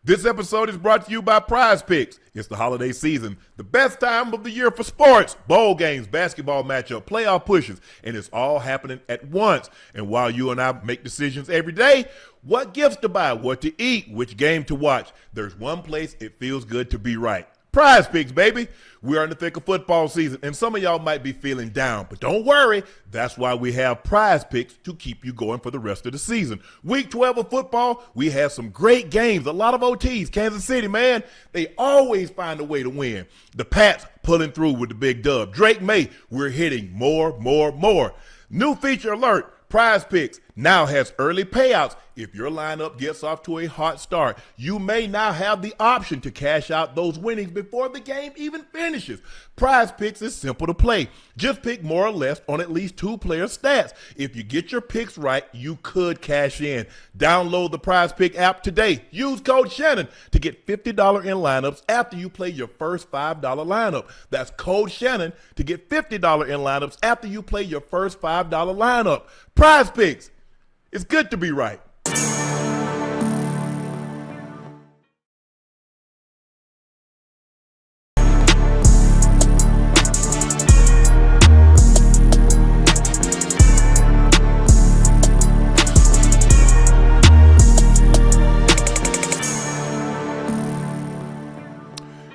This episode is brought to you by Prize Picks. It's the holiday season, the best time of the year for sports, bowl games, basketball matchup, playoff pushes, and it's all happening at once. And while you and I make decisions every day, what gifts to buy, what to eat, which game to watch, there's one place it feels good to be right. Prize Picks, baby. We are in the thick of football season, and some of y'all might be feeling down, but don't worry. That's why we have Prize Picks to keep you going for the rest of the season. Week 12 of football, we have some great games, a lot of OTs. Kansas City, man, they always find a way to win. The Pats pulling through with the big dub. Drake May, we're hitting more. New feature alert. Prize Picks now has early payouts. If your lineup gets off to a hot start, you may now have the option to cash out those winnings before the game even finishes. Prize Picks is simple to play. Just pick more or less on at least two player stats. If you get your picks right, you could cash in. Download the Prize Pick app today. Use code Shannon to get $50 in lineups after you play your first $5 lineup. That's code Shannon to get $50 in lineups after you play your first $5 lineup. Prize Picks. It's good to be right.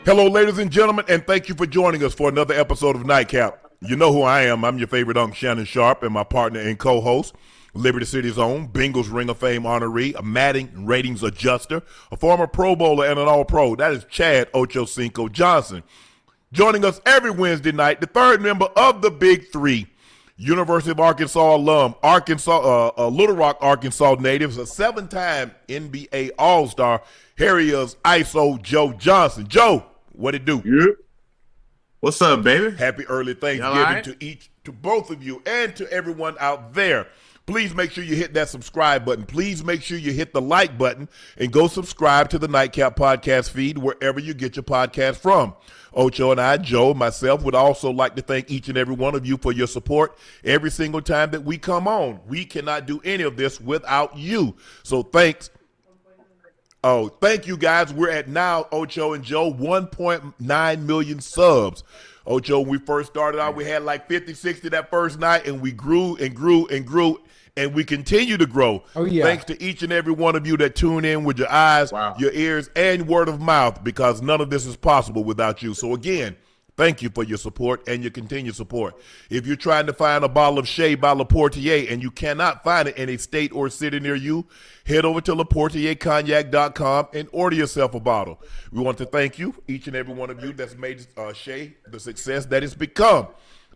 Hello, ladies and gentlemen, and thank you for joining us for another episode of Nightcap. You know who I am. I'm your favorite Unc, Shannon Sharpe, and my partner and co-host, Liberty City's own, Bengals Ring of Fame honoree, a Madden ratings adjuster, a former Pro Bowler, and an All-Pro. That is Chad Ochocinco Johnson. Joining us every Wednesday night, the third member of the Big Three, University of Arkansas alum, Little Rock, Arkansas native, a seven-time NBA All-Star. Here he is, ISO Joe Johnson. Joe, what it do? Yep. What's up, baby? Happy early Thanksgiving to both of you and to everyone out there. Please make sure you hit that subscribe button. Please make sure you hit the like button and go subscribe to the Nightcap podcast feed wherever you get your podcast from. Ocho and I, Joe, myself, would also like to thank each and every one of you for your support every single time that we come on. We cannot do any of this without you. So thanks. Oh, thank you, guys. We're at now, Ocho and Joe, 1.9 million subs. Ocho, when we first started out, we had like 50, 60 that first night, and we grew and grew and grew, and we continue to grow. Oh, yeah. Thanks to each and every one of you that tune in with your eyes, your ears, and word of mouth, because none of this is possible without you. So, again, thank you for your support and your continued support. If you're trying to find a bottle of Shea by Laportier and you cannot find it in a state or city near you, head over to LaportierCognac.com and order yourself a bottle. We want to thank you, each and every one of you that's made Shea the success that it's become.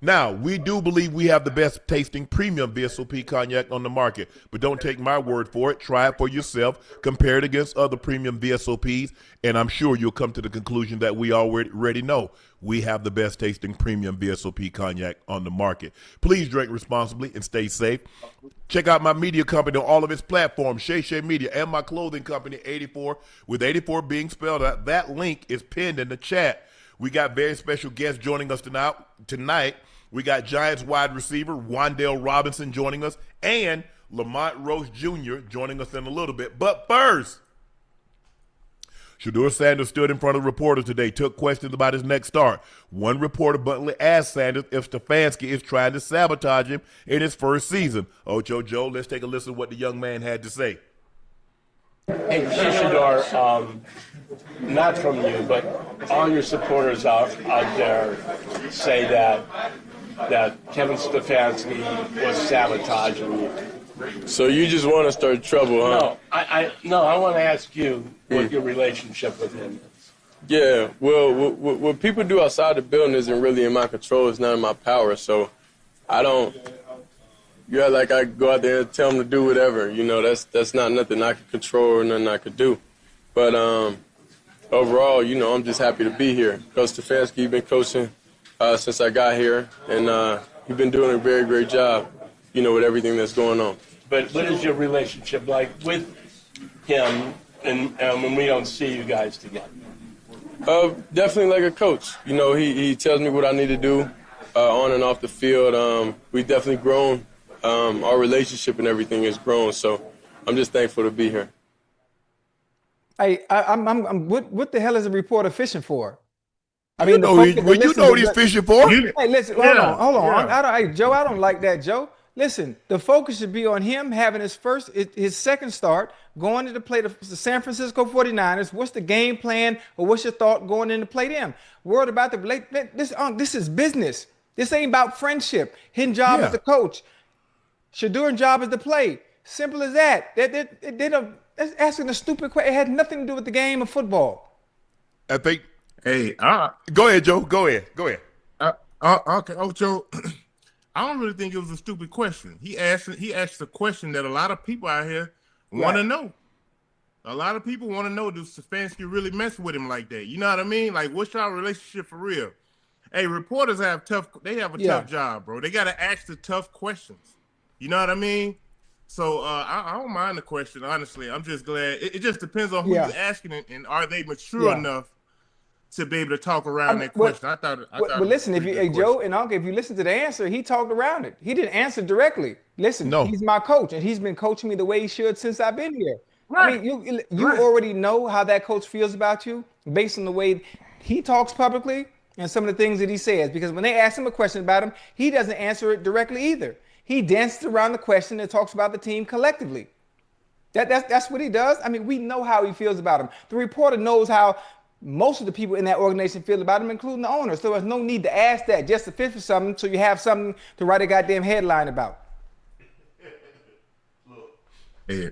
Now, we do believe we have the best tasting premium VSOP cognac on the market, but don't take my word for it. Try it for yourself. Compare it against other premium VSOPs, and I'm sure you'll come to the conclusion that we already know. We have the best tasting premium VSOP cognac on the market. Please drink responsibly and stay safe. Check out my media company on all of its platforms, Shay Media, and my clothing company, 84, with 84 being spelled out. That link is pinned in the chat. We got very special guests joining us tonight. We got Giants wide receiver Wan'Dale Robinson joining us, and Lamont Roach Jr. joining us in a little bit. But first, Shedeur Sanders stood in front of reporters today, took questions about his next start. One reporter bluntly asked Sanders if Stefanski is trying to sabotage him in his first season. Ocho, Joe, let's take a listen to what the young man had to say. Hey, Shedeur, not from you, but all your supporters out there say that Kevin Stefanski was sabotaging you. So you just want to start trouble, huh? No, I want to ask you what your relationship with him is. Yeah, well, what people do outside the building isn't really in my control. It's not in my power, so I don't. Yeah, like I go out there and tell them to do whatever. You know, that's not nothing I could control or nothing I could do. But overall, you know, I'm just happy to be here. Coach Stefanski, been coaching since I got here, and he's been doing a very great job, you know, with everything that's going on. But what is your relationship like with him and when we don't see you guys together? Definitely like a coach. You know, he tells me what I need to do on and off the field. We've definitely grown. Our relationship and everything has grown, so I'm just thankful to be here. What the hell is a reporter fishing for? I You mean, know, you know what he's fishing for. Hey, listen, hold on. Hey, Joe, I don't like that, Joe. Listen, the focus should be on him having his second start, going to play the San Francisco 49ers. What's the game plan, or what's your thought going in to play them? Worried about this is business. This ain't about friendship. His job is the coach. Shedeur's job is to play. Simple as that. That's asking a stupid question. It had nothing to do with the game of football. I think. Hey, go ahead, Joe. Go ahead. okay, Ocho. I don't really think it was a stupid question. He asked a question that a lot of people out here want to know. A lot of people want to know, does Stefanski really mess with him like that? You know what I mean? Like, what's y'all relationship for real? Hey, reporters have a tough job, bro. They got to ask the tough questions. You know what I mean? So I don't mind the question, honestly. I'm just glad. It just depends on who you're asking and are they mature enough to be able to talk around that question. But listen, Joe and Unc, if you listen to the answer, he talked around it. He didn't answer directly. Listen, he's my coach, and he's been coaching me the way he should since I've been here. Right. I mean, you already know how that coach feels about you based on the way he talks publicly and some of the things that he says. Because when they ask him a question about him, he doesn't answer it directly either. He dances around the question and talks about the team collectively. That's what he does. I mean, we know how he feels about him. The reporter knows how most of the people in that organization feel about him, including the owner. So there's no need to ask that just to fit for something so you have something to write a goddamn headline about. Yeah.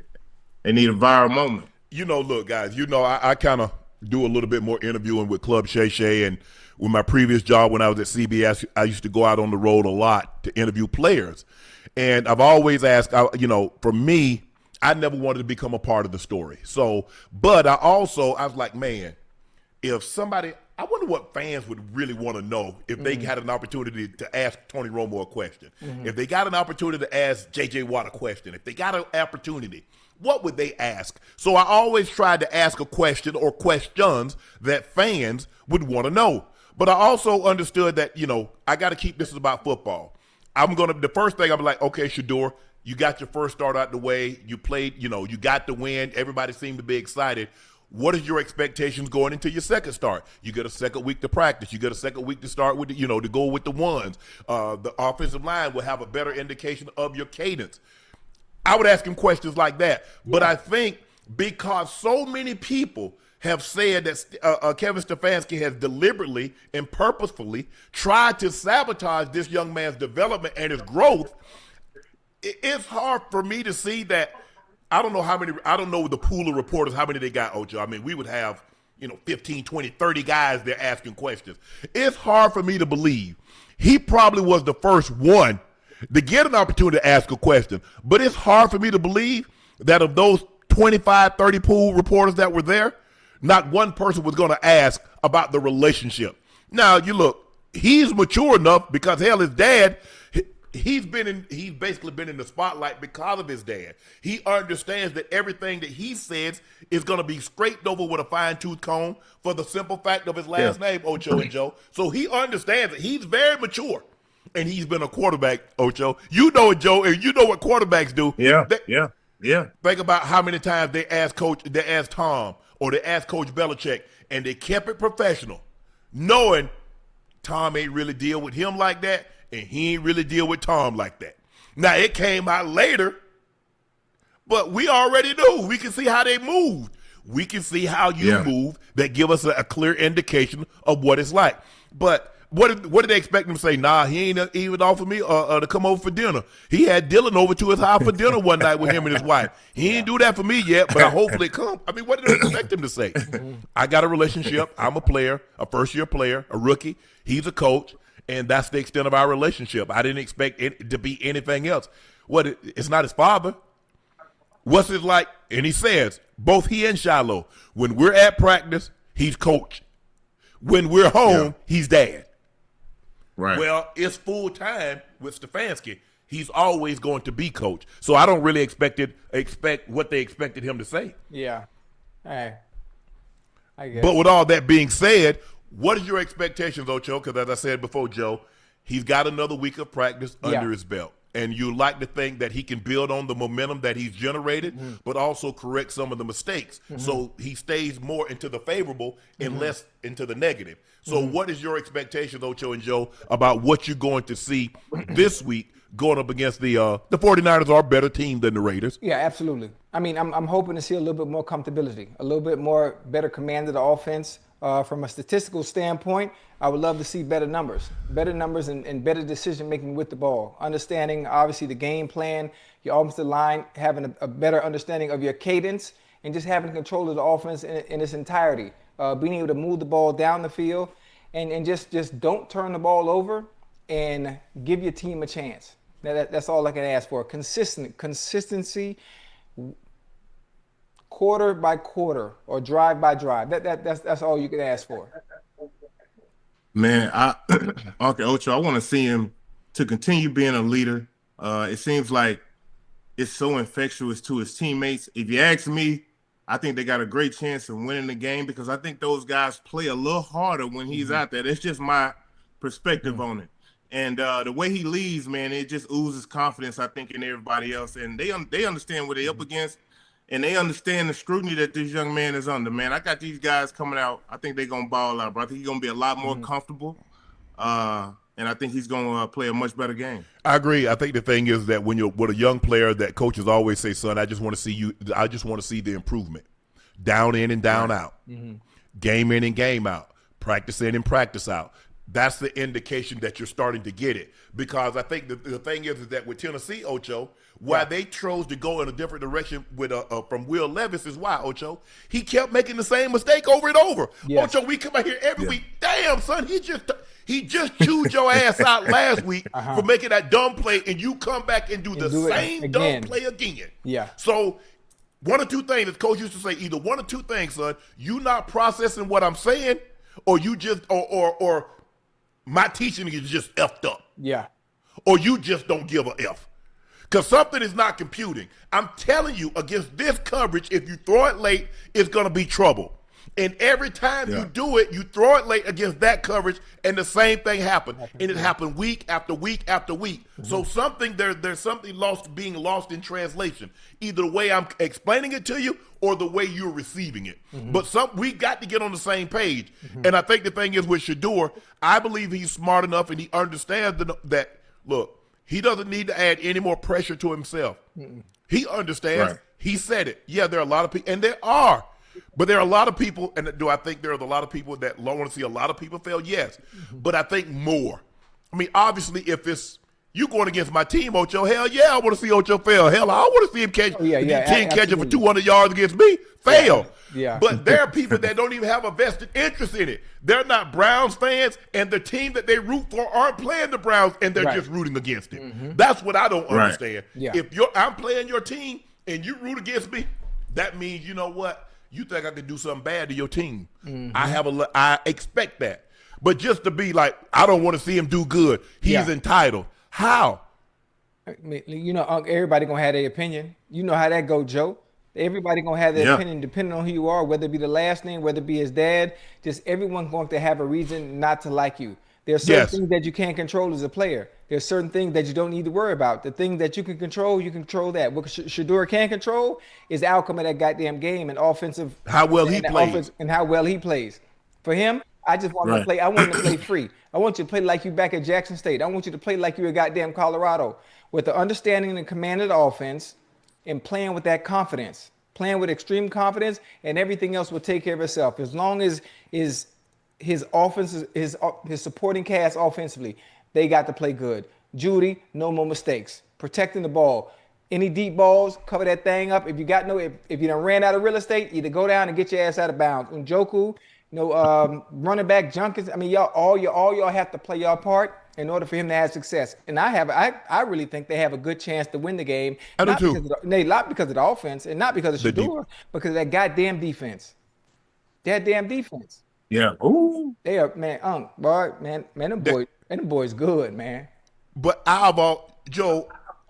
They need a viral moment. You know, look, guys, I kind of do a little bit more interviewing with Club Shay Shay, and with my previous job when I was at CBS, I used to go out on the road a lot to interview players. And I've always asked, for me, I never wanted to become a part of the story. So, but I was like, man, if somebody, I wonder what fans would really want to know if they had an opportunity to ask Tony Romo a question. If they got an opportunity to ask J.J. Watt a question, if they got an opportunity, what would they ask? So I always tried to ask a question or questions that fans would want to know. But I also understood that, I got to keep this about football. The first thing I'm like, okay, Shedeur, you got your first start out the way. You played, you got the win. Everybody seemed to be excited. What is your expectations going into your second start? You get a second week to practice. You get a second week to start with, to go with the ones. The offensive line will have a better indication of your cadence. I would ask him questions like that. But I think because so many people have said that Kevin Stefanski has deliberately and purposefully tried to sabotage this young man's development and his growth, it's hard for me to see that. I don't know the pool of reporters, how many they got, Ocho. I mean, we would have, 15, 20, 30 guys there asking questions. It's hard for me to believe. He probably was the first one to get an opportunity to ask a question. But it's hard for me to believe that of those 25, 30 pool reporters that were there, not one person was going to ask about the relationship. Now, he's mature enough because, hell, his dad, he's basically been in the spotlight because of his dad. He understands that everything that he says is going to be scraped over with a fine-tooth comb for the simple fact of his last name, Ocho and Joe. So he understands it. He's very mature. And he's been a quarterback, Ocho. You know it, Joe, and you know what quarterbacks do. Yeah. Think about how many times they asked Tom, or they asked Coach Belichick, and they kept it professional, knowing Tom ain't really deal with him like that, and he ain't really deal with Tom like that. Now, it came out later, but we already knew. We can see how they moved. We can see how you move that give us a clear indication of what it's like. But what did they expect him to say? Nah, he ain't even offered me to come over for dinner. He had Dylan over to his house for dinner one night with him and his wife. He ain't do that for me yet, but I hopefully come. I mean, what did they expect him to say? I got a relationship. I'm a player, a first-year player, a rookie. He's a coach, and that's the extent of our relationship. I didn't expect it to be anything else. It's not his father. What's it like? And he says, both he and Shiloh, when we're at practice, he's coach. When we're home, he's dad. Right. Well, it's full time with Stefanski. He's always going to be coach. So I don't really expect what they expected him to say. Yeah. Hey, I guess. But with all that being said, what is your expectations, Ocho? Because as I said before, Joe, he's got another week of practice under his belt. And you like to think that he can build on the momentum that he's generated, but also correct some of the mistakes. So he stays more into the favorable and less into the negative. So what is your expectation, Ocho and Joe, about what you're going to see this week going up against the 49ers are a better team than the Raiders? Yeah, absolutely. I mean, I'm hoping to see a little bit more comfortability, a little bit more better command of the offense. From a statistical standpoint, I would love to see better numbers and better decision-making with the ball. Understanding, obviously, the game plan, your offensive line, having a better understanding of your cadence, and just having control of the offense in its entirety. Being able to move the ball down the field and just don't turn the ball over and give your team a chance. That's all I can ask for. Consistency, quarter by quarter or drive by drive. That's all you can ask for. Man, Unc and Ocho, I want to see him to continue being a leader. It seems like it's so infectious to his teammates. If you ask me, I think they got a great chance of winning the game because I think those guys play a little harder when he's out there. That's just my perspective on it. And the way he leads, man, it just oozes confidence, I think, in everybody else. And they understand what they're up against, and they understand the scrutiny that this young man is under, man. I got these guys coming out. I think they're going to ball out, bro. I think he's going to be a lot more comfortable. And I think he's going to play a much better game. I agree. I think the thing is that when you're with a young player, that coaches always say, son, I just want to see the improvement. Down in and down out. Game in and game out. Practice in and practice out. That's the indication that you're starting to get it. Because I think the thing is that with Tennessee, Ocho, why they chose to go in a different direction with from Will Levis is why, Ocho. He kept making the same mistake over and over. Yes. Ocho, we come out here every week. Damn, son, he just chewed your ass out last week for making that dumb play, and you come back and do the same dumb play again. Yeah. So one or two things, as Coach used to say, either one or two things, son. You not processing what I'm saying, or you just or my teaching is just effed up. Yeah. Or you just don't give a F. Because something is not computing. I'm telling you, against this coverage, if you throw it late, it's going to be trouble. And every time you do it, you throw it late against that coverage, and the same thing happened. And it happened week after week after week. So there's something being lost in translation, either the way I'm explaining it to you or the way you're receiving it. But we got to get on the same page. And I think the thing is with Shedeur, I believe he's smart enough and he understands that, look, he doesn't need to add any more pressure to himself. He understands. Right. He said it. Yeah, there are a lot of people, and there are. But there are a lot of people, and do I think there are a lot of people that want to see a lot of people fail? Yes. But I think more. I mean, obviously, if it's you going against my team, Ocho, hell yeah, I want to see Ocho fail. Hell, I want to see him catch 10 catches for 200 yards against me. Fail. Yeah. But there are people that don't even have a vested interest in it. They're not Browns fans, and the team that they root for aren't playing the Browns, and they're just rooting against it. That's what I don't understand. Yeah. If I'm playing your team and you root against me, that means, you know what? You think I could do something bad to your team. I expect that. But just to be like, I don't want to see him do good. He's entitled. How? I mean, you know, everybody going to have their opinion. You know how that go, Joe. Everybody going to have their opinion depending on who you are, whether it be the last name, whether it be his dad. Just everyone's going to have a reason not to like you. There are certain things that you can't control as a player. There's certain things that you don't need to worry about. The thing that you can control, you control that. What Shedeur can't control is the outcome of that goddamn game and offensive. How well he plays. And how well he plays. For him, I just want him to play. I want him to play free. I want you to play like you back at Jackson State. I want you to play like you at goddamn Colorado with the understanding and command of the offense and playing with that confidence, playing with extreme confidence, and everything else will take care of itself. As long as his offense, his supporting cast offensively, they got to play good. Judy, no more mistakes. Protecting the ball. Any deep balls, cover that thing up. If you got if you done ran out of real estate, either go down and get your ass out of bounds. Njoku, running back Junkins. I mean, all y'all have to play your part in order for him to have success. And I really think they have a good chance to win the game. I do too. Not because of the offense and not because of Shedeur, because of that goddamn defense. That damn defense. Yeah. Ooh. They are, man, them boys good, man. But Joe,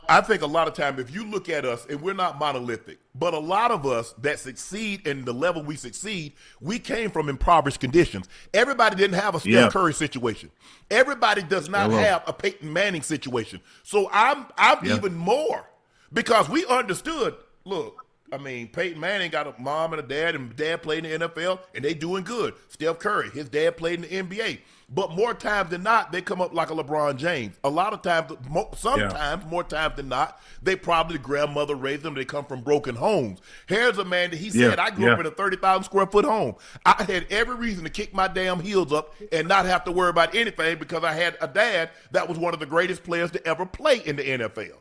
I think a lot of time, if you look at us, and we're not monolithic, but a lot of us that succeed in the level we succeed, we came from impoverished conditions. Everybody didn't have a Steph Curry situation. Everybody does not have a Peyton Manning situation. So I'm even more, because we understood, look, I mean, Peyton Manning got a mom and a dad, and dad played in the NFL, and they doing good. Steph Curry, his dad played in the NBA. But more times than not, they come up like a LeBron James. A lot of times, sometimes, more times than not, they probably grandmother raised them. They come from broken homes. Here's a man that he said, I grew up in a 30,000 square foot home. I had every reason to kick my damn heels up and not have to worry about anything, because I had a dad that was one of the greatest players to ever play in the NFL.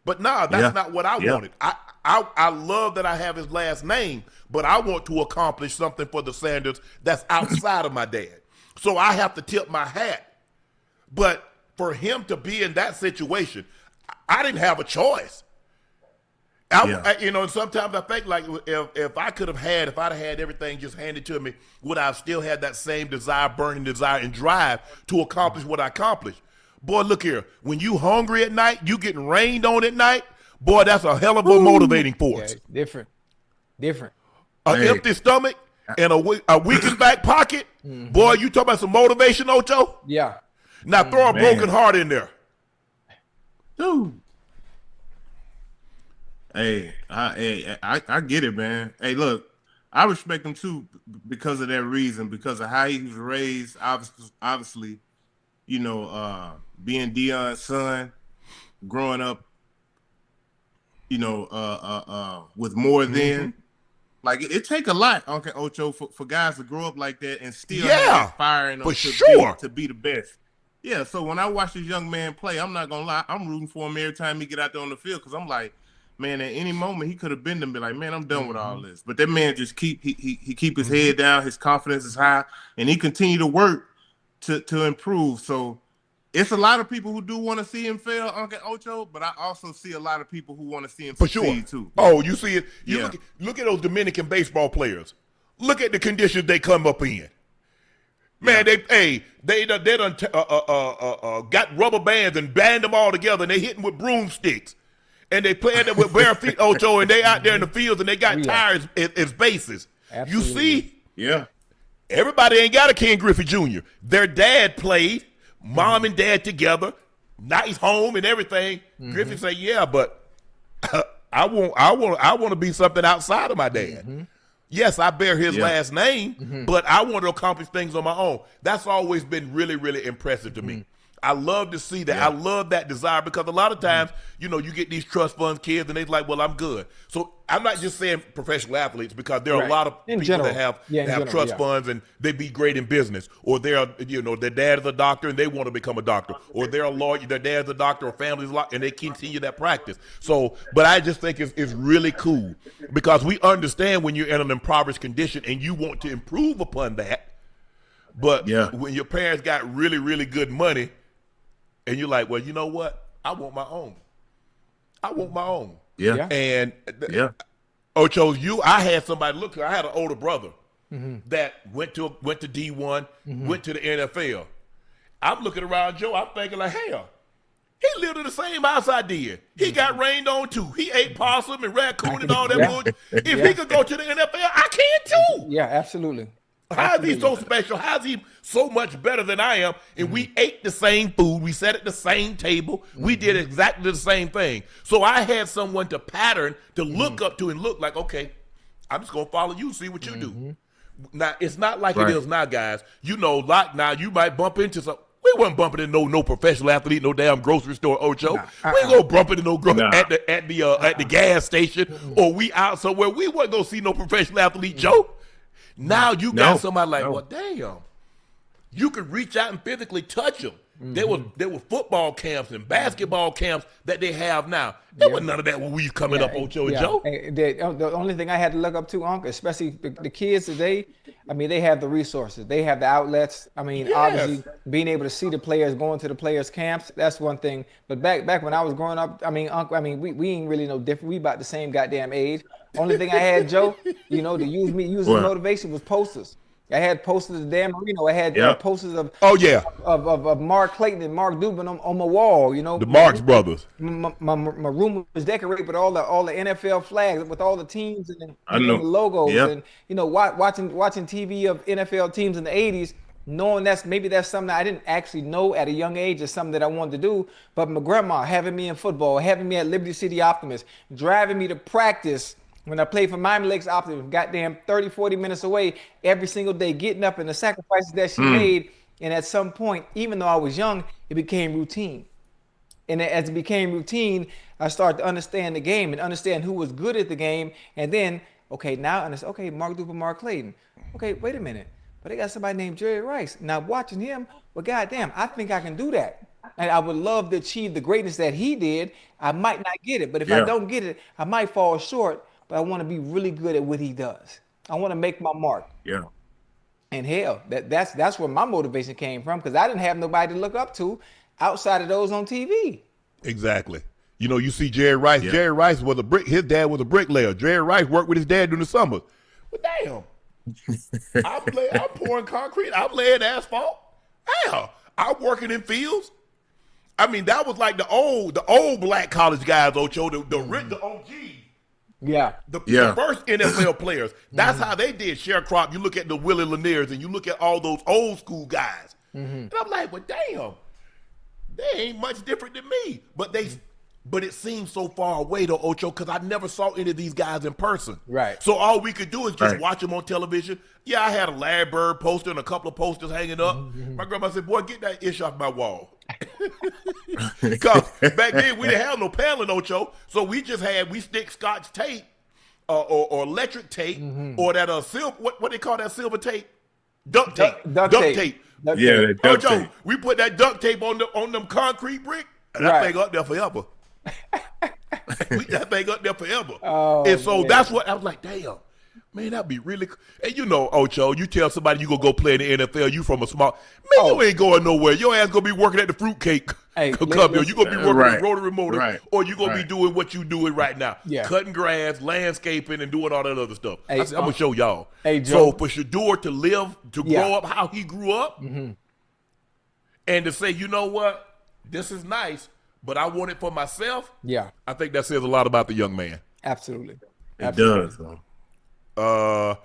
But nah, that's not what I wanted. I love that I have his last name, but I want to accomplish something for the Sanders that's outside of my dad. So I have to tip my hat. But for him to be in that situation, I didn't have a choice. You know, and sometimes I think, like, if I'd have had everything just handed to me, would I have still had that same desire, burning desire, and drive to accomplish what I accomplished? Boy, look here. When you hungry at night, you getting rained on at night, boy, that's a hell of a motivating force. Yeah, different. An empty stomach and a weakened back pocket, boy, you talking about some motivation, Ocho? Yeah. Now throw a broken heart in there. Dude. Hey, I get it, man. Hey, look, I respect him too because of that reason, because of how he was raised, obviously, you know, being Deion's son, growing up, you know, with more than, like, it take a lot, Unc and Ocho, for guys to grow up like that and still have that fire in them to be the best. Yeah, so when I watch this young man play, I'm not gonna lie, I'm rooting for him every time he get out there on the field, because I'm like, man, at any moment he could have been to be like, man, I'm done with all this. But that man just he keep his head down, his confidence is high, and he continue to work to improve. So it's a lot of people who do want to see him fail, Unc and Ocho, but I also see a lot of people who want to see him succeed too. Oh, you see it? Look at those Dominican baseball players. Look at the conditions they come up in. Man, they done got rubber bands and band them all together, and they hitting with broomsticks. And they playing them with bare feet, Ocho, and they out there in the fields, and they got tires as bases. Absolutely. You see? Yeah. Everybody ain't got a Ken Griffey Jr. Their dad played, mom and dad together, nice home and everything. Griffey say, yeah, but I want to be something outside of my dad. Yes, I bear his last name, but I want to accomplish things on my own. That's always been really, really impressive to me. I love to see that. I love that desire, because a lot of times, you know, you get these trust funds kids and they're like, well, I'm good. So I'm not just saying professional athletes, because there are a lot of people that have trust funds and they be great in business, or they're, you know, their dad is a doctor and they want to become a doctor, or they're a lawyer, their dad's a doctor, or family's a lawyer, and they continue that practice. So, but I just think it's really cool, because we understand when you're in an impoverished condition and you want to improve upon that. But when your parents got really, really good money, and you're like, well, you know what? I want my own. Yeah. And Ocho, I had somebody look. I had an older brother that went to D1, went to the NFL. I'm looking around Joe. I'm thinking like, hell, he lived in the same house I did. He got rained on too. He ate possum and raccoon and all that bullshit. If he could go to the NFL, I can too. Yeah, absolutely. How is he so special? How is he so much better than I am? And we ate the same food. We sat at the same table. We did exactly the same thing. So I had someone to pattern, to look up to, and look like, okay, I'm just going to follow you, see what you do. Now, it's not like it is now, guys. You know, like now you might bump into some. We wasn't bumping into no professional athlete, no damn grocery store, Ocho. We ain't gonna bump into no at the gas station, or we out somewhere. We wasn't gonna see no professional athlete, Joe. Now you got somebody like, well, damn, you could reach out and physically touch them. There were football camps and basketball camps that they have now. There was none of that when we coming up, Ocho and Joe. The only thing I had to look up to, Unc, especially the kids today, I mean, they have the resources. They have the outlets. I mean, obviously, being able to see the players, going to the players' camps, that's one thing. But back when I was growing up, I mean, Unc, we ain't really no different. We about the same goddamn age. Only thing I had, Joe, you know, to use as motivation was posters. I had posters of Dan Marino. I had posters of of Mark Clayton and Mark Dubin on my wall. You know, the Marx brothers. My room was decorated with all the NFL flags with all the teams and the logos. And you know, watching TV of NFL teams in the '80s. Knowing that's something I didn't actually know at a young age is something that I wanted to do. But my grandma having me in football, having me at Liberty City Optimist, driving me to practice when I played for Miami Lakes Optimist, goddamn 30, 40 minutes away every single day, getting up and the sacrifices that she made. And at some point, even though I was young, it became routine. And as it became routine, I started to understand the game and understand who was good at the game. And then, now I understand, Mark Duper, Mark Clayton. Okay, wait a minute. But they got somebody named Jerry Rice. Now watching him, well, goddamn, I think I can do that. And I would love to achieve the greatness that he did. I might not get it, but if I don't get it, I might fall short. But I want to be really good at what he does. I want to make my mark. Yeah. And hell, that's where my motivation came from, because I didn't have nobody to look up to outside of those on TV. Exactly. You know, you see Jerry Rice. Yeah. Jerry Rice was his dad was a bricklayer. Jerry Rice worked with his dad during the summer. But damn. I'm pouring concrete. I'm laying asphalt. Hell, I'm working in fields. I mean, that was like the old black college guys, Ocho, the OG. Yeah. The first NFL players. That's how they did sharecrop. You look at the Willie Laniers and you look at all those old school guys. And I'm like, well, damn, they ain't much different than me. But it seems so far away, though, Ocho, because I never saw any of these guys in person. Right. So all we could do is just watch them on television. Yeah, I had a Larry Bird poster and a couple of posters hanging up. My grandma said, boy, get that ish off my wall. Because back then we didn't have no paneling, Ocho. So we stick Scotch tape or electric tape or that silver, what they call that silver tape? Duct tape. Duct tape. Yeah, duct Ocho, tape. we put that duct tape on them concrete bricks. And that thing up there forever. That thing up there forever. And so that's what I was like, damn, man, that'd be really cool. And you know, Ocho, you tell somebody you gonna go play in the NFL, you from a small man, you ain't going nowhere. Your ass gonna be working at the fruitcake company. You gonna be working at Rotary Motor, or you gonna be doing what you doing right now. Cutting grass, landscaping, and doing all that other stuff. I said, I'm gonna show y'all. So for Shedeur to grow up how he grew up, and to say, you know what? This is nice, but I want it for myself. Yeah. I think that says a lot about the young man. Absolutely. It does, though.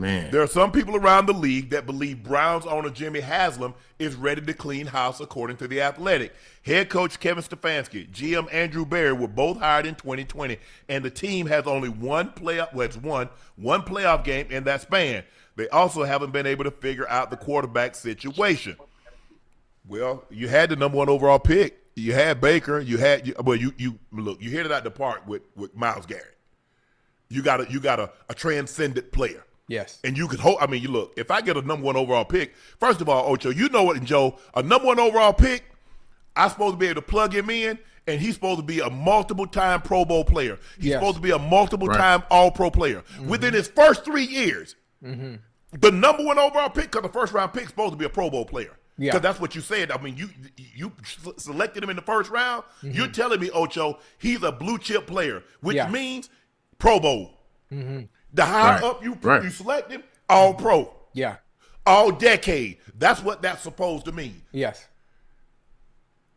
Man. There are some people around the league that believe Browns owner Jimmy Haslam is ready to clean house, according to The Athletic. Head coach Kevin Stefanski, GM Andrew Berry were both hired in 2020, and the team has only one playoff game in that span. They also haven't been able to figure out the quarterback situation. Well, you had the number 1 overall pick. You had Baker. You hit it out the park with Myles Garrett. You got a transcendent player. Yes. And you could hope. I mean, look. If I get a number 1 overall pick, first of all, Ocho, you know what, Joe, a number 1 overall pick, I'm supposed to be able to plug him in, and he's supposed to be a multiple-time Pro Bowl player. He's supposed to be a multiple-time All-Pro player. Within his first 3 years, the number 1 overall pick, because the first-round pick is supposed to be a Pro Bowl player. Because that's what you said. I mean, you selected him in the first round. You're telling me, Ocho, he's a blue chip player, which means Pro Bowl. The higher up you select him, all pro. Yeah. All decade. That's what that's supposed to mean. Yes.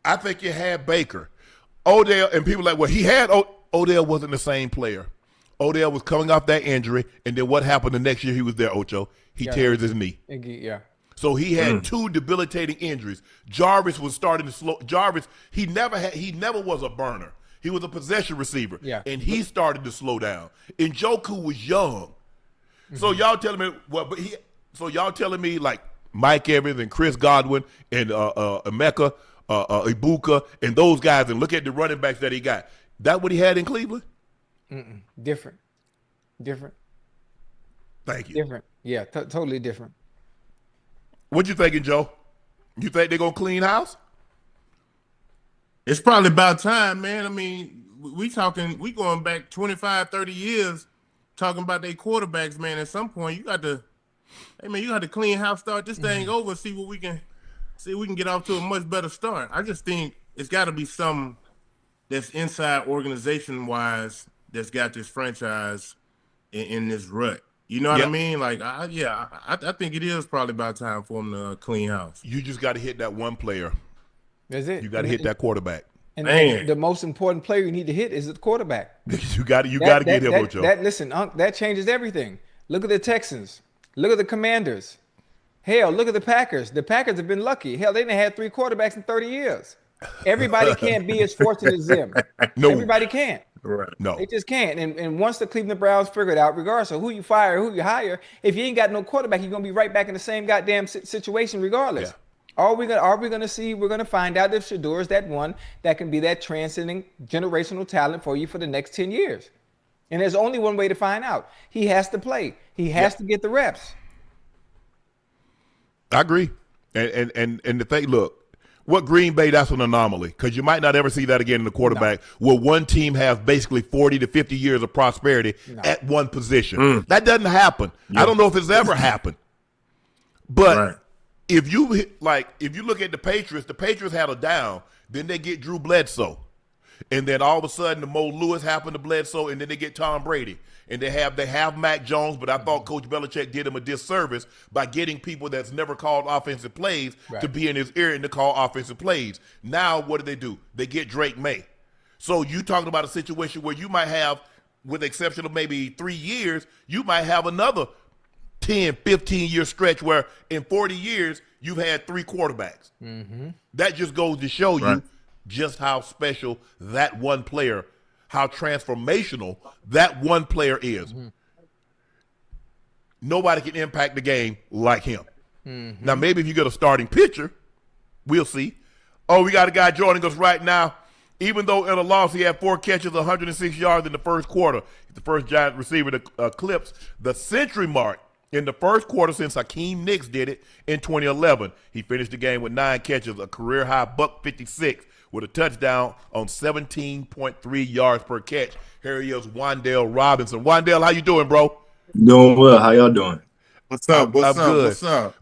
I think you had Baker. Odell, and people like, well, he had Odell wasn't the same player. Odell was coming off that injury, and then what happened the next year he was there, Ocho? He tears his knee. Yeah. So he had 2 debilitating injuries. Jarvis was starting to slow. Jarvis, he never was a burner. He was a possession receiver. Yeah. And he started to slow down. And Njoku was young. So y'all telling me like Mike Evans and Chris Godwin and Emeka, Ibuka, and those guys, and look at the running backs that he got. That what he had in Cleveland? Different. Thank you. Different. Yeah, totally different. What you thinking, Joe? You think they're going to clean house? It's probably about time, man. I mean, we going back 25, 30 years talking about their quarterbacks, man. At some point, you got to clean house, start this thing over, see if we can get off to a much better start. I just think it's got to be something that's inside organization-wise that's got this franchise in this rut. You know what I mean? Like, I think it is probably about time for him to clean house. You just got to hit that one player. That's it. You got to hit that quarterback. And the most important player you need to hit is the quarterback. you got to get him, Ocho. Listen, Unc, that changes everything. Look at the Texans. Look at the Commanders. Hell, look at the Packers. The Packers have been lucky. Hell, they didn't have 3 quarterbacks in 30 years. Everybody can't be as fortunate as them. No. Everybody can't. Right. No. They just can't. And once the Cleveland Browns figure it out, regardless of who you fire, who you hire, if you ain't got no quarterback, you're going to be right back in the same goddamn situation regardless. Yeah. Are we gonna see? We're gonna find out if Shedeur is that one that can be that transcending generational talent for you for the next 10 years. And there's only one way to find out. He has to play. He has to get the reps. I agree. And the thing, look, what Green Bay, that's an anomaly because you might not ever see that again in the quarterback where one team has basically 40 to 50 years of prosperity at one position. That doesn't happen. I don't know if it's ever happened. But if you look at the Patriots had a down, then they get Drew Bledsoe. And then all of a sudden the Mo Lewis happened to Bledsoe, and then they get Tom Brady. And they have Mac Jones, but I thought Coach Belichick did him a disservice by getting people that's never called offensive plays to be in his ear and to call offensive plays. Now what do? They get Drake May. So you talking about a situation where you might have, with the exception of maybe 3 years, you might have another 10, 15-year stretch where in 40 years you've had 3 quarterbacks. That just goes to show you just how special that one player, how transformational that one player is. Nobody can impact the game like him. Now, maybe if you get a starting pitcher, we'll see. Oh, we got a guy joining us right now. Even though in a loss he had 4 catches, 106 yards in the first quarter, the first Giant receiver to eclipse the century mark in the first quarter since Hakeem Nicks did it in 2011. He finished the game with 9 catches, a career-high $156 with a touchdown on 17.3 yards per catch. Here he is, Wan'Dale Robinson. Wan'Dale, how you doing, bro? Doing well. How y'all doing? What's up? I'm good. What's up?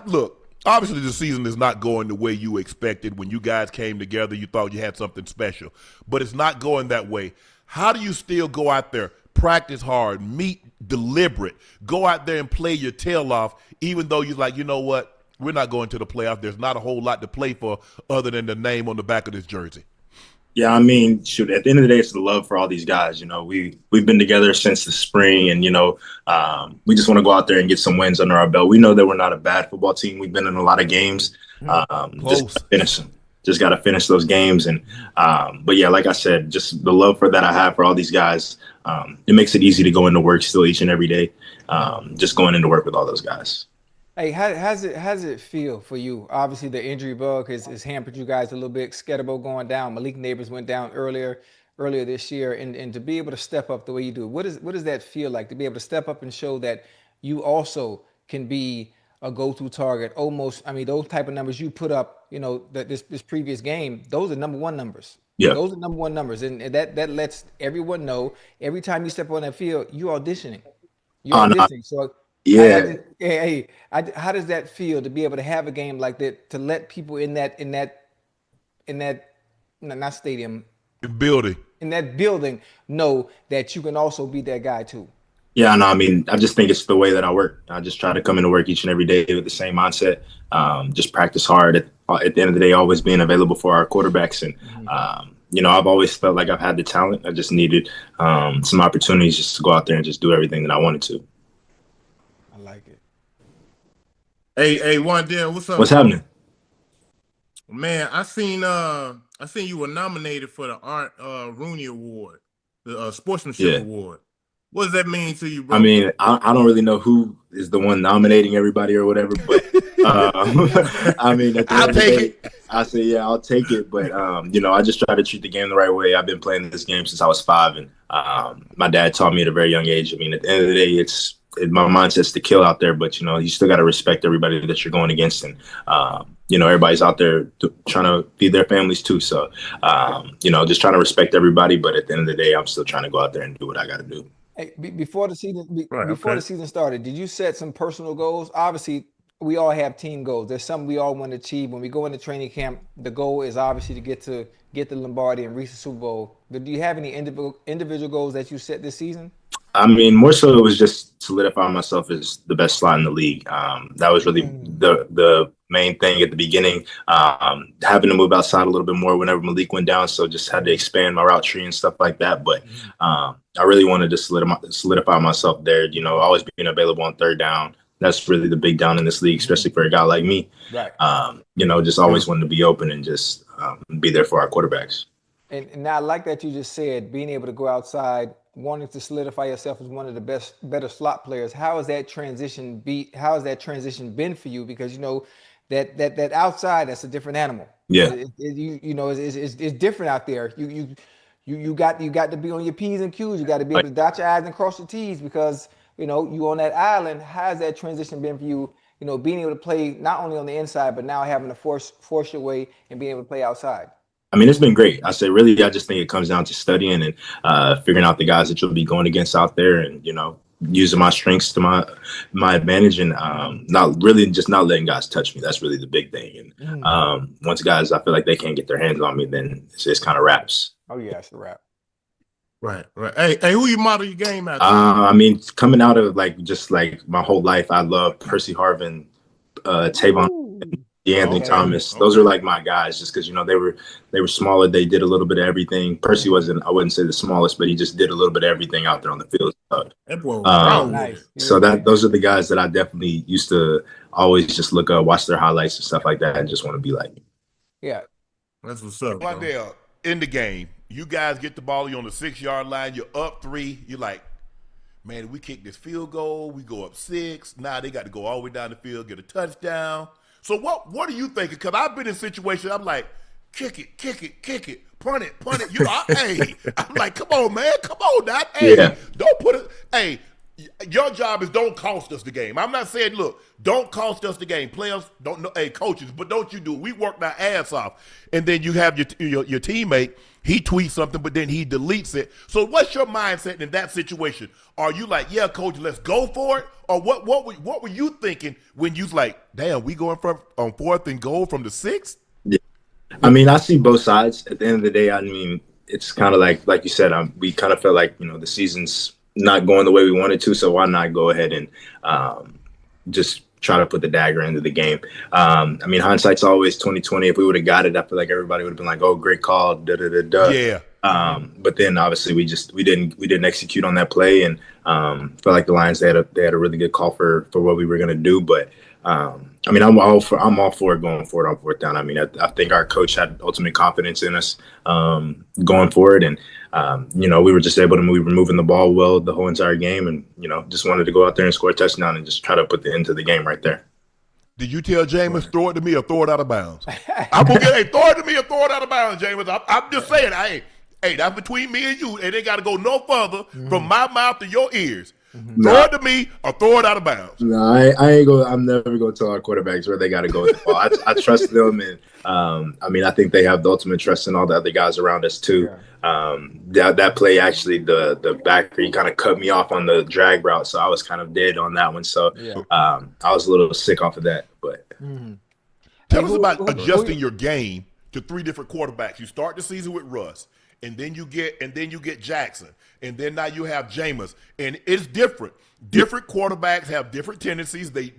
Look, obviously the season is not going the way you expected. When you guys came together, you thought you had something special. But it's not going that way. How do you still go out there, practice hard, meet deliberate, go out there and play your tail off, even though you're like, you know what? We're not going to the playoffs. There's not a whole lot to play for other than the name on the back of this jersey. Yeah, I mean, shoot, at the end of the day, it's the love for all these guys. You know, we've been together since the spring, and, you know, we just want to go out there and get some wins under our belt. We know that we're not a bad football team. We've been in a lot of games. Just got to finish those games. And but, yeah, like I said, just the love for that I have for all these guys, it makes it easy to go into work still each and every day, just going into work with all those guys. Hey, how does it feel for you? Obviously, the injury bug has hampered you guys a little bit. Skedabo going down. Malik Neighbors went down earlier this year, and to be able to step up the way you do, what does that feel like to be able to step up and show that you also can be a go-to target? Almost, I mean, those type of numbers you put up, you know, this previous game, those are number 1 numbers. Yeah, those are number 1 numbers, and that lets everyone know every time you step on that field, you're auditioning. You're auditioning. So. Yeah. How does that feel to be able to have a game like that, to let people in that not stadium building, in that building know that you can also be that guy too? Yeah, no, I mean, I just think it's the way that I work. I just try to come into work each and every day with the same mindset. Just practice hard. At the end of the day, always being available for our quarterbacks. And, you know, I've always felt like I've had the talent. I just needed some opportunities just to go out there and just do everything that I wanted to. I like it. Hey, Wan'Dale, what's up? What's happening? Man, I seen you were nominated for the Art Rooney Award, the Sportsmanship Award. What does that mean to you, bro? I mean, I don't really know who is the one nominating everybody or whatever, but I mean, I'll take it. I say, yeah, I'll take it. But, you know, I just try to treat the game the right way. I've been playing this game since I was 5, and my dad taught me at a very young age. I mean, at the end of the day, my mindset's to kill out there, but, you know, you still got to respect everybody that you're going against. And, you know, everybody's out there trying to feed their families too. So, you know, just trying to respect everybody. But at the end of the day, I'm still trying to go out there and do what I got to do. Hey, before the season started, did you set some personal goals? Obviously, we all have team goals. There's something we all want to achieve. When we go into training camp, the goal is obviously to get the Lombardi and reach the Super Bowl. But do you have any individual goals that you set this season? I mean, more so it was just solidifying myself as the best slot in the league. That was really the main thing at the beginning. Having to move outside a little bit more whenever Malik went down, so just had to expand my route tree and stuff like that. But I really wanted to solidify myself there. You know, always being available on third down. That's really the big down in this league, especially for a guy like me. Right. You know, just always wanted to be open and just be there for our quarterbacks. And now I like that you just said being able to go outside, wanting to solidify yourself as one of the better slot players. How has that transition been for you? Because you know that outside, that's a different animal. Yeah. It's different out there. You got to be on your P's and Q's. You got to be able to dot your I's and cross your T's because you know you on that island. How's that transition been for you? You know, being able to play not only on the inside, but now having to force your way and being able to play outside. I mean, it's been great. I say, really, I just think it comes down to studying and figuring out the guys that you'll be going against out there, and you know, using my strengths to my advantage, and not letting guys touch me. That's really the big thing. And once guys, I feel like they can't get their hands on me, then it's kind of wraps. Oh yeah, it's a wrap. Right. Hey, who you model your game after? I mean, coming out of just my whole life, I love Percy Harvin, Tavon, Anthony Thomas. Those are like my guys, just because you know they were smaller. They did a little bit of everything. Percy wasn't, I wouldn't say the smallest, but he just did a little bit of everything out there on the field. Nice. So those are the guys that I definitely used to always just look up, watch their highlights and stuff like that, and just want to be like. Yeah, that's what's up. Wan'Dale, in the game, you guys get the ball. You're on the 6-yard line. You're up 3. You're like, man, if we kick this field goal, we go up 6. Now they got to go all the way down the field, get a touchdown. So what are you thinking? Because I've been in situations, I'm like, kick it, punt it. You know, I'm like, come on, man, come on now. Hey, don't put it. Hey, your job is don't cost us the game. I'm not saying, look, don't cost us the game. Players don't know, hey, coaches, but don't you do it. We worked our ass off. And then you have your teammate, he tweets something, but then he deletes it. So what's your mindset in that situation? Are you like, yeah, coach, let's go for it? Or what were you thinking when you was like, damn, we going on 4th and goal from the 6th? Yeah. I mean, I see both sides. At the end of the day, I mean, it's kind of like you said, we kind of felt like, you know, the season's not going the way we wanted to, so why not go ahead and just try to put the dagger into the game. I mean, hindsight's always 20/20. If we would have got it, I feel like everybody would have been like, "Oh, great call, da da da da." Yeah. But then obviously we didn't execute on that play, and felt like the Lions they had a really good call for what we were gonna do. But I mean, I'm all for it going forward on 4th down. I mean, I think our coach had ultimate confidence in us going forward, and you know, we were just able to we were moving the ball well the whole entire game, and you know, just wanted to go out there and score a touchdown and just try to put the end to the game right there. Did you tell Jameis, throw it to me or throw it out of bounds? I'm gonna get, throw it to me or throw it out of bounds, Jameis. I'm just saying, hey, that's between me and you, and they got to go no further from my mouth to your ears. Throw it to me or throw it out of bounds. No, I ain't go. I'm never going to tell our quarterbacks where they got to go with the ball. I trust them, and I mean, I think they have the ultimate trust in all the other guys around us too. That play actually, the backer, he kind of cut me off on the drag route, so I was kind of dead on that one. So I was a little sick off of that. But tell us about adjusting your game to 3 different quarterbacks. You start the season with Russ, and then you get Jackson. And then now you have Jameis, and it's different. Different quarterbacks have different tendencies. They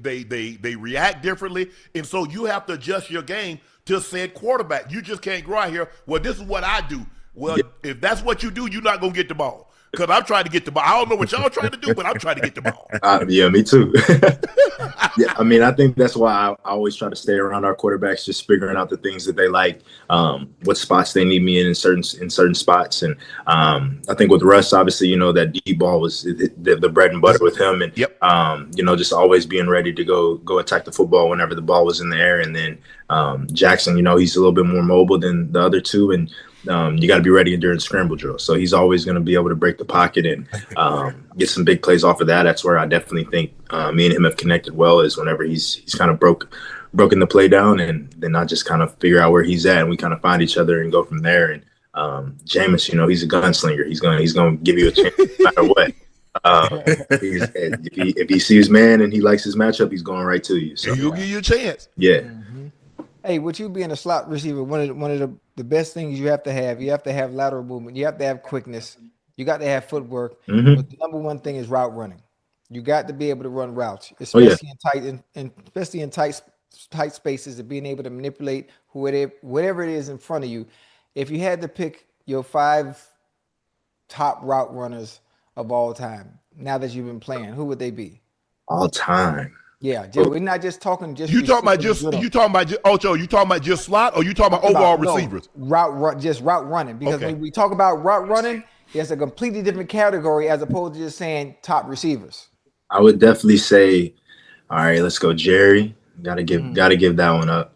react differently, and so you have to adjust your game to said quarterback. You just can't go out here, well, this is what I do. Well, if that's what you do, you're not going to get the ball. Because I'm trying to get the ball. I don't know what y'all trying to do, but I'm trying to get the ball. Yeah, me too. Yeah, I mean, I think that's why I always try to stay around our quarterbacks, just figuring out the things that they like, what spots they need me in certain spots. And I think with Russ, obviously, you know, that deep ball was the bread and butter with him. And, you know, just always being ready to go attack the football whenever the ball was in the air. And then Jackson, you know, he's a little bit more mobile than the other two. And you got to be ready during scramble drill. So he's always going to be able to break the pocket and get some big plays off of that. That's where I definitely think me and him have connected well, is whenever he's kind of broken the play down, and then I just kind of figure out where he's at, and we kind of find each other and go from there. And Jameis, you know, he's a gunslinger. He's going to give you a chance no matter what. If he sees man and he likes his matchup, he's going right to you. So he'll give you a chance. Yeah. Hey, with you being a slot receiver, one of the best things you have to have lateral movement. You have to have quickness. You got to have footwork. Mm-hmm. But the number one thing is route running. You got to be able to run routes, Oh, especially in tight spaces, and being able to manipulate whatever it is in front of you. If you had to pick your 5 top route runners of all time, now that you've been playing, who would they be? All time. Yeah, we're not just talking just. You talking about Ocho? You talking about just slot, or you talking about overall receivers? Just route running. Because when we talk about route running, it's a completely different category as opposed to just saying top receivers. I would definitely say, all right, let's go, Jerry. Gotta give that one up.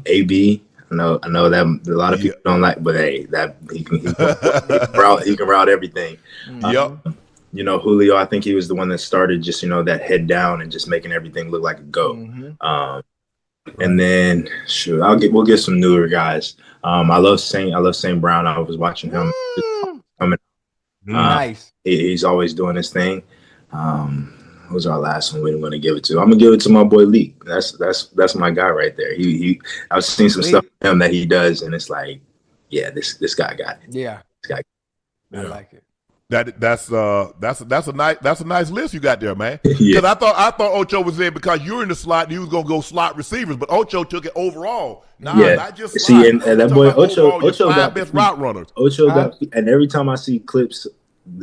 AB. I know that a lot of people don't like, but hey, that he can route everything. Yep. You know, Julio, I think he was the one that started just, you know, that head down and just making everything look like a go. And then we'll get some newer guys. I love St. Brown. I was watching him coming. Nice. He's always doing his thing. What was our last one we're going to give it to? I'm gonna give it to my boy Lee. That's my guy right there. I've seen some stuff from him that he does, and it's like, yeah, this guy got it. Yeah, this guy. I like it. That's a nice list you got there, man. Because Yeah. I thought Ocho was there because you're in the slot and he was gonna go slot receivers, but Ocho took it overall. Not just slot. See, and that boy Ocho got best route runners. Ocho got, and every time I see clips,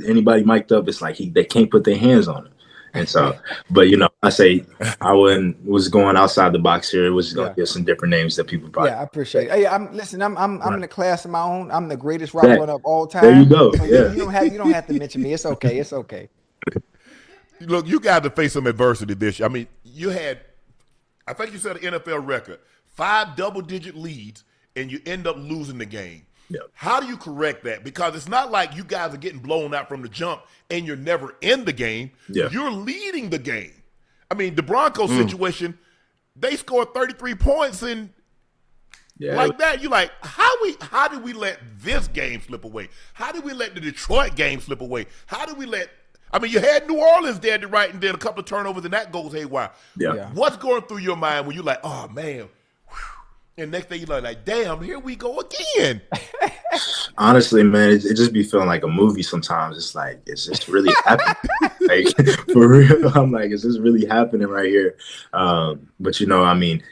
anybody mic'd up, it's like they can't put their hands on him. And so, but you know, I say I was going outside the box here. It was going to give some different names that people probably. Yeah, I appreciate it. Hey, I'm in a class of my own. I'm the greatest route runner of all time. There you go. So Yeah. you don't have to mention me. It's okay. It's okay. Look, you got to face some adversity this year. I mean, you had, I think you set an NFL record, 5 double-digit leads, and you end up losing the game. Yep. How do you correct that? Because it's not like you guys are getting blown out from the jump and you're never in the game. Yeah. You're leading the game. I mean, the Broncos situation, they scored 33 points and like that. You're like, how did we let this game slip away? How did we let the Detroit game slip away? How did we let – I mean, you had New Orleans there to right and then a couple of turnovers and that goes haywire. Yeah. What's going through your mind when you're like, oh, man – and next thing you're like, damn, here we go again. Honestly, man, it just be feeling like a movie sometimes. It's like, is this really happening? Like, for real, I'm like, is this really happening right here? But, you know, I mean,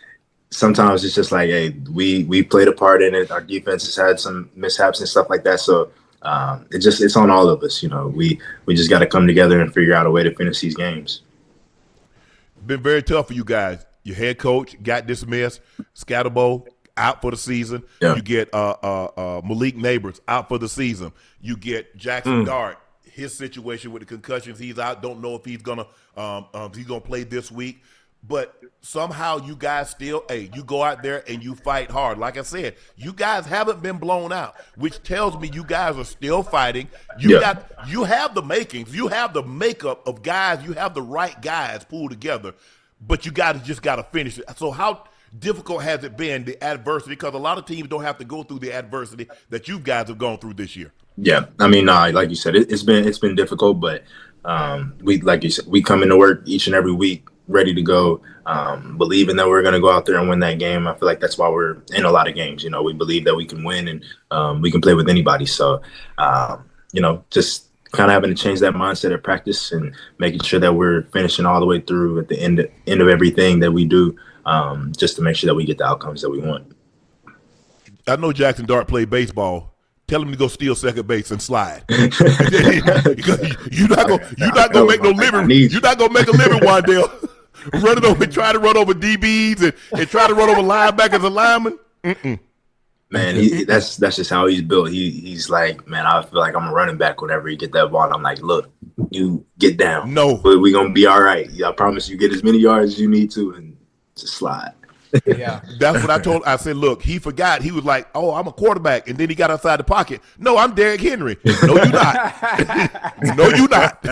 sometimes it's just like, hey, we played a part in it. Our defense has had some mishaps and stuff like that. So it's on all of us. You know, we just got to come together and figure out a way to finish these games. Been very tough for you guys. Your head coach got dismissed. Scatterbo out for the season. Yeah. You get Malik Neighbors out for the season. You get Jackson Dart. His situation with the concussions, he's out. Don't know if he's gonna play this week. But somehow you guys still, you go out there and you fight hard. Like I said, you guys haven't been blown out, which tells me you guys are still fighting. You have the makings. You have the makeup of guys. You have the right guys pulled together. But you just got to finish it. So how difficult has it been, the adversity? Because a lot of teams don't have to go through the adversity that you guys have gone through this year. Yeah, I mean, like you said, it's been difficult, but like you said, we come into work each and every week ready to go, believing that we're going to go out there and win that game. I feel like that's why we're in a lot of games. You know, we believe that we can win and we can play with anybody. So, you know, just kind of having to change that mindset at practice and making sure that we're finishing all the way through at the end of everything that we do, just to make sure that we get the outcomes that we want. I know Jackson Dart played baseball. Tell him to go steal second base and slide. You're not gonna make no living. You're not gonna make a living, Wan'Dale. Running over, try to run over DBs and try to run over linebackers and linemen. Man, that's just how he's built. He's like, man, I feel like I'm a running back whenever he get that ball. And I'm like, look, you get down. No, but we're gonna be all right. I promise you, get as many yards as you need to and just slide. Yeah, that's what I told. I said, look, he forgot. He was like, oh, I'm a quarterback, and then he got outside the pocket. No, I'm Derrick Henry. No, you're not. No, you're not.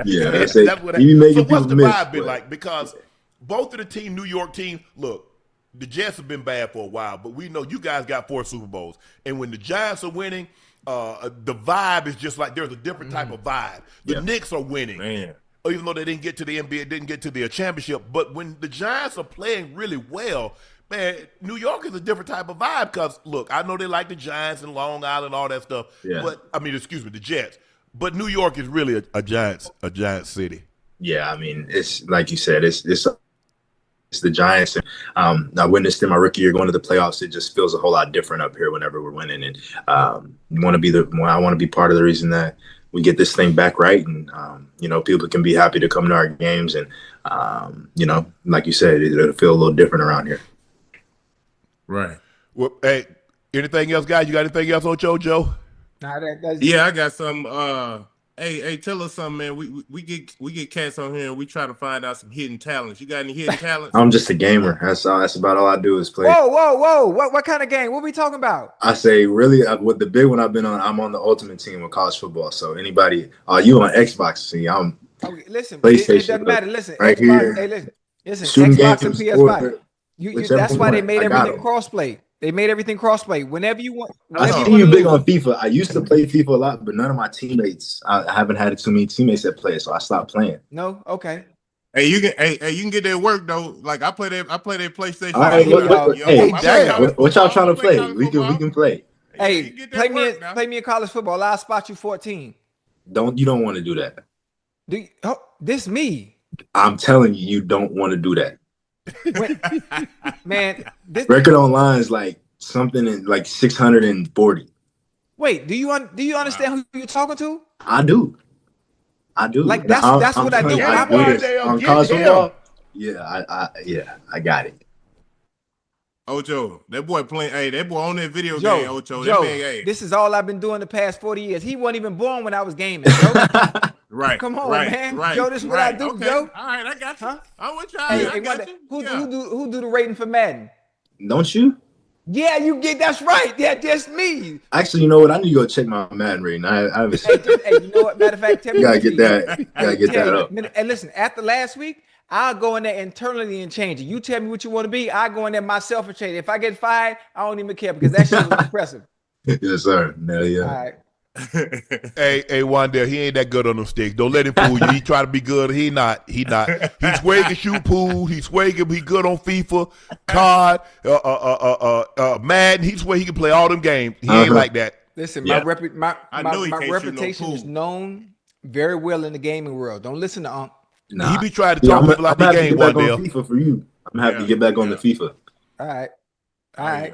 Yeah, that's what. So what's the vibe been like? Because both of the New York team, look. The Jets have been bad for a while, but we know you guys got 4 Super Bowls. And when the Giants are winning, the vibe is just like there's a different type of vibe. The Knicks are winning, even though they didn't get to the NBA, didn't get to the championship. But when the Giants are playing really well, man, New York is a different type of vibe because, look, I know they like the Giants and Long Island and all that stuff. Yeah. But, I mean, excuse me, the Jets. But New York is really a giant city. Yeah, I mean, it's like you said, it's the Giants. I witnessed in my rookie year going to the playoffs. It just feels a whole lot different up here whenever we're winning. And I want to be part of the reason that we get this thing back right. And, people can be happy to come to our games. And, like you said, it'll feel a little different around here. Right. Well, hey, anything else, guys? You got anything else on Joe? Nah, yeah, I got some. Hey, tell us something, man. We get cats on here and we try to find out some hidden talents. You got any hidden talents? I'm just a gamer. That's about all I do is play. Whoa! What kind of game? What we talking about? I say really, with the big one I've been on, I'm on the ultimate team with college football. So anybody, you on Xbox? See, I'm. Okay, listen, PlayStation. It doesn't matter. Listen, right Xbox, here. Hey, listen. Shooting Xbox and PS5. That's why they one, made everything crossplay. They made everything crossplay. Whenever you want. I see you big on FIFA. I used to play FIFA a lot, but none of my teammates. I haven't had too many teammates that play, so I stopped playing. No, okay. Hey, you can get that work though. Like I play that PlayStation. All right, what y'all trying to play? We can play. Hey, play me in college football. I'll spot you 14. You don't want to do that. This me. I'm telling you, you don't want to do that. Man, this record online is like something in like 640. Wait, do you understand who you're talking to? I do. Like that's what I do. On college football. Yeah, I got it. Ocho, that boy playing. Hey, that boy on that video game. Ocho, Joe, man, hey. This is all I've been doing the past 40 years. He wasn't even born when I was gaming, Joe. Right. Come on, man. Right, Joe, this is what I do, okay. Joe. All right, I got you. Huh? I'm with y'all. Hey, who do the rating for Madden? Don't you? Yeah, that's right. Yeah, that's me. Actually, you know what? I need to go check my Madden rating. I haven't seen hey, you know what? Matter of fact, tell me. Gotta get that up. And listen, after last week, I'll go in there internally and change it. You tell me what you want to be. I go in there myself and change it. If I get fired, I don't even care because that shit was impressive. Yes, sir. Hell yeah. All right. hey, Wan'Dale, he ain't that good on them sticks. Don't let him fool you. He try to be good. He not. He swag and shoot pool. He swag and he good on FIFA, COD, Madden. He swear he can play all them games. He ain't like that. Listen, my reputation is known very well in the gaming world. Don't listen to Unc. Nah. He be trying to talk people like the game, Wan'Dale. FIFA for you. I'm happy to get back on the FIFA. All right. Yeah.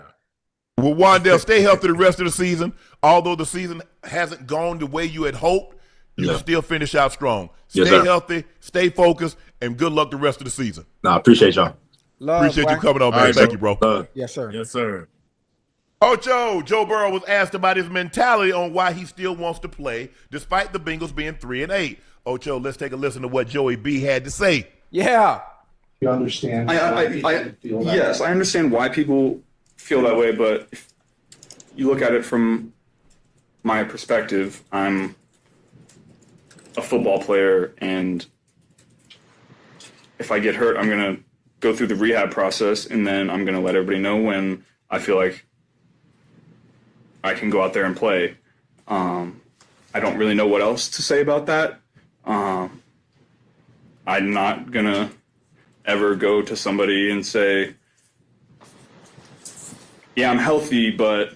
Well, Wan'Dale, stay healthy the rest of the season. Although the season hasn't gone the way you had hoped, you can still finish out strong. Stay healthy, stay focused, and good luck the rest of the season. I appreciate y'all. Appreciate you coming on, man. Right, Thank you, bro. Yes, sir. Yes, sir. Ocho, Joe Burrow was asked about his mentality on why he still wants to play despite the Bengals being 3-8. Ocho, let's take a listen to what Joey B had to say. Yeah. You understand? Yes, I understand why people feel that way, but if you look at it from my perspective, I'm a football player, and if I get hurt, I'm going to go through the rehab process, and then I'm going to let everybody know when I feel like I can go out there and play. I don't really know what else to say about that. I'm not going to ever go to somebody and say, yeah, I'm healthy, but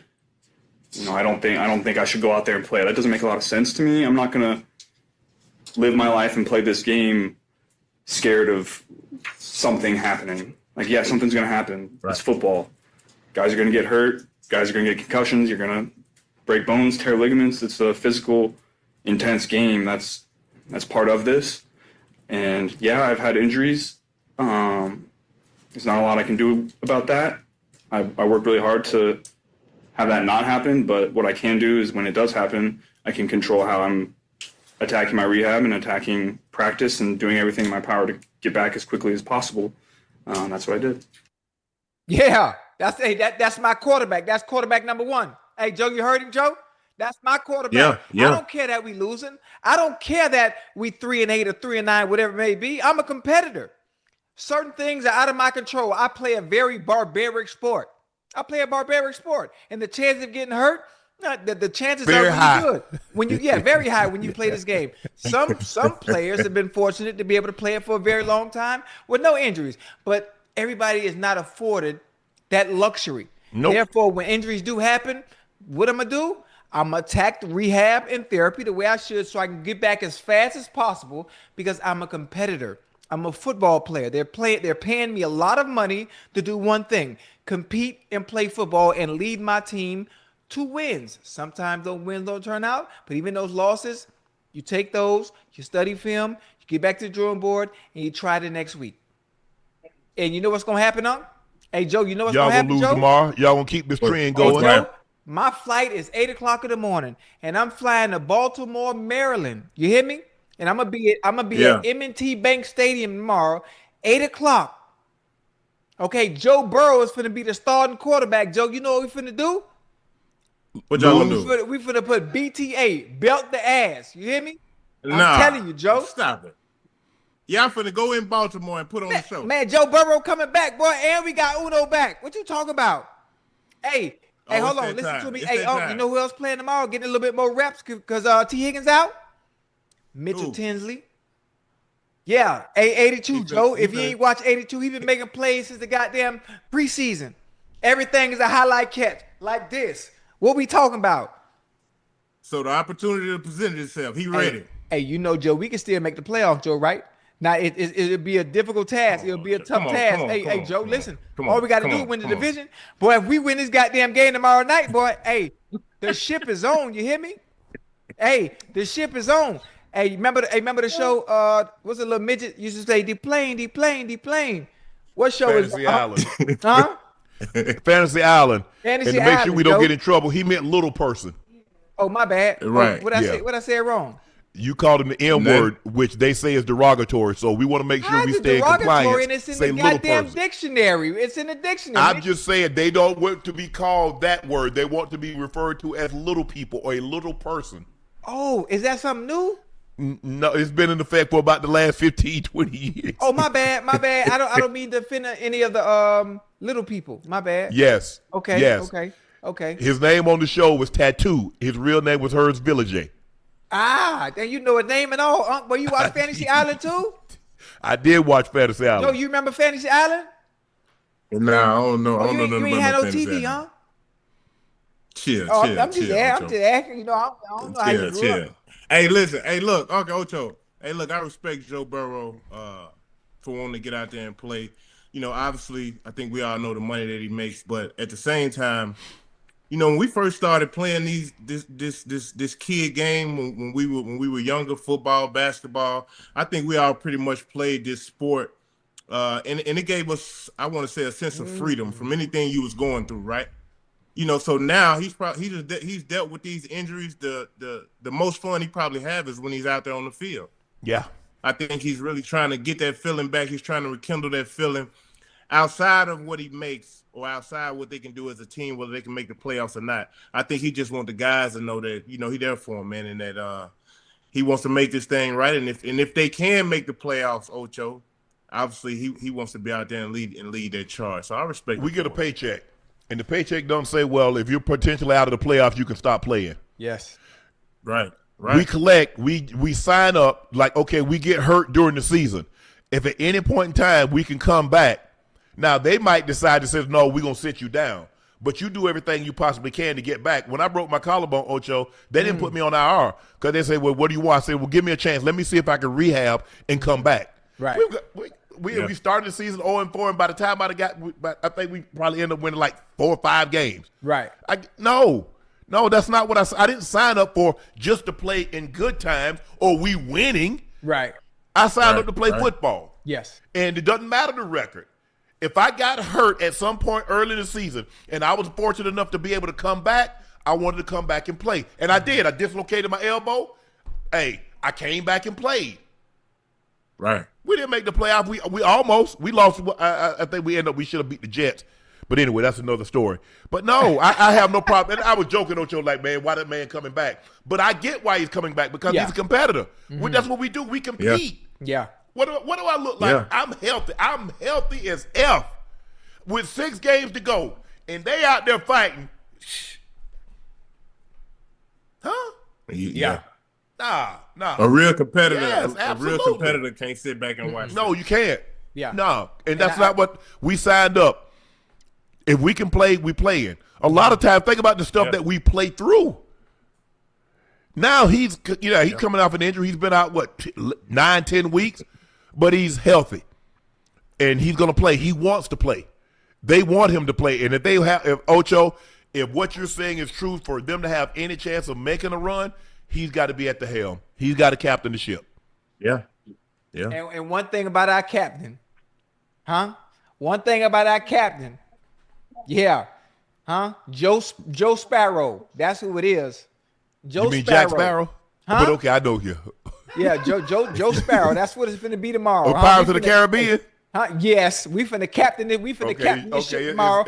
I don't think I should go out there and play. That doesn't make a lot of sense to me. I'm not going to live my life and play this game scared of something happening. Like, yeah, something's going to happen. Right. It's football. Guys are going to get hurt. Guys are going to get concussions. You're going to break bones, tear ligaments. It's a physical, intense game. That's part of this. And, yeah, I've had injuries. There's not a lot I can do about that. I work really hard to have that not happen, but what I can do is when it does happen, I can control how I'm attacking my rehab and attacking practice and doing everything in my power to get back as quickly as possible. That's what I did. Yeah, that's my quarterback. That's quarterback number one. Hey, Joe, you heard him, Joe? That's my quarterback. Yeah. I don't care that we losing. I don't care that we 3-8 or 3-9, whatever it may be. I'm a competitor. Certain things are out of my control. I play a very barbaric sport. And the chances of getting hurt, the chances very are really good. Very high when you play this game. Some players have been fortunate to be able to play it for a very long time with no injuries, but everybody is not afforded that luxury. Nope. Therefore, when injuries do happen, what I'm gonna do? I'm attacked rehab and therapy the way I should so I can get back as fast as possible because I'm a competitor. I'm a football player. They're paying me a lot of money to do one thing, compete and play football and lead my team to wins. Sometimes those wins don't turn out, but even those losses, you take those, you study film, you get back to the drawing board, and you try the next week. And you know what's going to happen, Unc? Hey, Joe, you know what's going to happen, Y'all Joe? gonna lose tomorrow. Y'all gonna keep this trend going. Joe, my flight is 8 o'clock in the morning, and I'm flying to Baltimore, Maryland. You hear me? And I'm gonna be at M&T Bank Stadium tomorrow, 8 o'clock. Okay, Joe Burrow is finna be the starting quarterback. Joe, you know what we finna do? What y'all gonna do? We finna put BTA, belt the ass. You hear me? Nah, I'm telling you, Joe. Stop it. Yeah, I'm finna go in Baltimore and put on the show. Man, Joe Burrow coming back, boy, and we got Uno back. What you talking about? Hey, hold on. Listen to me. Hey, you know who else playing tomorrow? Getting a little bit more reps because T. Higgins out? Mitchell Tinsley. Yeah, 82, Joe. If you ain't watched 82, he been making plays since the goddamn preseason. Everything is a highlight catch like this. What we talking about? So the opportunity to present itself. He ready. Hey, you know, Joe, we can still make the playoffs, Joe, right? Now, it'll be a difficult task. It'll be a tough task. Hey, Joe, listen. All we got to do is win the division. Boy, if we win this goddamn game tomorrow night, boy, hey, the ship is on. You hear me? Hey, the ship is on. Hey, remember the show? What's a little midget used to say, deplane. What show is Fantasy Island? Huh? Fantasy Island. Fantasy and to make Island, sure we don't Joe. get in trouble, he meant little person. Oh, my bad. Right. Oh, what I say wrong? You called him the N word, which they say is derogatory. So we want to make sure we stay in compliance. And it's in say the little goddamn person. dictionary. It's in the dictionary. I'm just saying they don't want to be called that word. They want to be referred to as little people or a little person. Oh, is that something new? No, it's been in effect for about the last 15, 20 years. Oh, my bad. I don't mean to offend any of the little people. My bad. Yes. Okay. Yes. Okay. His name on the show was Tattoo. His real name was Hers Village. Then you know his name and all. Unc, but you watch Fantasy Island too? I did watch Fantasy Island. Yo, you remember Fantasy Island? Nah, I don't know. I don't know nothing you ain't about had no Fantasy TV, Island. huh? Chill. I'm just asking. You know, I don't know how you grew up. Hey, listen. Hey, look, Uncle Ocho. Hey, look, I respect Joe Burrow for wanting to get out there and play. You know, obviously, I think we all know the money that he makes, but at the same time, you know, when we first started playing this kid game when we were younger, football, basketball, I think we all pretty much played this sport, and it gave us, I want to say, a sense of freedom from anything you was going through, right? You know, so now he's dealt with these injuries. The most fun he probably have is when he's out there on the field. Yeah, I think he's really trying to get that feeling back. He's trying to rekindle that feeling outside of what he makes or outside what they can do as a team, whether they can make the playoffs or not. I think he just wants the guys to know that, you know, he there for him, man, and that he wants to make this thing right. And if they can make the playoffs, Ocho, obviously he wants to be out there and lead that charge. So I respect. We get a paycheck, and the paycheck don't say, well, if you're potentially out of the playoffs, you can stop playing. Yes. Right. We collect, we sign up, like, okay, we get hurt during the season. If at any point in time we can come back, now they might decide to say, no, we're going to sit you down. But you do everything you possibly can to get back. When I broke my collarbone, Ocho, they didn't put me on IR because they said, well, what do you want? I said, well, give me a chance. Let me see if I can rehab and come back. Right. We started the season 0-4, and by the time I think we probably end up winning like 4 or 5 games. Right. No, that's not what I didn't sign up for just to play in good times or we winning. Right. I signed up to play football. Yes. And it doesn't matter the record. If I got hurt at some point early in the season and I was fortunate enough to be able to come back, I wanted to come back and play. And I did. I dislocated my elbow. Hey, I came back and played. Right. We didn't make the playoffs. We lost. I think we should have beat the Jets. But anyway, that's another story. But no, I have no problem. And I was joking, Ocho, like, man, why that man coming back? But I get why he's coming back because he's a competitor. That's what we do. We compete. Yeah. What do I look like? Yeah. I'm healthy. I'm healthy as F with 6 games to go. And they out there fighting. Huh? Yeah. Nah. A real competitor. Yes, a real competitor can't sit back and watch. No, you can't. Yeah. No. And that's not what we signed up. If we can play, we playing. A lot of times, think about the stuff that we play through. Now he's coming off an injury. He's been out, 9-10 weeks, but he's healthy. And he's going to play. He wants to play. They want him to play. And if what you're saying is true, for them to have any chance of making a run, he's got to be at the helm. He's got to captain the ship. Yeah. And one thing about our captain, One thing about our captain, Joe Sparrow. That's who it is. You mean Jack Sparrow? But okay, I know you. Yeah, Joe Sparrow. That's what it's going to be tomorrow. Pirates of the Caribbean. Yes, we finna captain it. We finna captain this shit tomorrow.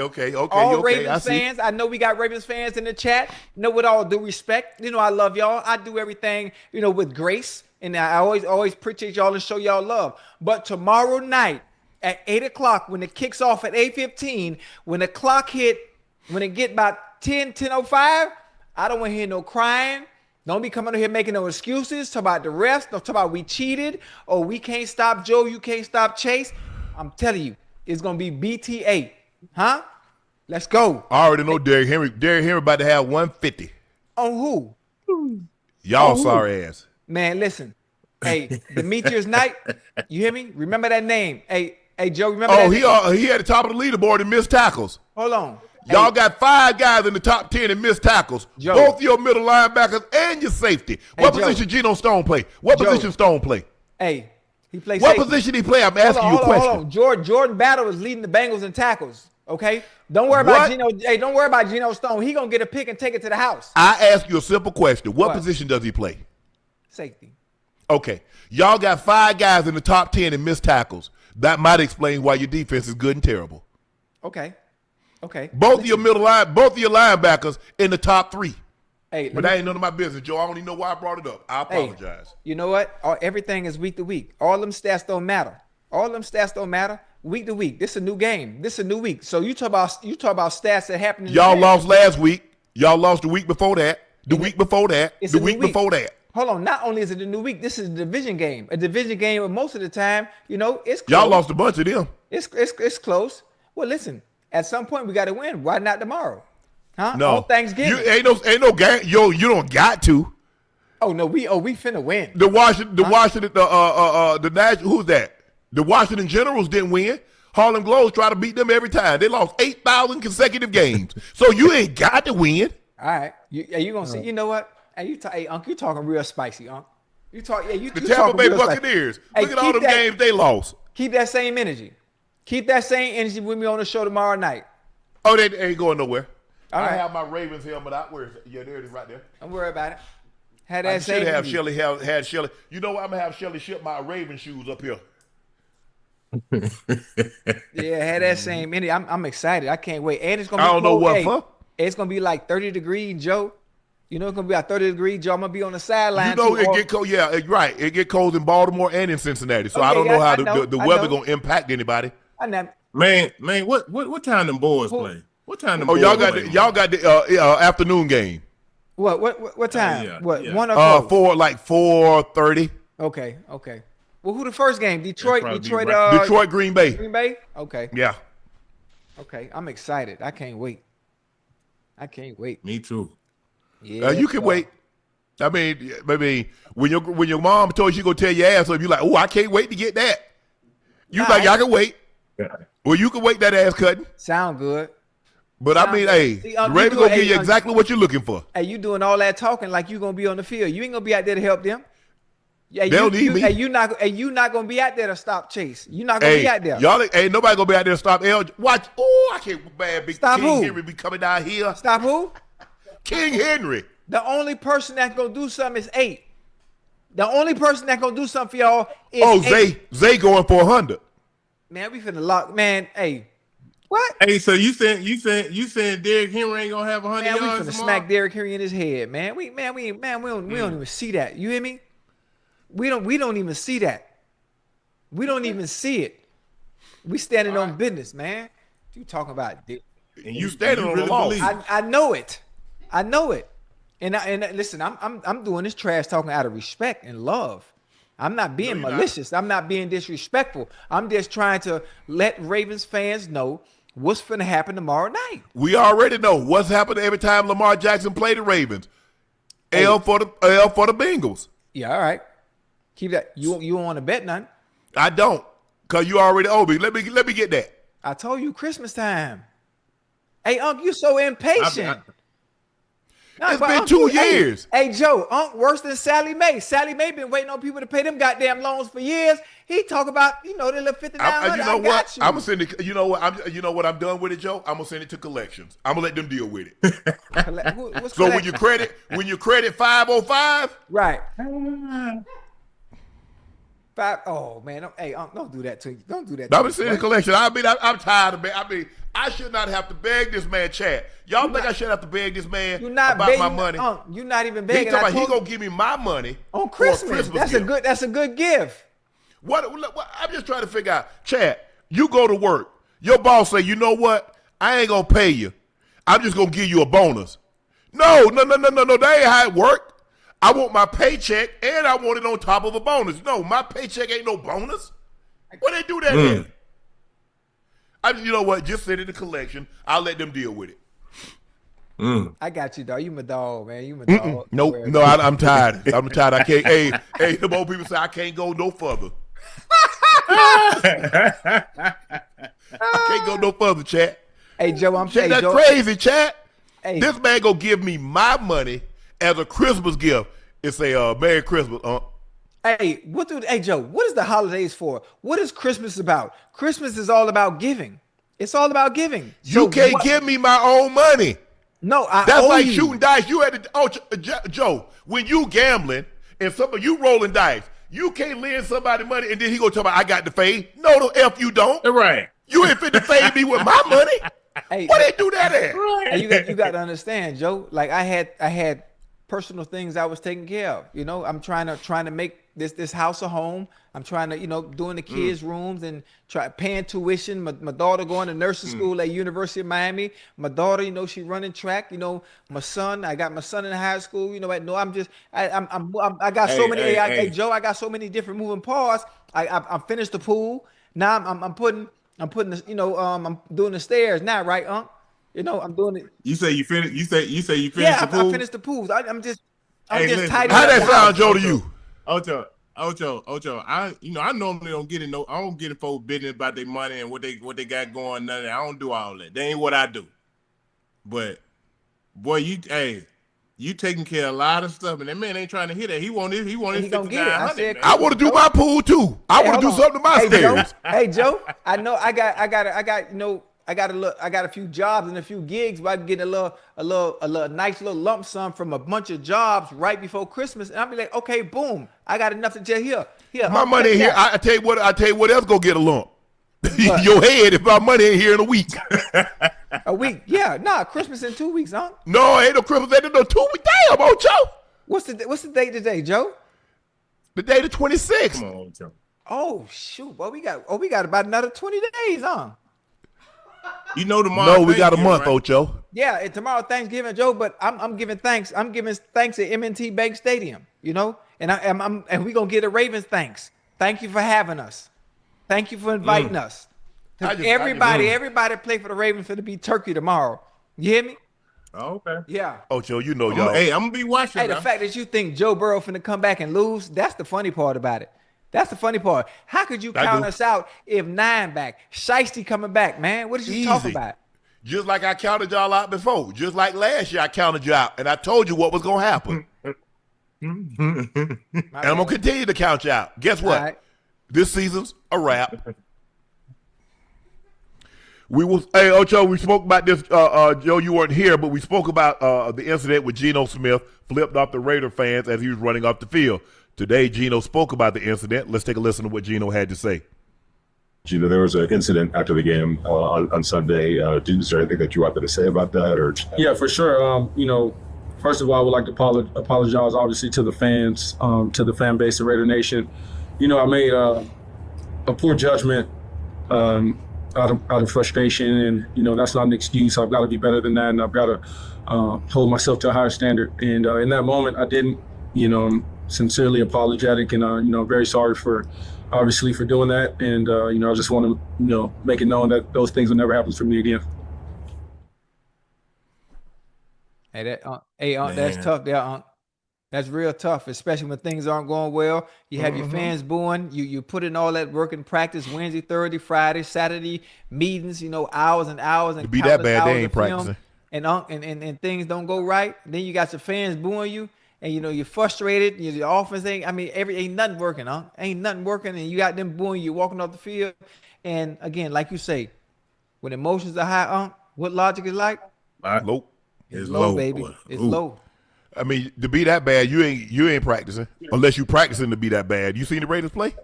All Ravens fans. I know we got Ravens fans in the chat. With all due respect, I love y'all. I do everything, with grace, and I always appreciate y'all and show y'all love. But tomorrow night at 8 o'clock, when it kicks off at 8:15, when the clock hit, when it get about 10:05, I don't want to hear no crying. Don't be coming here making no excuses. Talk about the refs. Don't talk about we cheated. Or we can't stop Joe. You can't stop Chase. I'm telling you, it's going to be BTA. Let's go. I already know Derrick Henry. Derrick Henry about to have 150. On who? Y'all sorry ass. Man, listen. Hey, Demetrius Knight, you hear me? Remember that name. Hey, Joe, remember that name? He at the top of the leaderboard and missed tackles. Hold on. Y'all got 5 guys in the top 10 and missed tackles. Joe. Both your middle linebackers and your safety. What position Geno Stone play? What position Stone play? Hey, he plays What safety. position he play? I'm asking you a question. Hold on. Jordan Battle is leading the Bengals in tackles. Okay? Don't worry about Geno. Hey, don't worry about Geno Stone. He going to get a pick and take it to the house. I ask you a simple question. What position does he play? Safety. Okay. Y'all got 5 guys in the top 10 and missed tackles. That might explain why your defense is good and terrible. Okay. Both of your linebackers in the top 3. Hey, but that ain't none of my business, Joe. I don't even know why I brought it up. I apologize. Hey, you know what? Everything is week to week. All them stats don't matter. Week to week. This is a new game. This is a new week. So you talk about stats that happened. Y'all lost last week. Y'all lost the week before that. The week before that. The week before that. Hold on. Not only is it a new week, this is a division game. A division game, and most of the time, it's close. Y'all lost a bunch of them. It's close. Well, listen. At some point, we got to win. Why not tomorrow? No. On Thanksgiving. Ain't no game. Yo, you don't got to. Oh no, we finna win. The Washington, who's that? The Washington Generals didn't win. Harlem Glows try to beat them every time. They lost 8,000 consecutive games. So you ain't got to win. All right, you gonna see? You know what? Hey, Unc, you talking real spicy, Unc. You talk. Yeah, you. The Tampa Bay Buccaneers. Look at all them games they lost. Keep that same energy. Keep that same energy with me on the show tomorrow night. Oh, they ain't going nowhere. All right. I have my Ravens helmet out. Where is it? Yeah, there it is right there. Don't worry about it. Had that I same should have Shelly had Shelly. You know what? I'm going to have Shelly ship my Raven shoes up here. Yeah, had that same energy. I'm excited. I can't wait. And it's going to be I don't know what for. It's going to be like 30 degrees, Joe. It's going to be like 30 degrees, Joe. I'm going to be on the sideline. It get cold. Yeah, right. It get cold in Baltimore and in Cincinnati. So I don't know how the weather going to impact anybody. I know. Man, what time them boys play? What time them boys y'all got the afternoon game. What time? Yeah, what? yeah. 1 o'clock? 4:30. Okay. Well, who the first game? Detroit, Green Bay. Green Bay? Okay. Yeah. Okay. I'm excited. I can't wait. Me too. Yeah. You can wait. I mean, when your mom told you she gonna tear your ass up, you like, oh, I can't wait to get that. I can wait. Yeah. Well, you can wait that ass cutting. Sound good. But I mean, the Ravens gonna give you exactly what you're looking for. Hey, you doing all that talking like you gonna be on the field. You ain't gonna be out there to help them. Yeah, they don't need me. Hey, you not gonna be out there to stop Chase. You're not gonna be out there. Y'all ain't nobody gonna be out there to stop L. Watch. Oh, I can't bad big stop King who? Henry be coming down here. Stop who? King Henry. The only person that's gonna do something is 8. The only person that's gonna do something for y'all is 8. Zay going for 100. Man, we finna lock. Man, hey, what? Hey, so you saying Derrick Henry ain't gonna have 100 yards? Man, we finna tomorrow? smack Derrick Henry in his head, man. We don't even see that. You hear me? We don't even see that. We don't even see it. We standing on business, man. What you talking about, dude? And you standing on the law. I know it. And listen, I'm doing this trash talking out of respect and love. I'm not being malicious. I'm not being disrespectful. I'm just trying to let Ravens fans know what's going to happen tomorrow night. We already know what's happened every time Lamar Jackson played the Ravens. L for the Bengals. Yeah, all right. Keep that. You don't want to bet none. I don't, cause you already owe me. Let me get that. I told you Christmas time. Hey, Unc, you so impatient. It's been 2 years. Hey, Joe, Unc worse than Sally Mae. Sally Mae been waiting on people to pay them goddamn loans for years. He talk about, the little 5900. You know what? I'm gonna send it. You know what? You know what? I'm done with it, Joe. I'm gonna send it to collections. I'm gonna let them deal with it. So when you credit 505, right? Oh man, hey, Unc, don't do that to you. Don't do that. I'm gonna send it to collection. I'm tired of it. I should not have to beg this man, Chad. Y'all think I should have to beg this man about my money? You're not even begging. He gonna give me my money on Christmas. That's a good gift. What? I'm just trying to figure out. Chad, you go to work. Your boss say, you know what? I ain't gonna pay you. I'm just gonna give you a bonus. No. That ain't how it work. I want my paycheck and I want it on top of a bonus. No, my paycheck ain't no bonus. What they do that in? You know what? Just send it to collection. I'll let them deal with it. I got you, dog. You my dog, man. You my dog. Nope. No, I'm tired. I'm tired. I can't. Hey, the old people say I can't go no further. I can't go no further, chat. Hey, Joe, I'm saying that's crazy, chat. Hey. This man gonna give me my money as a Christmas gift. It's a Merry Christmas, Hey, Joe, what is the holidays for? What is Christmas about? Christmas is all about giving. It's all about giving. You can't give me my own money. No, that's like shooting dice. You had to, Joe, when you gambling and you rolling dice, you can't lend somebody money and then he gonna tell me I got the fade. No, the F you don't. Right. You ain't fit to fade me with my money. Hey, what they do that at? Right. Hey, you got to understand, Joe. Like I had personal things I was taking care of. I'm trying to make this house a home. I'm trying to, doing the kids' rooms and paying tuition. My daughter going to nursing school at University of Miami. My daughter, she running track. My son, I got my son in high school. I got so many. Joe, I got so many different moving parts. I finished the pool. Now I'm putting this. I'm doing the stairs now, right, Unc? I'm doing it. You say you finished. You say you finished the pool. I finished the pools. I'm just tidying up. How that sound, Joe, to you? Ocho. I normally don't get in I don't get in folks' business about their money and what they got going. None of that. I don't do all that. That ain't what I do. But boy, you taking care of a lot of stuff, and that man ain't trying to hear that. He want his $5,900. I want to do my pool too. I want to do something to my stairs. Hey Joe, I know I got a few jobs and a few gigs, but I can get a nice little lump sum from a bunch of jobs right before Christmas, and I'll be like, okay, boom, I got enough to just here. My money in here. I tell you what else go get a lump. Your head if my money ain't here in a week. A week? Yeah, nah. Christmas in 2 weeks, huh? No, ain't no Christmas. Ain't no 2 weeks. Damn, Ocho. What's the date today, Joe? The day the 26th. Come on, Ocho. Oh shoot, boy, we got about another 20 days, huh? Tomorrow. No, we got a month, right? Ocho. Yeah, and tomorrow Thanksgiving, Joe. But I'm giving thanks. I'm giving thanks at M&T Bank Stadium. And we gonna get a Ravens thanks. Thank you for having us. Thank you for inviting us. Everybody play for the Ravens for to be turkey tomorrow. You hear me? Oh, okay. Yeah. Ocho, y'all. Hey, I'm gonna be watching. Hey, the fact that you think Joe Burrow finna come back and lose, that's the funny part about it. That's the funny part. How could you count us out if 9 back? Shiesty coming back, man. What did you talk about? Just like I counted y'all out before. Just like last year I counted you out, and I told you what was going to happen. And I'm going to continue to count you out. Guess what? Right. This season's a wrap. Hey, Ocho, we spoke about this. Joe, you weren't here, but we spoke about the incident with Geno Smith flipped off the Raider fans as he was running off the field. Today, Geno spoke about the incident. Let's take a listen to what Geno had to say. Geno, there was an incident after the game on Sunday. Is there anything that you wanted to say about that? Or yeah, for sure. First of all, I would like to apologize, obviously, to the fans, to the fan base of Raider Nation. I made a poor judgment out of frustration, and that's not an excuse. I've got to be better than that, and I've got to hold myself to a higher standard. And in that moment, I didn't. I'm sincerely apologetic, and very sorry for doing that. And I just want to make it known that those things will never happen for me again. Hey, that's tough there, Unc. That's real tough, especially when things aren't going well. You have your fans booing. You put in all that work in practice Wednesday, Thursday, Friday, Saturday meetings. hours and hours and to be that bad, they ain't film, practicing. and things don't go right. Then you got your fans booing you, and you're frustrated. The offense ain't. I mean, ain't nothing working, Ain't nothing working, and you got them booing you walking off the field. And again, like you say, when emotions are high, what logic is like? Low. It's low, baby. Boy. It's low. I mean, to be that bad, you ain't practicing unless you practicing to be that bad. You seen the Raiders play?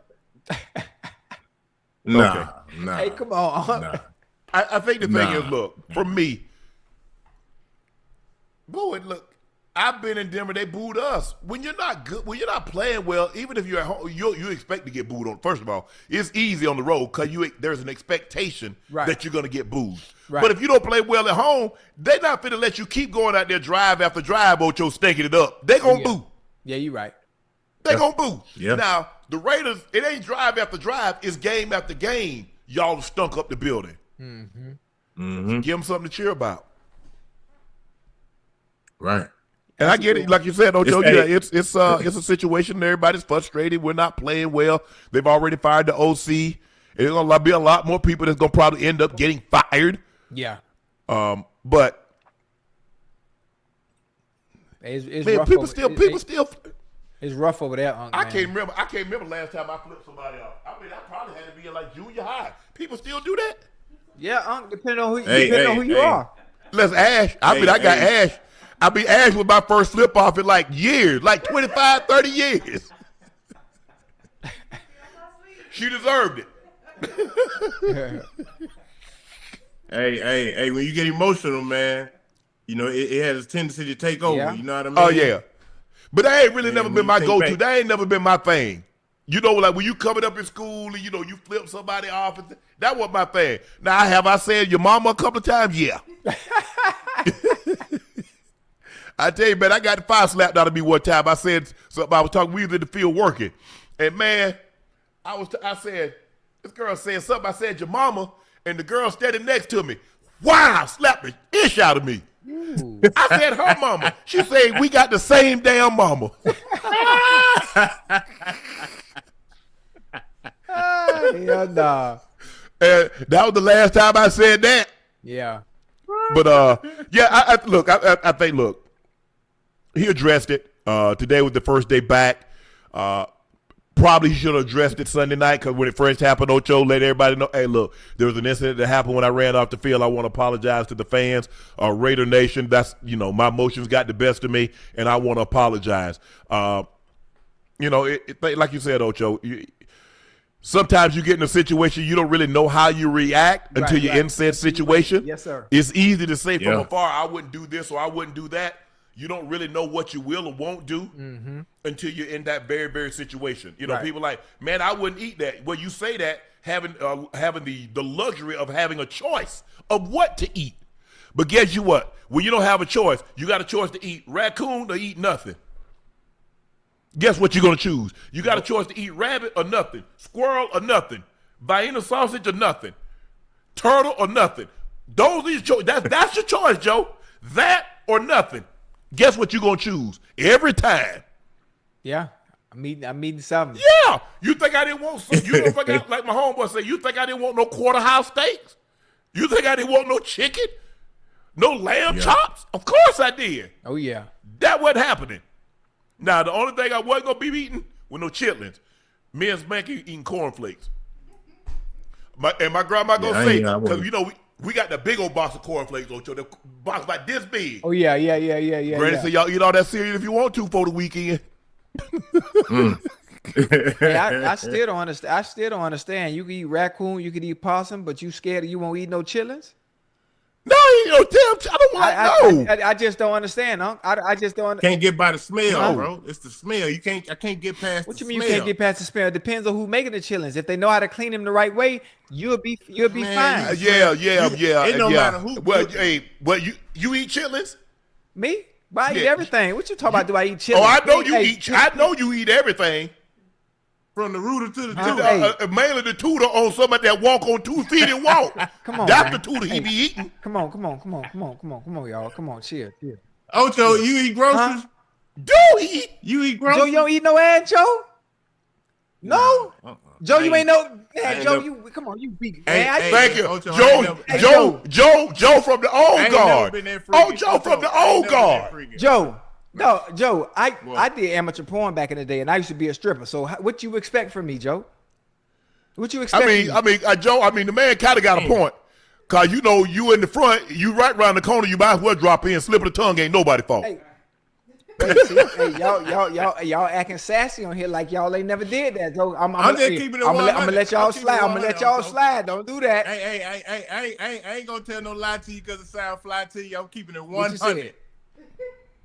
Nah. Hey, come on. Nah. I think the thing is, look, for me, boy, look, I've been in Denver. They booed us. When you're not good, when you're not playing well, even if you're at home, you expect to get booed on. First of all, it's easy on the road because there's an expectation that you're going to get booed. Right. But if you don't play well at home, they're not going to let you keep going out there drive after drive, Ocho, stinking it up. They're going to boo. Yeah, you're right. They're going to boo. Yeah. Now, the Raiders, it ain't drive after drive. It's game after game. Y'all stunk up the building. Give them something to cheer about. Right. And I get it, like you said, Ocho. It's a situation. Everybody's frustrated. We're not playing well. They've already fired the OC. There's gonna be a lot more people that's gonna probably end up getting fired. Yeah. But it's man, rough people still. It's rough over there, Unc. I can't remember last time I flipped somebody off. I mean, I probably had to be in like junior high. People still do that. Yeah, Unc. Depending on who you are. Let's Ash. I got Ash. Ash was my first flip off in like years, like 25, 30 years. She deserved it. Hey, when you get emotional, man, it has a tendency to take over. Yeah. You know what I mean? Oh, yeah. But that ain't really never been my go-to. That ain't never been my thing. Like when you coming up in school and, you flip somebody off. That wasn't my thing. Now, I said your mama a couple of times? Yeah. I tell you, man, I got the fire slapped out of me one time. I said something. I was talking. We was in the field working, and man, I said this girl said something. I said your mama, and the girl standing next to me, wow, slapped the ish out of me. Ooh. I said her mama. She said we got the same damn mama. Yeah, nah. And that was the last time I said that. Yeah. But I think look. He addressed it. Today was the first day back. Probably should have addressed it Sunday night because when it first happened, Ocho let everybody know, hey, look, there was an incident that happened when I ran off the field. I want to apologize to the fans. Raider Nation, that's, my emotions got the best of me, and I want to apologize. Like you said, Ocho, sometimes you get in a situation you don't really know how you react until you're in said situation. Yes, sir. It's easy to say from afar, I wouldn't do this or I wouldn't do that. You don't really know what you will or won't do until you're in that very, very situation. People like, man, I wouldn't eat that. Well, you say that having the luxury of having a choice of what to eat. But guess you what? When you don't have a choice, you got a choice to eat raccoon or eat nothing. Guess what you're going to choose? You got a choice to eat rabbit or nothing, squirrel or nothing, Vienna sausage or nothing, turtle or nothing. Those are your choices. That's your choice, Joe. That or nothing. Guess what you're going to choose every time? Yeah. I'm eating something. Yeah. You think I didn't want some? You don't think like my homeboy said, you think I didn't want no quarter-house steaks? You think I didn't want no chicken? No lamb chops? Of course I did. Oh, yeah. That wasn't happening. Now, the only thing I wasn't going to be eating was no chitlins. Me and Spanky eating cornflakes. My grandma going to say, because, we got the big old box of cornflakes, Ocho. The box like this big. Oh, yeah. Granny said, y'all eat all that cereal if you want to for the weekend. Hey, I still don't understand. I still don't understand. You can eat raccoon, you can eat possum, but you scared you won't eat no chitlins? No, I don't want to know. I just don't understand, huh? I just don't. Can't get by the smell, bro. It's the smell. I can't get past. What the you mean smell. You can't get past the smell? It depends on who making the chitlins. If they know how to clean them the right way, you'll be fine. Yeah. It no matter who. Well, you eat chitlins? Me? But I eat everything. What you talking about? Do I eat chitlins? Oh, I know you eat. I know you eat everything. From the rooter to the tutor. Mainly the tutor on somebody that walk on 2 feet and walk. Come on, that's man. the tutor he be eating. Come on, y'all. Come on, chill. Ocho, you eat groceries? Do eat? You eat Joe, groceries? you don't eat no ass, Joe? No? Joe, you ain't no man, Joe, never- you come on, you beat Hey, man. hey, Thank you. Ocho, I ain't Joe from the I old ain't guard. never been that freaky. Oh, Joe from the I ain't old never been that guard. freaky. Joe, I did amateur porn back in the day, and I used to be a stripper. So what you expect from me, Joe? What you expect? Joe, the man kind of got a point. Cause you know you in the front, you right around the corner, you might as well drop in, slip of the tongue, ain't nobody fault. Hey, y'all acting sassy on here like y'all ain't never did that. So I'm just keeping it I'm gonna 100. let y'all I'm keeping slide. it I'm gonna let 100, y'all Ocho. slide. Don't do that. Hey, I ain't gonna tell no lie to you because it sound fly to you. I'm keeping it What you 100. said?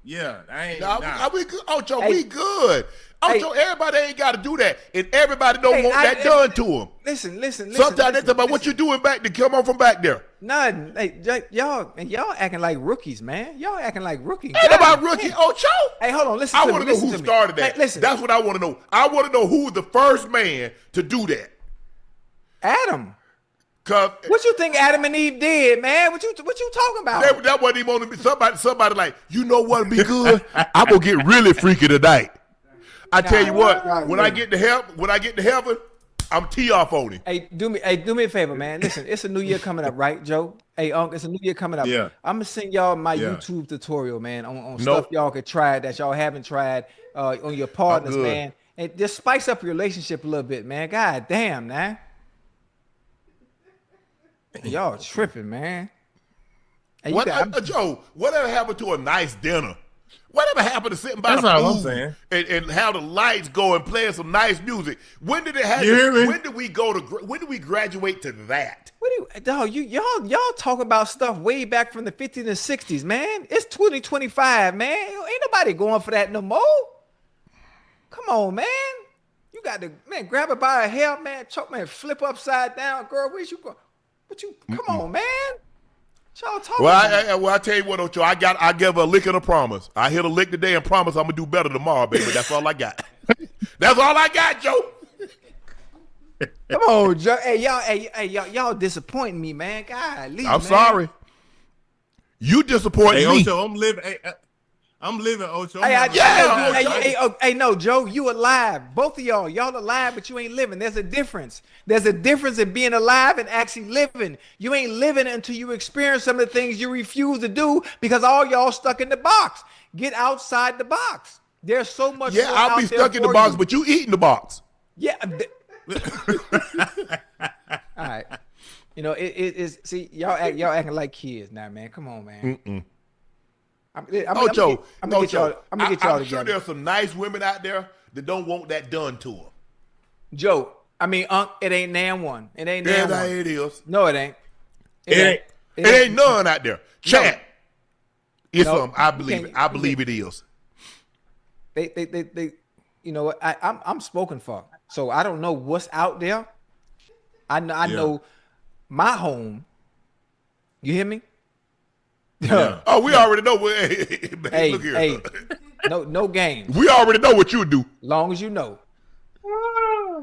Yeah, I ain't. We good. Ocho, Hey. we good. Ocho, everybody ain't got to do that, and everybody don't want that done to them. Listen. Sometimes they talk about what you doing back there. Come on from back there. Nothing. Hey, y'all acting like rookies, man. Y'all acting like rookies. Ain't about rookie Ocho. Hey, hold on. Listen. I want want to know who started that. Hey, listen, That's what I want to know. I want to know who was the first man to do that. Adam. Cause What you think Adam and Eve did, man? What you talking about? that wasn't even on the somebody like, you know what'd be good? I'm gonna get really freaky tonight. I tell you what, when I get to heaven, I'm tee off on him. Hey, do me a favor, man. Listen, it's a new year coming up, right, Joe? Hey, Unc, it's a new year coming up. Yeah. I'm gonna send y'all my Yeah. YouTube tutorial, man, on stuff y'all could try that y'all haven't tried on your partners, good. man. And just spice up your relationship a little bit, man. God damn, man. Y'all tripping, man. Hey, Joe, whatever happened to a nice dinner? Whatever happened to sitting by That's the all I'm food saying. and have the lights go and playing some nice music? When did it happen? You hear me? When did we graduate to that? What do you, dog? Y'all talk about stuff way back from the 50s and 60s, man. It's 2025, man. Ain't nobody going for that no more. Come on, man. You got to grab it by a hair, man. Choke, man. Flip upside down, girl. Where's you going? Come on, man. What y'all talking about? I tell you what, Ocho, I give her a lick and a promise. I hit a lick today and promise I'm gonna do better tomorrow, baby. That's all I got. That's all I got, Joe. Come on, Joe. Hey, y'all disappointing me, man. God, I'm sorry. You disappoint me. Ocho, I'm living, Ocho. No, Joe, you alive. Both of y'all alive, but you ain't living. There's a difference. There's a difference in being alive and actually living. You ain't living until you experience some of the things you refuse to do because all y'all stuck in the box. Get outside the box. There's so much. Yeah, I'll be stuck in the box, but you eating the box. Yeah. All right. You know, it is. See, y'all acting like kids now, man. Come on, man. I'm gonna get y'all together. I'm sure there's some nice women out there that don't want that done to them. Joe, Unc, it ain't nan one. It ain't nan one. It is. No, it ain't. It ain't none out there. Chad. It's No, some. I believe it. I believe it is. They you know what? I'm spoken for. So I don't know what's out there. I know my home. You hear me? Yeah. Oh, we already know. Hey, look here. Hey, no games. We already know what you do. Long as you know.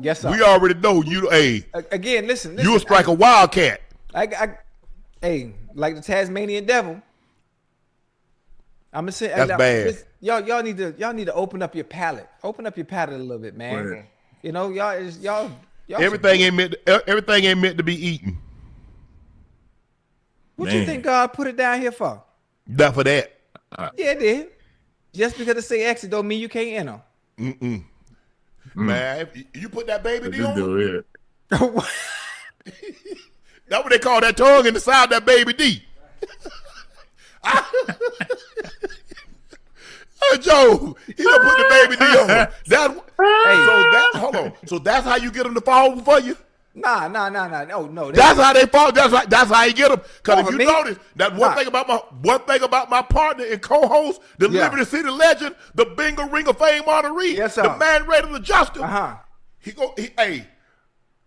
Yes, sir. We already know you. Hey, again, listen. You strike a wildcat. Hey, like the Tasmanian devil. I'm gonna say that's bad. Y'all need to open up your palate. Open up your palate a little bit, man. Right. You know, y'all. Everything ain't meant to be eaten. What you think God put it down here for? Not for that. Yeah, it did. Just because it say exit don't mean you can't enter. Man, you put that baby D on. Do it. That's what they call that tongue in the side of that baby D. Joe, he done put the baby D on. Hold on. So that's how you get them to fall for you? Nah. No. That's how they fall. That's how you get them. Because if you notice that one thing about my partner and co-host, the Liberty City legend, the Bingo Ring of Fame honoree, the man ready to adjuster. Hey,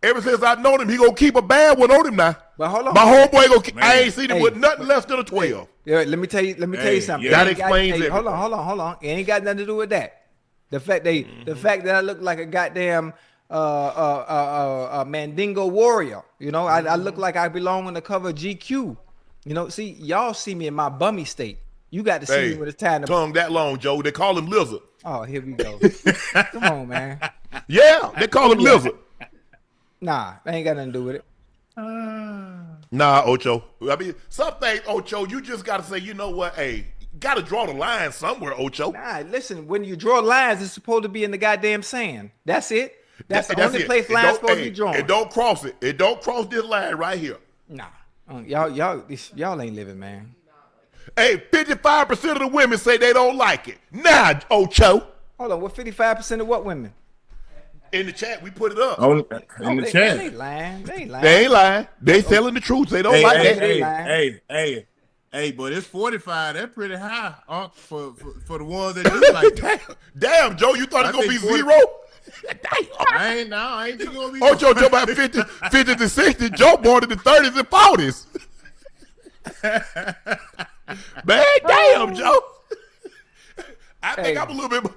ever since I've known him, he gonna keep a bad one on him now. But hold on, my homeboy gonna keep. I ain't seen him with nothing less than a 12. Yeah, let me tell you something. That explains it. Hold on. It ain't got nothing to do with that. The fact that I look like a goddamn Mandingo warrior. You know, I look like I belong on the cover of GQ. You know, see, y'all see me in my bummy state. You got to see me when it's time to tongue that long, Joe. They call him Lizard. Oh, here we go. Come on, man. Yeah, they call him Lizard. Nah, that ain't got nothing to do with it. Nah, Ocho. I mean, some things, Ocho, you just got to say, you know what? Hey, got to draw the line somewhere, Ocho. Nah, listen, when you draw lines, it's supposed to be in the goddamn sand. That's it. That's the only place lines supposed to be drawn. And don't cross it. It don't cross this line right here. Nah, y'all ain't living, man. Hey, 55% of the women say they don't like it. Nah, Ocho. Hold on, what 55% of what women? In the chat, we put it up. In the chat. They ain't lying. They ain't lying. They telling the truth. They don't like that. Hey, but it's 45. That's pretty high, for the ones that do like that. Damn, Joe, you thought it was going to be 0? I ain't think it's going to be Ocho talking about 50 to 60. Joe born in the 30s and 40s. Man, damn, Joe. I think I'm a little bit.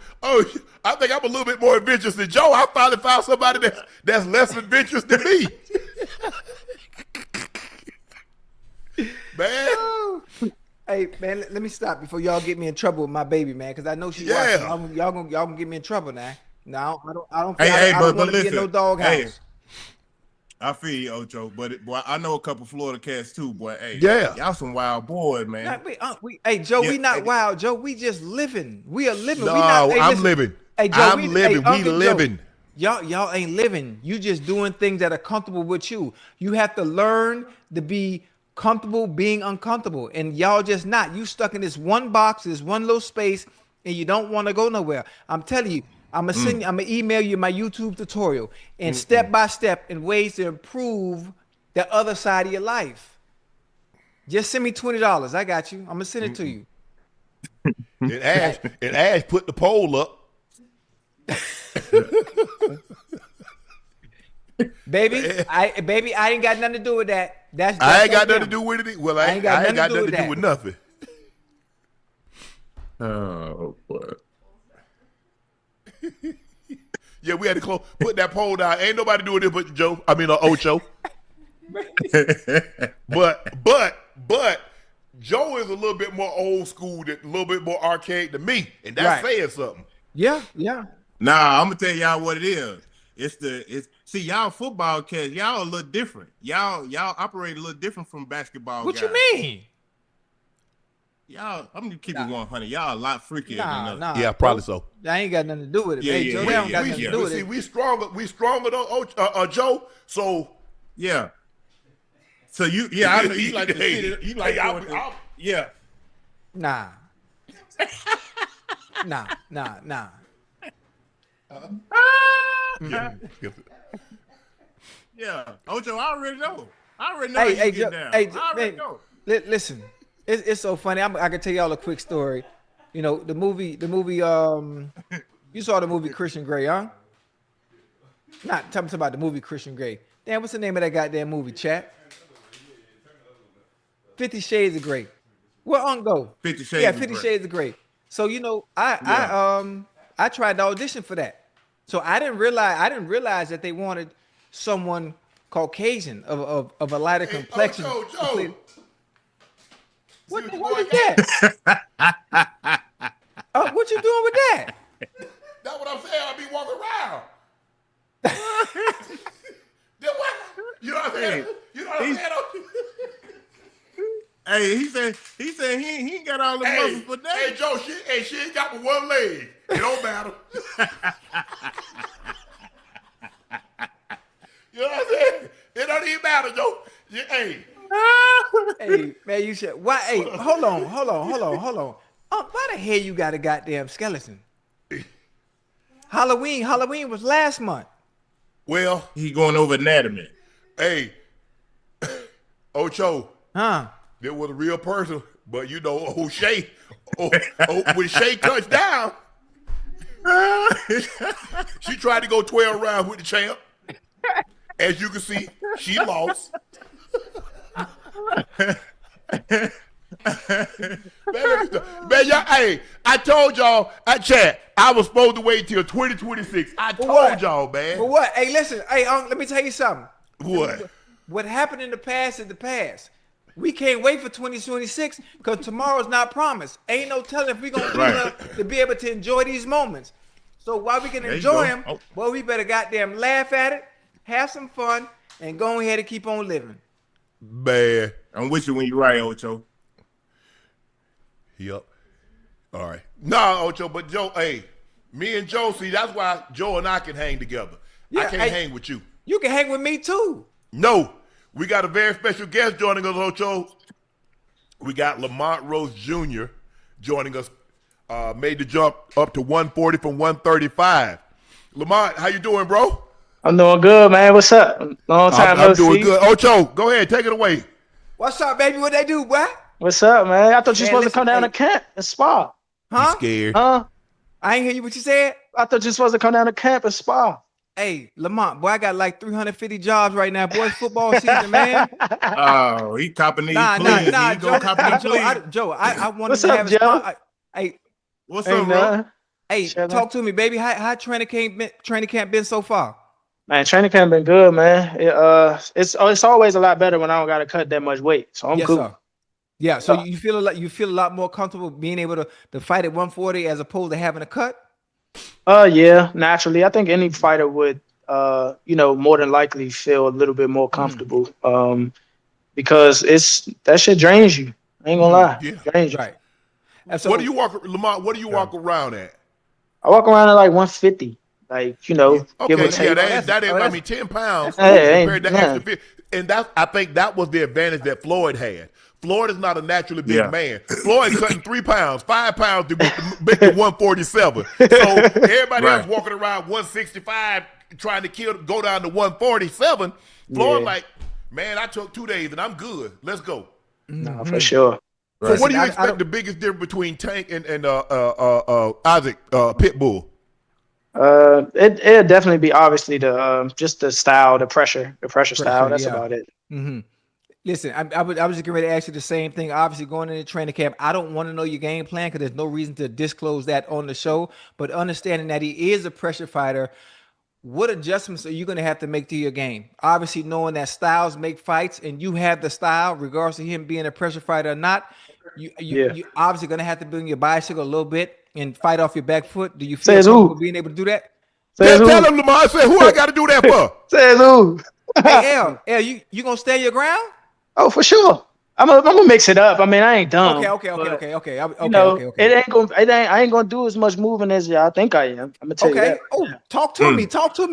I think I'm a little bit more adventurous than Joe. I finally found somebody that's less adventurous than me. Man. Hey, man, let me stop before y'all get me in trouble with my baby, man, because I know she watching. Y'all gonna get me in trouble now. No, I don't want to be in no dog house. Hey, I feel you, Ocho, but boy, I know a couple Florida cats too, boy. Hey, y'all some wild boys, man. Hey, Joe, we not wild, Joe. We just living. We are living. No, I'm living. Hey, Joe, I'm living. We living. Y'all ain't living. You just doing things that are comfortable with you. You have to learn to be comfortable being uncomfortable, and y'all just not. You stuck in this one box, this one little space, and you don't want to go nowhere. I'm telling you. I'm gonna email you my YouTube tutorial and step by step in ways to improve the other side of your life. Just send me $20. I got you. I'm gonna send it to you. And Ash put the poll up. Baby, I ain't got nothing to do with that. I ain't got nothing to do with it. Well, I ain't got nothing to do with nothing. Oh boy. Yeah, we had to put that poll down. Ain't nobody doing it but Joe. I mean, Ocho. but Joe is a little bit more old school, a little bit more archaic than me, and that's saying something. Yeah. Nah, I'm gonna tell y'all what it is. See, y'all football cats, y'all a little different. Y'all operate a little different from basketball. What guys. you mean? Y'all, I'm gonna keep it 100. Y'all a lot freakier than us. Yeah, probably so. I ain't got nothing to do with it. Hey, Joe, don't got nothing to do with it. We stronger though, Joe. So yeah. So I know you like to see it. You like yeah. Nah. Yeah. Ocho, I already know. I already know you get down. I already know. Listen. It's so funny. I can tell y'all a quick story. You know, the movie. You saw the movie Christian Grey, huh? Not talking about the movie Christian Grey. Damn, what's the name of that goddamn movie, chat? 50 Shades of Grey. Where Unc go? 50 Shades. Yeah, 50 Shades of Grey. So you know, I tried to audition for that. So I didn't realize that they wanted someone Caucasian of a lighter complexion. Joe. What the hell is that? What you doing with that? That's what I'm saying. I be walking around. You know what I'm saying? You know what I'm saying? Hey, he said he ain't got all the muscles for that. Hey, Joe, she ain't got but one leg. It don't matter. You know what I'm saying? It don't even matter, Joe. Hey, man, you should. Why? Hey, hold on. Why the hell you got a goddamn skeleton? Halloween was last month. Well, he going over anatomy. Hey, Ocho. Huh? There was a real person, but you know, when Shay touched down, she tried to go 12 rounds with the champ. As you can see, she lost. Man, y'all, hey, I told y'all, Chad, I was supposed to wait till 2026. I told y'all, man. For what? Hey, listen, hey, let me tell you something. What? What happened in the past is the past. We can't wait for 2026 because tomorrow's not promised. Ain't no telling if we're going to be able to enjoy these moments. So while we can enjoy them, well, we better goddamn laugh at it, have some fun, and go ahead and keep on living. Man. I'm with you when you're right, Ocho. Yep. All right. Nah, Ocho, but Joe, hey, me and Joe, see, that's why Joe and I can hang together. I can't hang with you. You can hang with me too. No. We got a very special guest joining us, Ocho. We got Lamont Roach Jr. joining us. Made the jump up to 140 from 135. Lamont, how you doing, bro? I'm doing good, man. What's up? Long time I'm doing good. Ocho, go ahead. Take it away. What's up, baby? What they do, boy? What's up, man? I thought you were supposed to come down to camp and spa. Huh? You scared? Huh? I ain't hear you what you said. I thought you were supposed to come down to camp and spa. Hey, Lamont, boy, I got like 350 jobs right now. Boy, it's football season, man. Oh, he copping these please. Nah, Joe, I want What's to up, have Joe? Hey, what's up, bro? Hey, talk to me, baby. How training camp been so far? Man, training camp been good, man. It's always a lot better when I don't got to cut that much weight. So I'm cool. Sir. Yeah, so you feel a lot more comfortable being able to fight at 140 as opposed to having a cut? Yeah, naturally. I think any fighter would more than likely feel a little bit more comfortable. Because that shit drains you. I ain't gonna lie. Yeah. Drains you. Right. So, what do you walk, Lamont? What do you walk around at? I walk around at like 150. Like, give or take. Yeah, that is, I mean, 10 pounds compared to extra 50. And I think that was the advantage that Floyd had. Floyd is not a naturally big man. Floyd cutting 3 pounds, 5 pounds to make the 147. So everybody else walking around 165 trying to go down to 147. Floyd like, man, I took 2 days and I'm good. Let's go. No, for sure. So what do you expect the biggest difference between Tank and Isaac Pitbull? It'll definitely be obviously just the style, the pressure style. That's about it. Mm-hmm. Listen, I was just getting ready to ask you the same thing. Obviously, going into training camp, I don't want to know your game plan because there's no reason to disclose that on the show. But understanding that he is a pressure fighter, what adjustments are you going to have to make to your game? Obviously, knowing that styles make fights, and you have the style, regardless of him being a pressure fighter or not. You obviously going to have to bring your bicycle a little bit and fight off your back foot. Do you feel comfortable being able to do that? Tell him, Lamar. Say who I got to do that for? Says who? Hey, L, you gonna stand your ground? Oh, for sure. I'm gonna mix it up. I mean, I ain't dumb. Okay. I ain't gonna do as much moving as y'all think I am. I'm gonna tell you that. Oh, talk to me,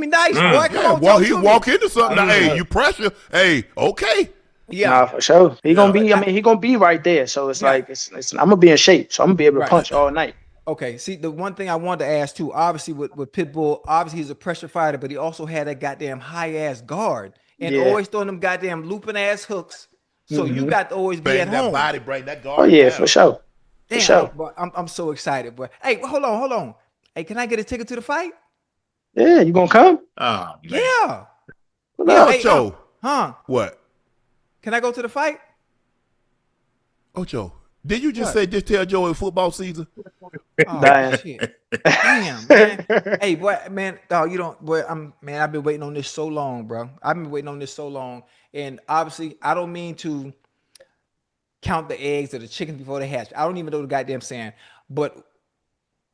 nice boy. Come on, well, he walk into something. Now, hey, you pressure. Hey, okay. Yeah, nah, for sure. He gonna be. I mean, he gonna be right there. So it's like I'm gonna be in shape. So I'm gonna be able to punch all night. Okay. See, the one thing I wanted to ask too, obviously with Pitbull, obviously he's a pressure fighter, but he also had that goddamn high ass guard and always throwing them goddamn looping ass hooks. So you got to always be at home. Bring that guard. Oh yeah, for sure. Damn, for sure. Boy, I'm so excited, boy. Hey, hold on. Hey, can I get a ticket to the fight? Yeah, you gonna come? Oh, yeah. Ocho. What? Can I go to the fight? Ocho, did you just say just tell Joe it's football season? Oh shit! Damn, man. Hey, boy, man, dog, you don't. Boy, I've been waiting on this so long, bro. I've been waiting on this so long, and obviously, I don't mean to count the eggs or the chickens before they hatch. I don't even know the goddamn saying, but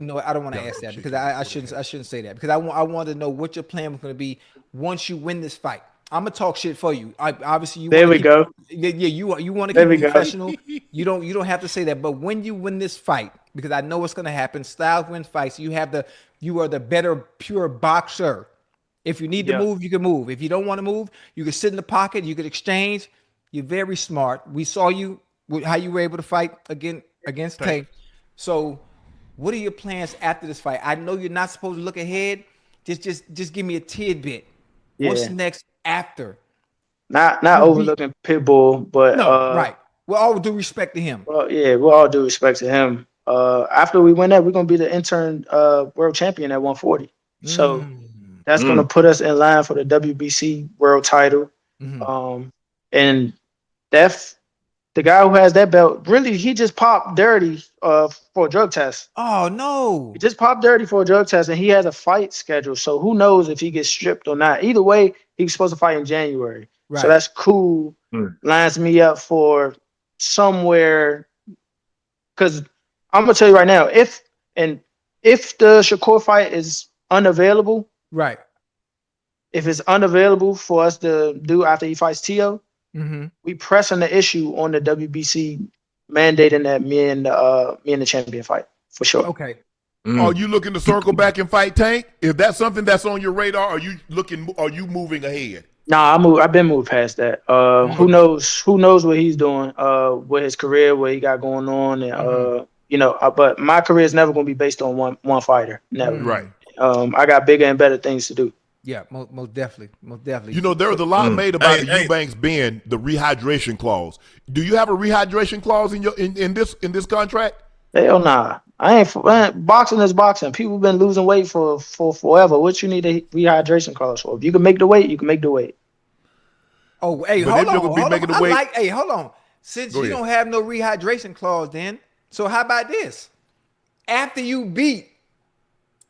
no, I don't want to ask that because I shouldn't say that because I want to know what your plan was going to be once you win this fight. I'm gonna talk shit for you. Obviously, there we go. Yeah, you want to keep it professional. You don't have to say that. But when you win this fight, because I know what's gonna happen, styles win fights. You are the better pure boxer. If you need to move, you can move. If you don't want to move, you can sit in the pocket. You can exchange. You're very smart. We saw you how you were able to fight against Tank. So, what are your plans after this fight? I know you're not supposed to look ahead. Just give me a tidbit. What's next after? Not overlooking Pitbull, but right. With all due respect to him. Well, yeah, with all due respect to him. After we win that, we're gonna be the interim world champion at 140. So that's gonna put us in line for the WBC world title. And the guy who has that belt, really, he just popped dirty for a drug test. Oh no! He just popped dirty for a drug test, and he has a fight schedule. So who knows if he gets stripped or not? Either way, he's supposed to fight in January. Right. So that's cool. Lines me up for somewhere, because I'm gonna tell you right now, if the Shakur fight is unavailable, right? If it's unavailable for us to do after he fights Tio, we pressing the issue on the WBC mandating that me and the champion fight for sure. Okay. Are you looking to circle back and fight Tank? If that's something that's on your radar, are you moving ahead? Nah, I've been moved past that. Who knows what he's doing with his career, what he got going on, and but my career is never gonna be based on one fighter. Never. Right. I got bigger and better things to do. Yeah, most definitely. You know, there was a lot made about the Eubanks being the rehydration clause. Do you have a rehydration clause in this contract? Hell nah. Boxing is boxing. People been losing weight for forever. What you need a rehydration clause for? If you can make the weight, you can make the weight. Oh, hey, hold on. Since you don't have no rehydration clause, then so how about this? After you beat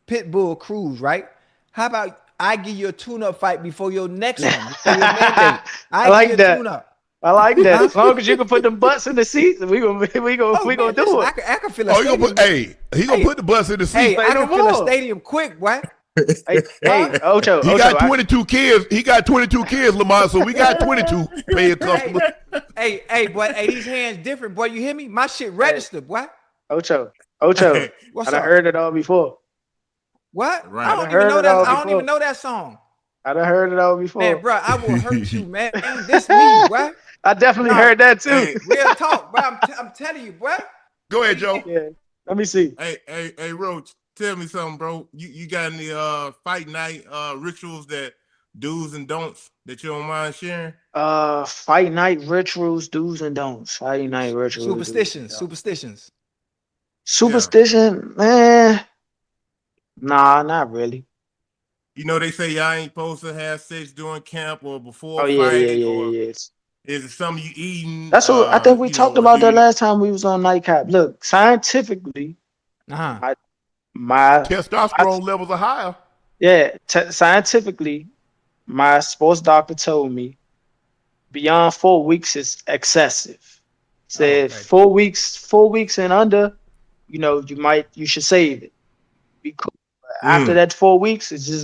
Pitbull Cruz, right? How about I give you a tune-up fight before your next one? I like that. I like that. As long as you can put them butts in the seats, we gonna do it. I can feel a stadium. He gonna put the butts in the seats. Hey, I can fill a stadium quick, boy. Hey, Ocho. He got 22 kids. He got 22 kids, Lamont. So we got 22 paying customers. Hey, boy. Hey, these hands different, boy. You hear me? My shit registered, boy. Ocho. What's I up? heard it all before. What? Right. I don't even know that. I don't even know that song. I done heard it all before. Man, bro, I will hurt you, man. This me, boy. I definitely heard that too. Hey. Real talk, bro. I'm telling you, boy. Go ahead, Joe. Yeah. Let me see. Hey, Roach, tell me something, bro. You got any fight night rituals that do's and don'ts that you don't mind sharing? Fight night rituals, do's and don'ts. Fight night rituals. Superstition, man. Nah, not really. You know, they say y'all ain't supposed to have sex during camp or before Oh fight. yeah. Is it something you eating? That's what I think we talked about that last time we was on Nightcap. Look, scientifically, my testosterone levels are higher. Yeah, scientifically, my sports doctor told me beyond 4 weeks is excessive. Said 4 weeks and under, you should save it. Because after that 4 weeks, it's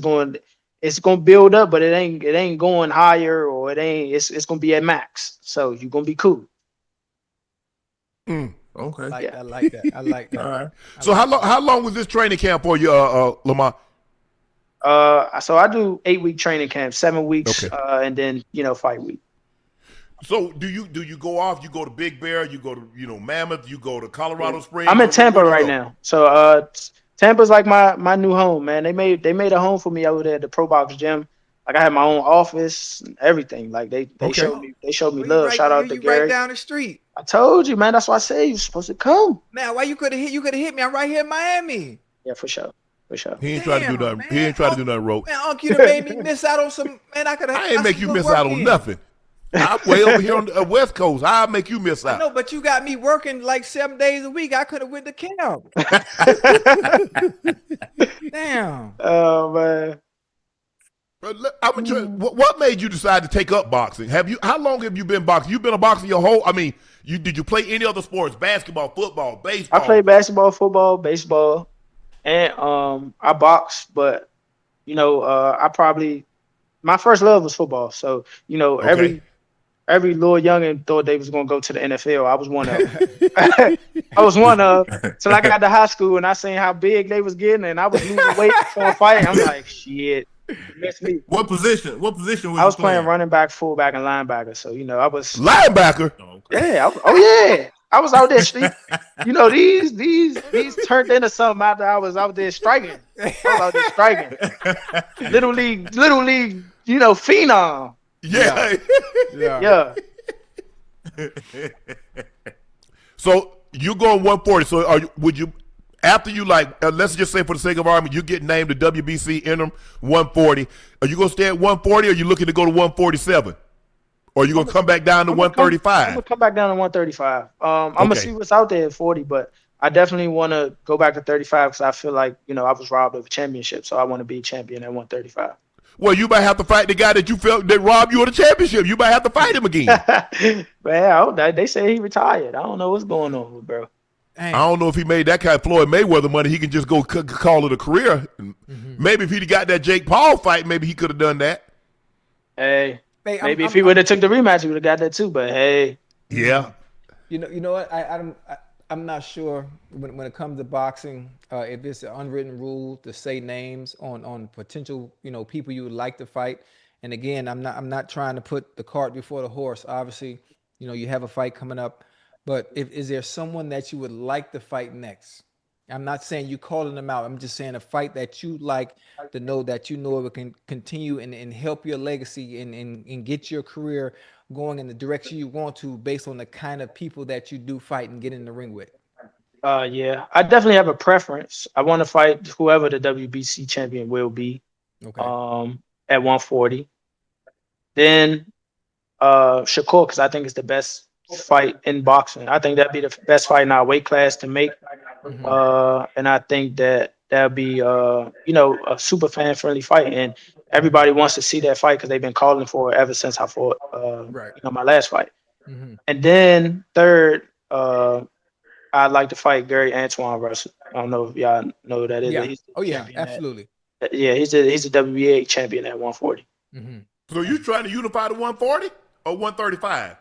gonna build up, but it ain't going higher, or it's gonna be at max. So you're gonna be cool. Okay. I like that. All right. So how long was this training camp for you, Lamont? So I do 8-week training camp, 7 weeks, and then fight week. So do you go off? You go to Big Bear, you go to Mammoth, you go to Colorado Springs. I'm in Tampa right now. So Tampa's like my new home, man. They made a home for me over there at the Pro Box gym. Like I had my own office and everything. Like they showed me love. Shout out to Gary. Right down the street. I told you, man. That's why I said you're supposed to come. Man, why you could have hit me? I'm right here in Miami. Yeah, for sure. He ain't trying to do nothing. He ain't trying to do nothing, Roach. Man, Unc, you done made me miss out on some. Man, I ain't make you miss out on nothing. I'm way over here on the West Coast. I'll make you miss out. No, but you got me working like 7 days a week. I could have went to camp. Damn. Oh man. What made you decide to take up boxing? How long have you been boxing? You've been a boxer your whole. I mean, did you play any other sports? Basketball, football, baseball? I played basketball, football, baseball, and I boxed. But I probably my first love was football. So every little youngin thought they was gonna go to the NFL. I was one of. I was one of. Till I got to high school and I seen how big they was getting, and I was losing weight before fighting. I'm like, shit. Miss me. What position? What position was I was playing running back, fullback, and linebacker. So I was linebacker. Yeah. Yeah. I was out there. These turned into something after I was out there striking. I was out there striking. Little league. Phenom. Yeah. So you going 140. So would you? After you let's just say for the sake of argument, you get named the WBC interim 140. Are you gonna stay at 140, or are you looking to go to 147, or are you gonna come back down to 135? I'm gonna come back down to 135. I'm gonna see what's out there at 40, but I definitely want to go back to 35 because I feel like I was robbed of a championship, so I want to be champion at 135. Well, you might have to fight the guy that you felt that robbed you of the championship. You might have to fight him again. Man, they say he retired. I don't know what's going on with bro. Dang. I don't know if he made that kind of Floyd Mayweather money. He can just go call it a career. Maybe if he'd got that Jake Paul fight, maybe he could have done that. Hey, maybe if he would have took the rematch, he would have got that too. But hey, yeah. You know what? I'm not sure when it comes to boxing, if it's an unwritten rule to say names on potential, people you would like to fight. And again, I'm not trying to put the cart before the horse. Obviously, you have a fight coming up, but is there someone that you would like to fight next? I'm not saying you calling them out. I'm just saying a fight that you like to know that it can continue and help your legacy and get your career going in the direction you want to based on the kind of people that you do fight and get in the ring with. Yeah, I definitely have a preference. I want to fight whoever the WBC champion will be. Okay. At 140. Then Shakur, because I think it's the best fight in boxing. I think that'd be the best fight in our weight class to make. And I think that'd be a super fan friendly fight, and everybody wants to see that fight because they've been calling for it ever since I fought my last fight. And then third, I'd like to fight Gary Antoine Russell. I don't know if y'all know who that is. Yeah. Absolutely. He's a WBA champion at 140. So you trying to unify the 140 or 135?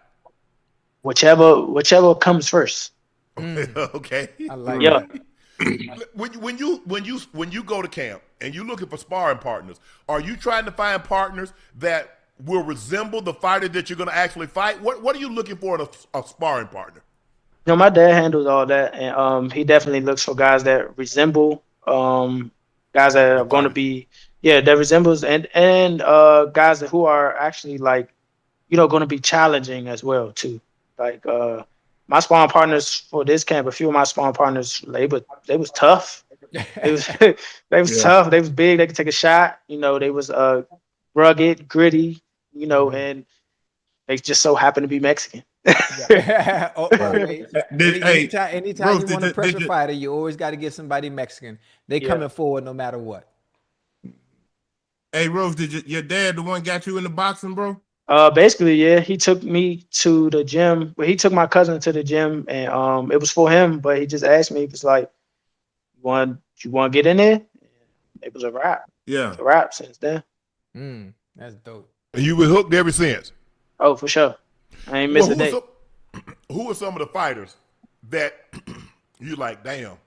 Whichever comes first. Okay. I like that. When you go to camp and you're looking for sparring partners, are you trying to find partners that will resemble the fighter that you're going to actually fight? What are you looking for in a sparring partner? My dad handles all that, and he definitely looks for guys that resemble guys that are going to be that resembles and guys who are actually going to be challenging as well too. My sparring partners for this camp, a few of my sparring partners, they was tough. They was tough. They was big. They could take a shot. They was rugged, gritty. And they just so happen to be Mexican. Anytime you want a pressure fighter, you always got to get somebody Mexican. They coming forward no matter what. Hey, Rose, did your dad the one got you in the boxing, bro? Basically, yeah. He took me to the gym. Well, he took my cousin to the gym, and it was for him. But he just asked me, he was like, "You want to get in there?" It was a wrap. Yeah, it's a wrap since then. That's dope. And you been hooked ever since? Oh, for sure. I ain't missed a day. Who are some of the fighters that you like? Damn.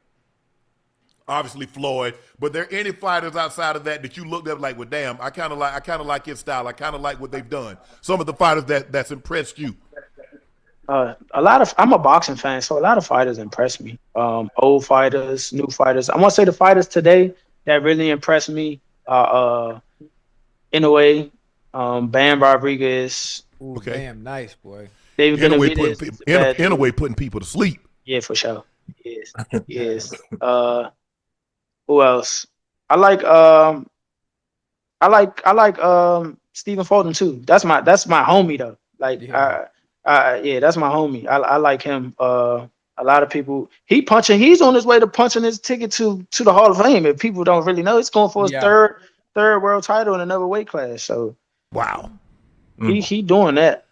Obviously Floyd, but there any fighters outside of that you looked at like, well, damn, I kind of like his style. I kind of like what they've done. Some of the fighters that's impressed you. I'm a boxing fan, so a lot of fighters impress me. Old fighters, new fighters. I want to say the fighters today that really impressed me are in a way, Bam Rodriguez. Ooh, okay. Damn, nice boy. David Benavidez. In a way, putting people to sleep. Yeah, for sure. Yes. Who else? I like Stephen Fulton too. That's my homie though. That's my homie. I like him. A lot of people he's on his way to punching his ticket to the Hall of Fame. If people don't really know, it's going for his third world title in another weight class. So wow. He doing that.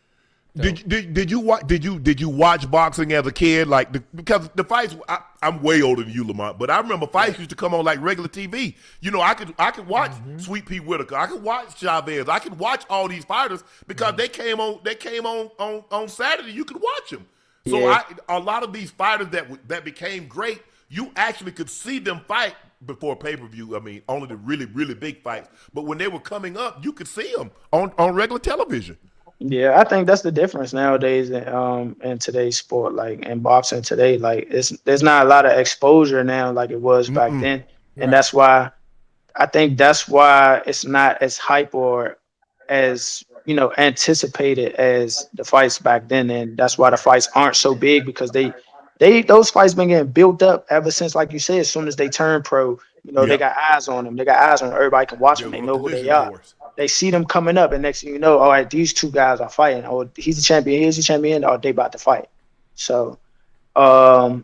Did you watch boxing as a kid? Because the fights, I'm way older than you, Lamont, but I remember fights used to come on like regular TV. I could watch Sweet Pea Whitaker, I could watch Chavez, I could watch all these fighters because they came on Saturday. You could watch them. So a lot of these fighters that became great, you actually could see them fight before pay-per-view. I mean, only the really, really big fights. But when they were coming up, you could see them on regular television. Yeah, I think that's the difference nowadays in today's sport, in boxing today. There's not a lot of exposure now like it was back then. And that's why it's not as hype or as, anticipated as the fights back then. And that's why the fights aren't so big because those fights been getting built up ever since, like you said, as soon as they turn pro, they got eyes on them. They got eyes on them. Everybody can watch them. They know who they are. They see them coming up, and next thing you know, all right, these two guys are fighting. Oh, he's the champion. He's the champion. Or they about to fight. So, I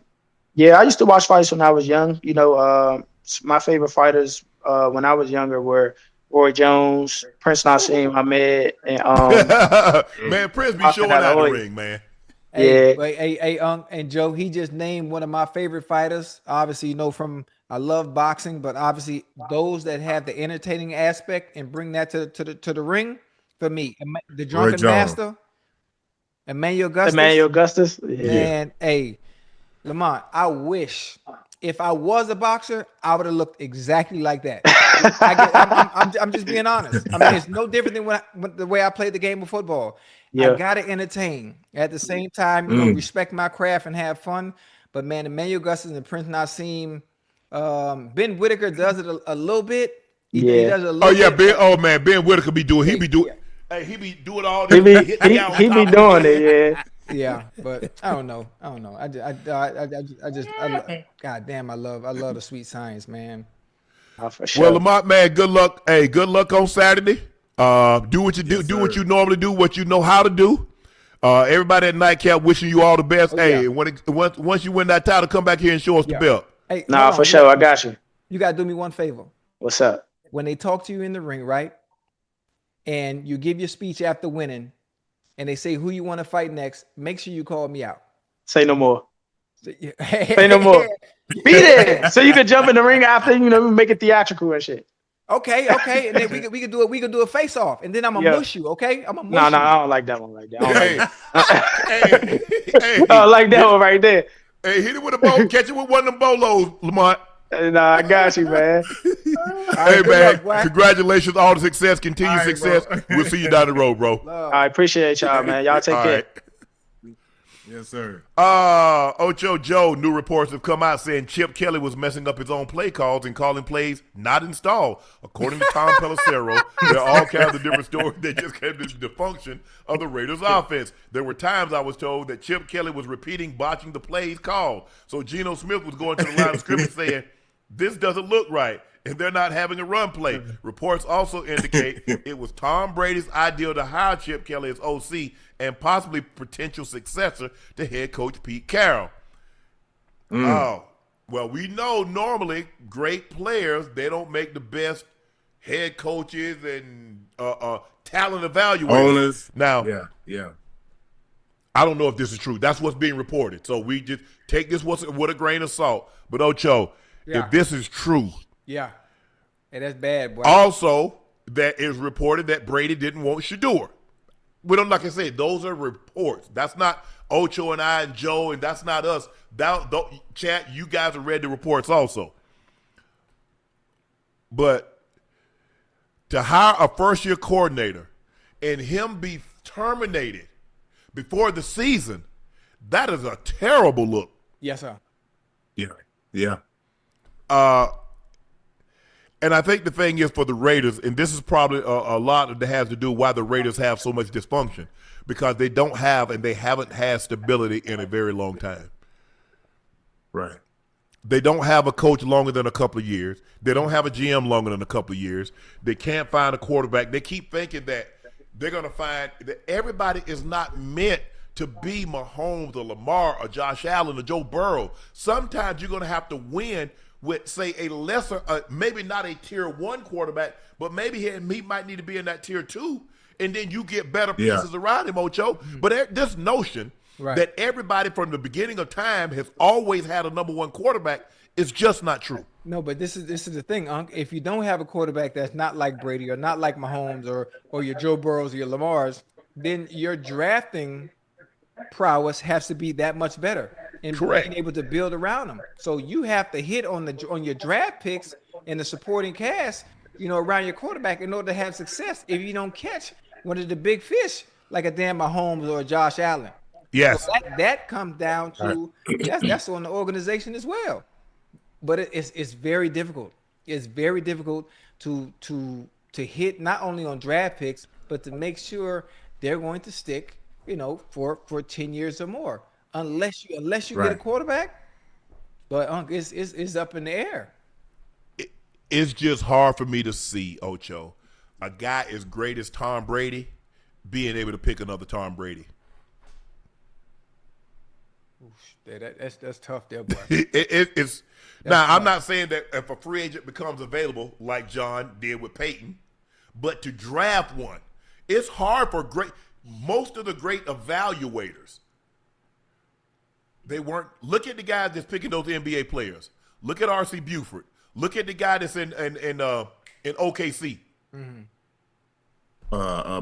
used to watch fights when I was young. My favorite fighters when I was younger were Roy Jones, Prince Nassim Ahmed, and man, Prince be showing out the ring, man. Hey, hey, Unc and Joe, he just named one of my favorite fighters. Obviously, you know, I love boxing, but obviously those that have the entertaining aspect and bring that to the ring, for me, the Drunken Master, Emmanuel Augustus. Man, hey, Lamont, I wish if I was a boxer, I would have looked exactly like that. I'm just being honest. I mean, it's no different than the way I played the game of football. Yeah. I gotta entertain at the same time, you know, respect my craft and have fun. But man, Emmanuel Augustus and Prince Nassim, Ben Whitaker does it a little bit. He does it a little bit. Ben Whitaker be doing. He be doing all this. He be doing it. Yeah, but I don't know. I just God damn, I love the sweet science, man. For sure. Well, Lamont, man, good luck. Hey, good luck on Saturday. Do what you do. Do what you normally do. What you know how to do. Everybody at Nightcap wishing you all the best. Once you win that title, come back here and show us the belt. Hey, for sure. I got you. You gotta do me one favor. What's up? When they talk to you in the ring, right? And you give your speech after winning, and they say who you want to fight next, make sure you call me out. Say no more. Say no more. Be there so you can jump in the ring after, you know, make it theatrical and shit. Okay. And then we could do a face off, and then I'm gonna mush you. Okay, I'm gonna mush you. No, I don't like that one like that. I don't like that one right there. Hey, hit it with a bow. Catch it with one of them bolos, Lamont. Nah, I got you, man. Hey, man, congratulations, all the success, continued success. Bro. We'll see you down the road, bro. I appreciate y'all, man. Y'all take care. Right. Yes, sir. Ocho Joe, new reports have come out saying Chip Kelly was messing up his own play calls and calling plays not installed. According to Tom Pelissero, there are all kinds of different stories that just came to the function of the Raiders offense. There were times I was told that Chip Kelly was repeating botching the plays called. So Geno Smith was going to the line of scrimmage saying, this doesn't look right, and they're not having a run play. Reports also indicate it was Tom Brady's idea to hire Chip Kelly as OC and possibly potential successor to head coach Pete Carroll. Oh, well, we know normally great players, they don't make the best head coaches and talent evaluators. Owners. Now, yeah. I don't know if this is true. That's what's being reported. So we just take this with a grain of salt. But Ocho, if this is true. Yeah. Hey, that's bad, boy. Also, that is reported that Brady didn't want Shedeur. We don't, like I said, those are reports. That's not Ocho and I and Joe, and that's not us. Chat, you guys have read the reports also. But to hire a first-year coordinator and him be terminated before the season, that is a terrible look. Yes, sir. Yeah. And I think the thing is for the Raiders, and this is probably a lot that has to do why the Raiders have so much dysfunction, because they don't have and they haven't had stability in a very long time. Right. They don't have a coach longer than a couple of years. They don't have a GM longer than a couple of years. They can't find a quarterback. They keep thinking that they're going to find that everybody is not meant to be Mahomes or Lamar or Josh Allen or Joe Burrow. Sometimes you're going to have to win with, say, a lesser, maybe not a tier 1 quarterback, but maybe he might need to be in that tier 2, and then you get better pieces around him, Ocho. But this notion that everybody from the beginning of time has always had a number 1 quarterback is just not true. No, but this is the thing, Unc. If you don't have a quarterback that's not like Brady or not like Mahomes or your Joe Burrows or your Lamars, then your drafting prowess has to be that much better in being able to build around them. So you have to hit on your draft picks and the supporting cast, you know, around your quarterback in order to have success. If you don't catch one of the big fish like a damn Mahomes or a Josh Allen, yes, so that comes down to that's on the organization as well. But it's very difficult. It's very difficult to hit not only on draft picks, but to make sure they're going to stick, you know, for 10 years or more, unless you get a quarterback. But Unc, it's up in the air. It's just hard for me to see, Ocho, a guy as great as Tom Brady being able to pick another Tom Brady. That's tough there, boy. It's now tough. I'm not saying that if a free agent becomes available like John did with Peyton, but to draft one, it's hard for most of the great evaluators. They weren't. Look at the guys that's picking those NBA players. Look at R.C. Buford. Look at the guy that's in OKC.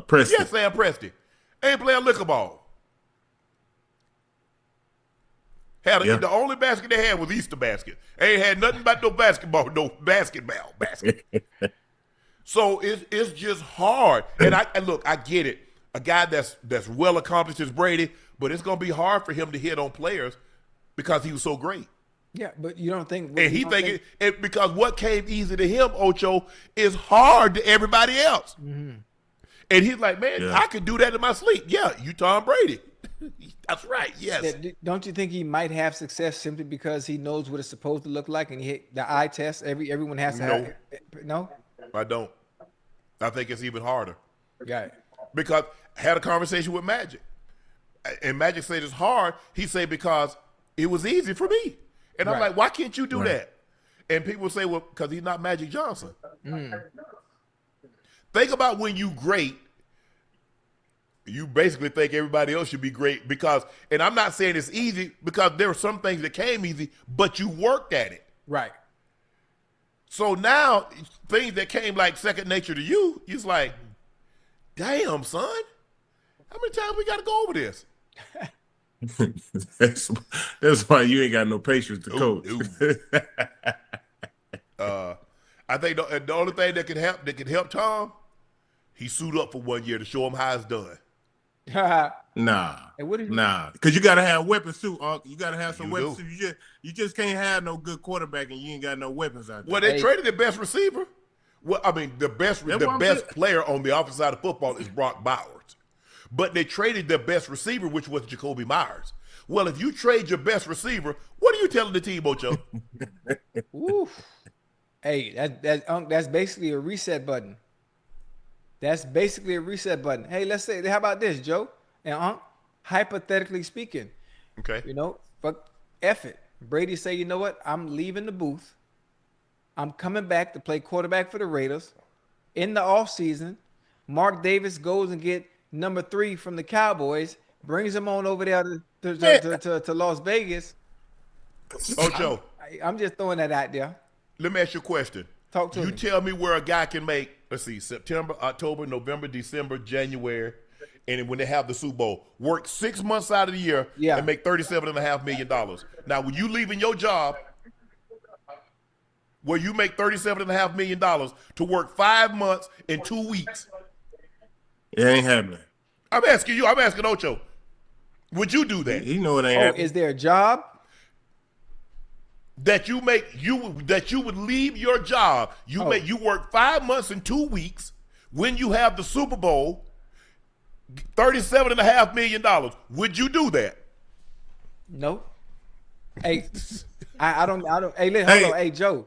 Preston. Yeah, Sam Preston. Ain't playing liquor ball. The only basket they had was Easter basket. Ain't had nothing but no basketball basket. So it's just hard. And look, I get it. A guy that's well accomplished as Brady, but it's gonna be hard for him to hit on players because he was so great. Yeah, but you don't think? And he think because what came easy to him, Ocho, is hard to everybody else. Mm-hmm. And he's like, man, I could do that in my sleep. Yeah, you Tom Brady. That's right. Yes. Don't you think he might have success simply because he knows what it's supposed to look like and he hit the eye test? Everyone has to have. No, I don't. I think it's even harder. Got it. Because I had a conversation with Magic, and Magic said it's hard. He said because it was easy for me, and I'm like, why can't you do that? And people say, well, because he's not Magic Johnson. Think about when you great. You basically think everybody else should be great because, and I'm not saying it's easy because there are some things that came easy, but you worked at it. Right. So now things that came like second nature to you, it's like, damn, son, how many times we got to go over this? That's why you ain't got no patience to coach. I think the only thing that can help Tom, he suit up for 1 year to show him how it's done. Nah, because you gotta have weapons too, Unc. You gotta have some weapons. You just can't have no good quarterback and you ain't got no weapons out there. Well, they traded the best receiver. Well, I mean, the best player on the offensive side of football is Brock Bowers, but they traded their best receiver, which was Jacoby Myers. Well, if you trade your best receiver, what are you telling the team, Ocho? Hey, that's basically a reset button. That's basically a reset button. Hey, let's say, how about this, Joe and hypothetically speaking, okay, fuck F it. Brady say, you know what? I'm leaving the booth. I'm coming back to play quarterback for the Raiders. In the offseason, Mark Davis goes and get number 3 from the Cowboys, brings him on over there to Las Vegas. Ocho, I'm just throwing that out there. Let me ask you a question. Talk to me. You tell me where a guy can make, let's see, September, October, November, December, January, and when they have the Super Bowl, work 6 months out of the year and make $37.5 million. Now, when you leaving your job, where you make $37.5 million to work 5 months and 2 weeks. It ain't happening. I'm asking Ocho. Would you do that? You know it ain't happening. Is there a job? That you would leave your job. You work 5 months and 2 weeks when you have the Super Bowl, $37.5 million. Would you do that? No. Hey, I don't. Hey, hold on. Hey, Joe.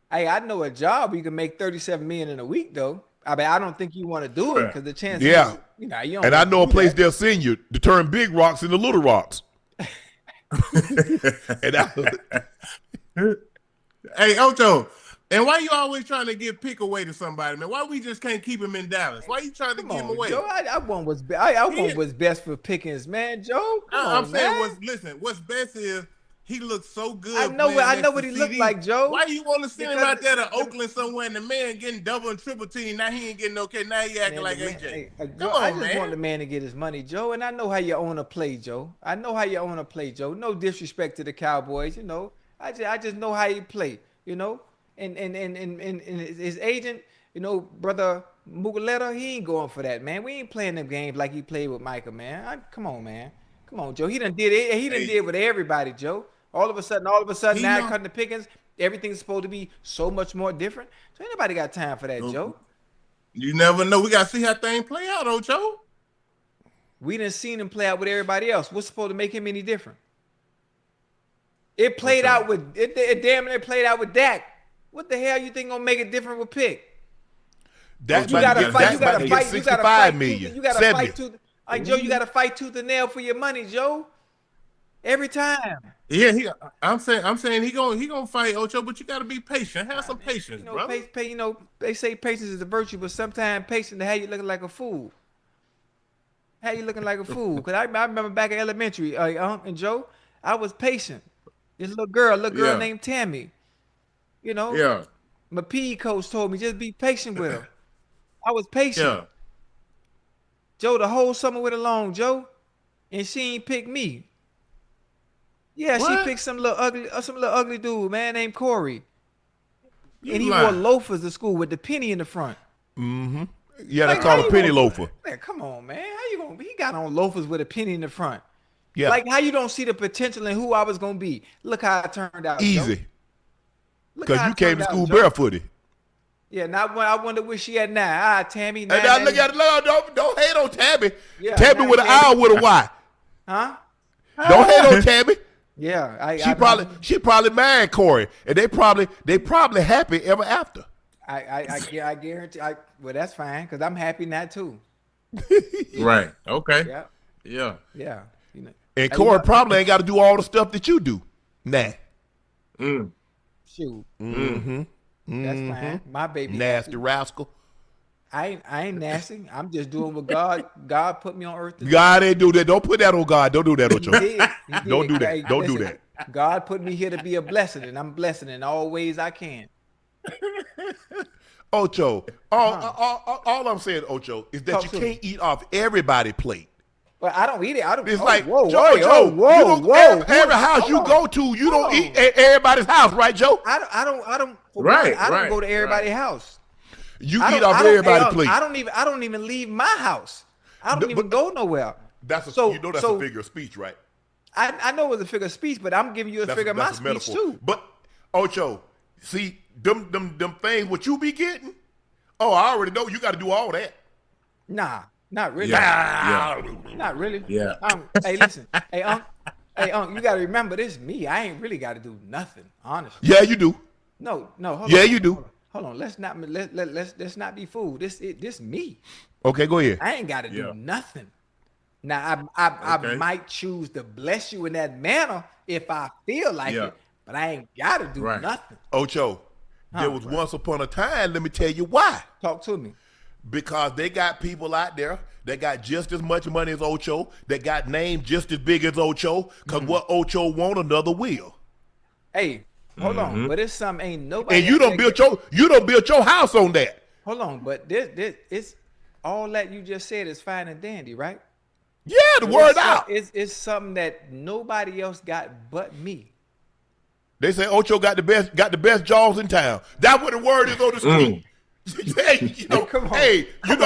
Hey, I know a job you can make $37 million in a week though. I mean, I don't think you want to do it because the chance. Yeah. You don't and I know a place they'll send you to turn big rocks into little rocks. Hey, Ocho, and why you always trying to give Pick away to somebody, man? Why we just can't keep him in Dallas? Why you trying to give him away? Joe, I want what's best for Pickens, man. Joe, I'm saying what's best is he looks so good. I know what he looked like, Joe. Why you want to send him out there to Oakland somewhere and the man getting double and triple team? Now he ain't getting okay. Now he acting like AJ. Come on, I just want the man to get his money, Joe. And I know how you own a play, Joe. No disrespect to the Cowboys, I just know how you play, And his agent, brother Mugaleta, he ain't going for that, man. We ain't playing them games like he played with Micah, man. Come on, man. Come on, Joe. He done did it. He done did with everybody, Joe. All of a sudden, now cutting the Pickens, everything's supposed to be so much more different. So ain't nobody got time for that, Joe. You never know. We got to see how things play out, Ocho. We done seen him play out with everybody else. What's supposed to make him any different? It played out with it damn near played out with Dak. What the hell you think gonna make it different with Pick? You gotta fight. You gotta fight. You gotta fight. You gotta fight tooth. Like Joe, you gotta fight tooth and nail for your money, Joe. every time. Yeah, I'm saying he gonna fight Ocho, but you gotta be patient. Have some patience, brother. They say patience is a virtue, but sometimes patience have you looking like a fool. How you looking like a fool? Because I remember back in elementary, Unc and Joe, I was patient. This little girl named Tammy. You know, my PE coach told me just be patient with her. I was patient. Yeah. Joe, the whole summer went along, Joe, and she ain't pick me. Yeah, What? she picked some little ugly dude, man, named Corey. And he wore loafers to school with the penny in the front. Mm-hmm. Yeah, they call a penny loafer. Man, come on, man. How you gonna? He got on loafers with a penny in the front. Yeah. Like how you don't see the potential in who I was gonna be. Look how it turned out. Easy. Because you came to school barefooted. Yeah, now I wonder where she at now. Tammy. Hey, now look at it. Don't hate on Tabby. Yeah, Tabby with an I with a Y. Huh? Don't hate on Tabby. Yeah, she probably married Corey, and they probably happy ever after. I guarantee. Well, that's fine because I'm happy now too. Right. Okay. Yeah. Yeah. You know. And Corey probably ain't got to do all the stuff that you do. Nah. Shoot. Mm-hmm. That's fine. My baby. Nasty rascal. I ain't nasty. I'm just doing what God put me on earth to do. God ain't do that. Don't put that on God. Don't do that, Ocho. He did. Don't do that. Hey, Don't listen, do that. God put me here to be a blessing, and I'm blessing in all ways I can. Ocho, all I'm saying, Ocho, is that you can't eat off everybody's plate. But I don't eat it. It's like, whoa. Every house you go to, you don't eat at everybody's house, right, Joe? I don't go to everybody's house. You eat off everybody's plate. I don't even leave my house. I don't even go nowhere. That's a figure of speech, right? I know it's a figure of speech, but I'm giving you a figure of my speech too. But Ocho, see them things what you be getting? Oh, I already know you got to do all that. Nah, not really. Not really. Yeah. Hey, listen. Hey, Unc, you got to remember this. Me, I ain't really got to do nothing, honestly. Yeah, you do. No. Hold on. Yeah, you do. Hold on. Let's not be fooled. This me. Okay, go ahead. I ain't got to do nothing. Now I might choose to bless you in that manner if I feel like it, but I ain't got to do nothing. Ocho, there was once upon a time. Let me tell you why. Talk to me. Because they got people out there that got just as much money as Ocho, that got named just as big as Ocho. Because what Ocho want, another will. Hey, hold on, but it's something ain't nobody. And you don't build your house on that. Hold on, but this it's all that you just said is fine and dandy, right? Yeah, the word out. It's something that nobody else got but me. They say Ocho got the best jaws in town. That's what the word is on the street. Hey, come on. Hey, come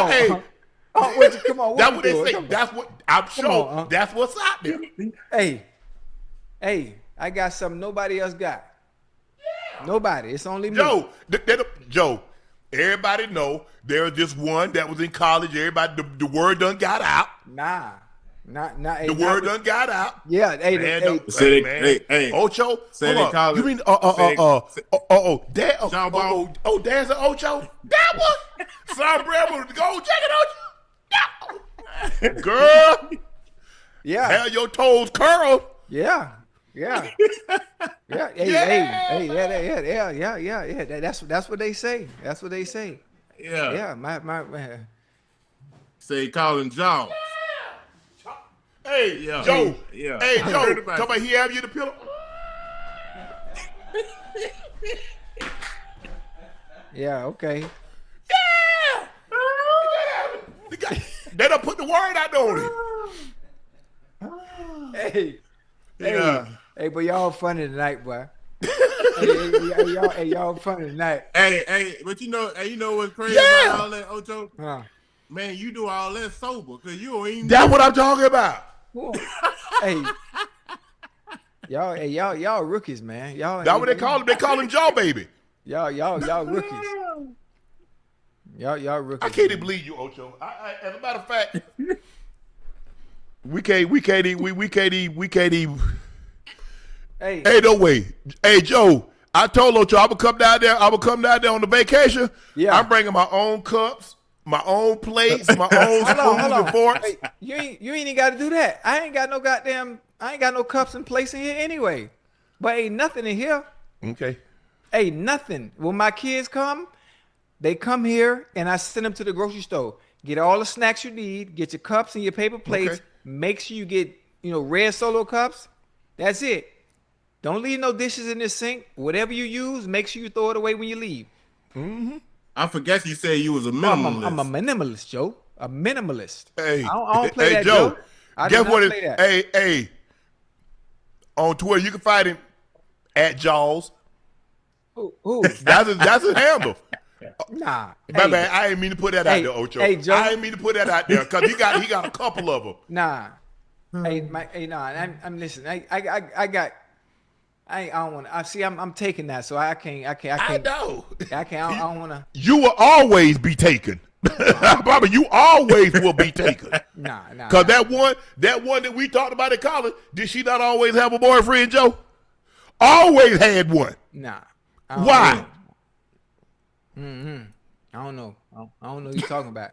on. That's what they say. That's what I'm sure. That's what's out there. Hey, I got something nobody else got. Yeah. Nobody. It's only me. Joe, everybody know there's this one that was in college. Everybody, the word done got out. Nah. The word done got out. Yeah, hey, Ocho. Hold on. You mean Dad's an Ocho? That one? Sombrero with the gold jacket, Ocho? Girl. Yeah. Have your toes curled. Yeah. Hey. That's what they say. That's what they say. Yeah. Yeah, my man. Say calling John. Hey, Joe. Yeah. Hey, Joe. Come on, he have you the pillow. Yeah, okay. Yeah. They done put the word out on it. Hey, but y'all funny tonight, boy. y'all funny tonight. Hey, but you know what's crazy about all that, Ocho? Man, you do all that sober because you don't even. That's what I'm talking about. Hey, y'all rookies, man. Y'all. That's what they call him. They call him Joe Baby. Y'all rookies. Y'all rookies. I can't even believe you, Ocho. As a matter of fact, we can't even. Hey, no way. Hey, Joe. I told Ocho I would come down there. On the vacation. Yeah. I'm bringing my own cups, my own plates, my own spoons and forks. Hey, you ain't even got to do that. I ain't got no cups and plates in here anyway. But ain't nothing in here. Okay. Ain't nothing. When my kids come, they come here and I send them to the grocery store. Get all the snacks you need. Get your cups and your paper plates. Okay. Make sure you get, red Solo cups. That's it. Don't leave no dishes in this sink. Whatever you use, make sure you throw it away when you leave. Mm-hmm. I forgot you said you was a minimalist. I'm a minimalist, Joe. A minimalist. Hey, I don't play that, Joe. I guess what? That. Hey. On Twitter, you can find him at Jaws. Who? That's his handle. Nah. My bad. I ain't mean to put that out there, Ocho. Hey, Joe. I ain't mean to put that out there because he got a couple of them. Nah. I'm listening. I don't want to. See, I'm taking that, so I can't. I know. I can't. I don't want to. You will always be taken. Bobby, you always will be taken. Nah. Because that one that we talked about at college, did she not always have a boyfriend, Joe? Always had one. Nah. Why? I don't know. I don't know what you're talking about.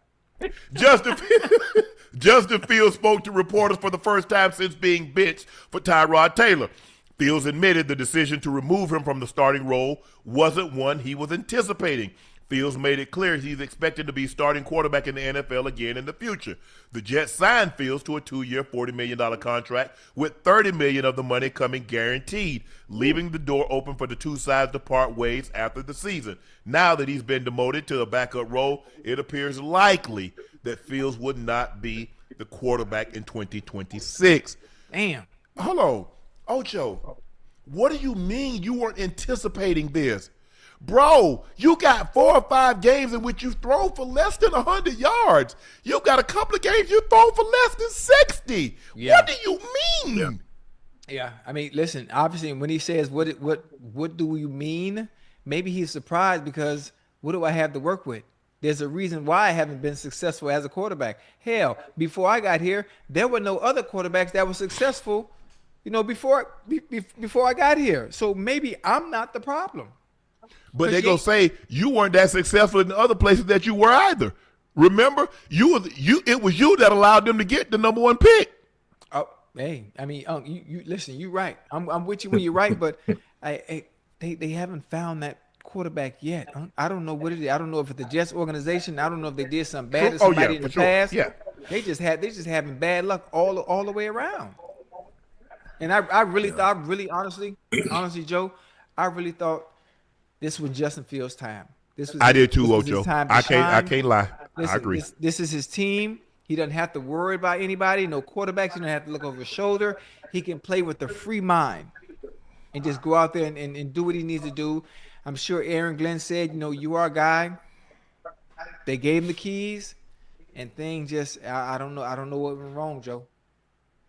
Justin Fields spoke to reporters for the first time since being benched for Tyrod Taylor. Fields admitted the decision to remove him from the starting role wasn't one he was anticipating. Fields made it clear he's expected to be starting quarterback in the NFL again in the future. The Jets signed Fields to a 2-year, $40 million contract with $30 million of the money coming guaranteed, leaving the door open for the two sides to part ways after the season. Now that he's been demoted to a backup role, it appears likely that Fields would not be the quarterback in 2026. Damn. Hold on. Ocho, what do you mean you weren't anticipating this? Bro, you got 4 or 5 games in which you throw for less than 100 yards. You got a couple of games you throw for less than 60. Yeah. What do you mean? Yeah. I mean, listen, obviously when he says what do you mean? Maybe he's surprised because what do I have to work with? There's a reason why I haven't been successful as a quarterback. Hell, before I got here, there were no other quarterbacks that were successful, before I got here. So maybe I'm not the problem. But they're gonna say you weren't that successful in the other places that you were either. Remember, it was you that allowed them to get the number 1 pick. Oh, hey, I mean, you listen. You're right. I'm with you when you're right, but they haven't found that quarterback yet. I don't know what it is. I don't know if it's the Jets organization. I don't know if they did something bad to somebody in the past. Yeah, they just having bad luck all the way around. And I really thought, honestly, Joe, I really thought this was Justin Fields' time. I did too, Ocho. I can't lie. Listen, I agree. This is his team. He doesn't have to worry about anybody, no quarterbacks. He doesn't have to look over his shoulder. He can play with a free mind and just go out there and do what he needs to do. I'm sure Aaron Glenn said, you are a guy. They gave him the keys, and things just I don't know what went wrong, Joe.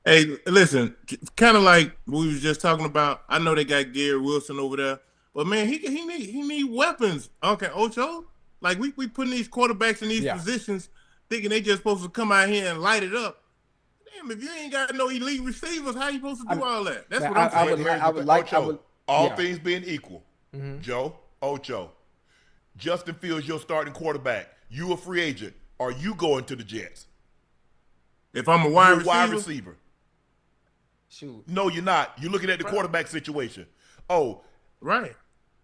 Hey, listen, kind of like we was just talking about. I know they got Gary Wilson over there. But man, he need weapons. Okay, Ocho. Like we putting these quarterbacks in these positions, thinking they just supposed to come out here and light it up. Damn, if you ain't got no elite receivers, how you supposed to do all that? That's what I'm saying. All things being equal, Joe, Ocho, Justin Fields, your starting quarterback. You a free agent. Are you going to the Jets? If I'm a wide receiver. Shoot. No, you're not. You're looking at the quarterback situation. Oh. Right.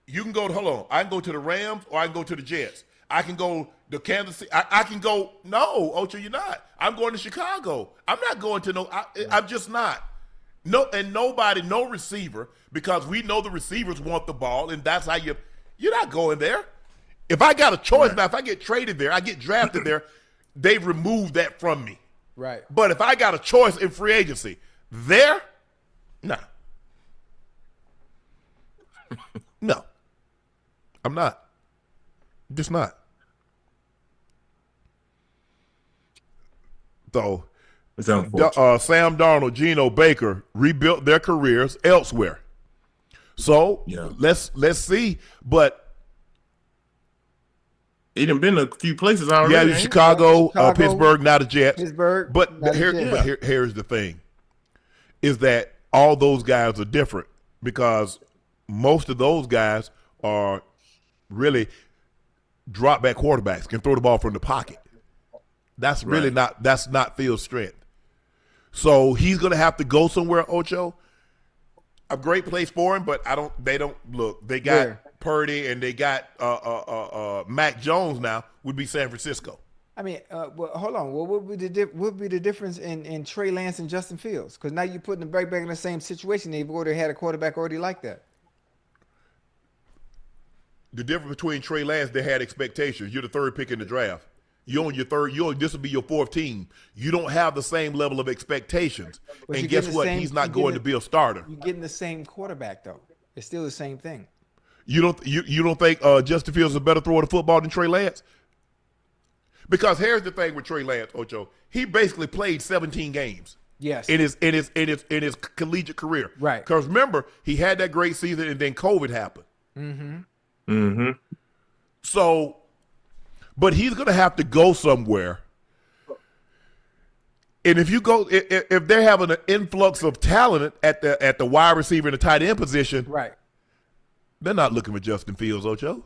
You can go I can go to the Rams or I can go to the Jets. I can go to Kansas City. I can go. No, Ocho, you're not. I'm going to Chicago. I'm not going to I'm just not. No, and no receiver, because we know the receivers want the ball, and that's how you're not going there. If I got a choice now, if I get traded there, I get drafted there, they remove that from me. Right. But if I got a choice in free agency, nah. No, I'm not. I'm just not. So, Sam Darnold, Geno, Baker rebuilt their careers elsewhere. So let's see. But he done been a few places already. Yeah, Chicago, Pittsburgh, now the Jets. But here's the thing: is that all those guys are different, because most of those guys are really drop back quarterbacks, can throw the ball from the pocket. That's really not Phil's strength. So he's going to have to go somewhere, Ocho. A great place for him, but they got Purdy and they got Mac Jones now would be San Francisco. I mean, well, hold on. What would be the difference in Trey Lance and Justin Fields? Because now you're putting them back in the same situation. They've already had a quarterback already like that. The difference between Trey Lance, they had expectations. You're the third pick in the draft. This will be your fourth team. You don't have the same level of expectations. But and guess what? He's not going to be a starter. You're getting the same quarterback though. It's still the same thing. You don't think Justin Fields is a better thrower of the football than Trey Lance? Because here's the thing with Trey Lance, Ocho. He basically played 17 games. Yes. In his collegiate career. Right. Because remember, he had that great season and then COVID happened. Mm-hmm. Mm-hmm. So, but he's going to have to go somewhere. And if they're having an influx of talent at the wide receiver and the tight end position, right? They're not looking for Justin Fields, Ocho.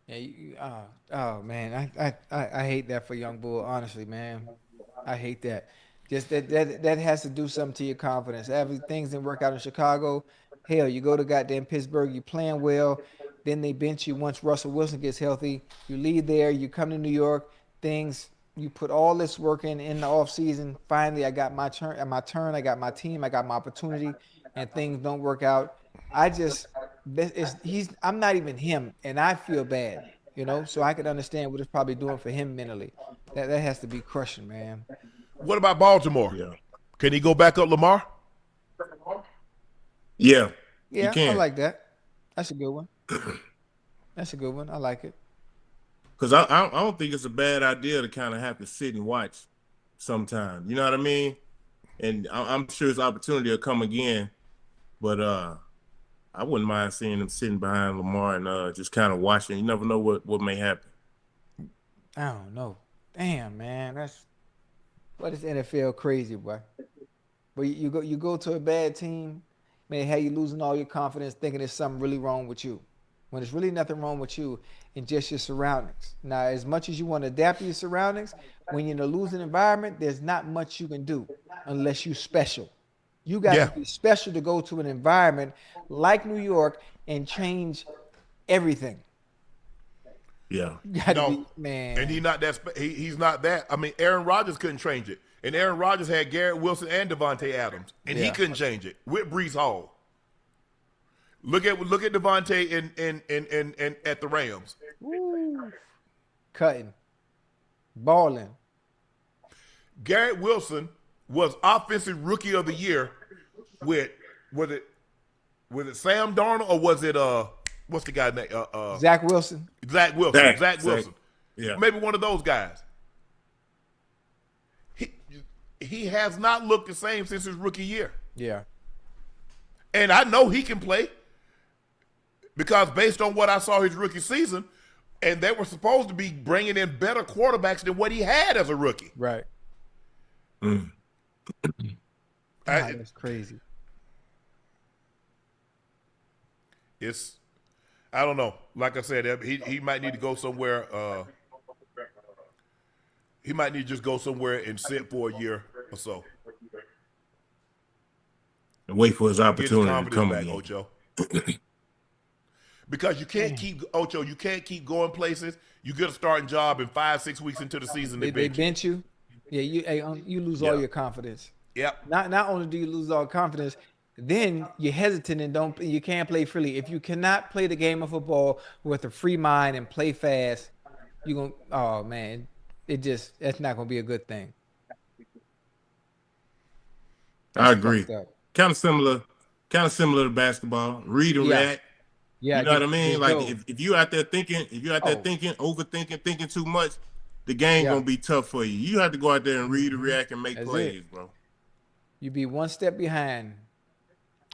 Yeah. Oh man, I hate that for young bull. Honestly, man, I hate that. Just that has to do something to your confidence. Things didn't work out in Chicago. Hell, you go to goddamn Pittsburgh, you playing well, then they bench you once Russell Wilson gets healthy. You leave there, you come to New York, you put all this work in the offseason. Finally, I got my turn, I got my team, I got my opportunity, and things don't work out. I'm not even him, and I feel bad, so I can understand what it's probably doing for him mentally. That has to be crushing, man. What about Baltimore? Yeah. Can he go back up Lamar? Yeah. Yeah, I like that. That's a good one. That's a good one. I like it. Because I don't think it's a bad idea to kind of have to sit and watch sometime. You know what I mean? And I'm sure his opportunity will come again. But I wouldn't mind seeing him sitting behind Lamar and just kind of watching. You never know what may happen. I don't know. Damn, man. What is NFL crazy, boy? But you go to a bad team, man, how you losing all your confidence, thinking there's something really wrong with you. When there's really nothing wrong with you and just your surroundings. Now, as much as you want to adapt to your surroundings, when you're in a losing environment, there's not much you can do unless you're special. You got to be special to go to an environment like New York and change everything. Yeah. Man. And he's not that. He's not that. I mean, Aaron Rodgers couldn't change it. And Aaron Rodgers had Garrett Wilson and Devontae Adams, and he couldn't change it with Breece Hall. Look at Devontae in at the Rams. Woo. Cutting, balling. Garrett Wilson was offensive rookie of the year with was it Sam Darnold or was it what's the guy's name? Zach Wilson. Zach Wilson. Yeah. Maybe one of those guys. He has not looked the same since his rookie year. Yeah. And I know he can play because based on what I saw his rookie season, and they were supposed to be bringing in better quarterbacks than what he had as a rookie. Right. Mm. That's crazy. I don't know. Like I said, he might need to go somewhere. He might need to just go somewhere and sit for a year or so. And wait for his opportunity to come back, Ocho. Because you can't keep going places. You get a starting job and 5-6 weeks into the season they bench you. Yeah, you lose all your confidence. Yep. Not only do you lose all confidence, then you're hesitant and you can't play freely. If you cannot play the game of football with a free mind and play fast, oh man, that's not gonna be a good thing. I agree. Kind of similar to basketball. Read and react. Yeah, you know what I mean? Like if you out there thinking, overthinking, thinking too much, the game gonna be tough for you. You have to go out there and read and react and make plays, bro. You be one step behind.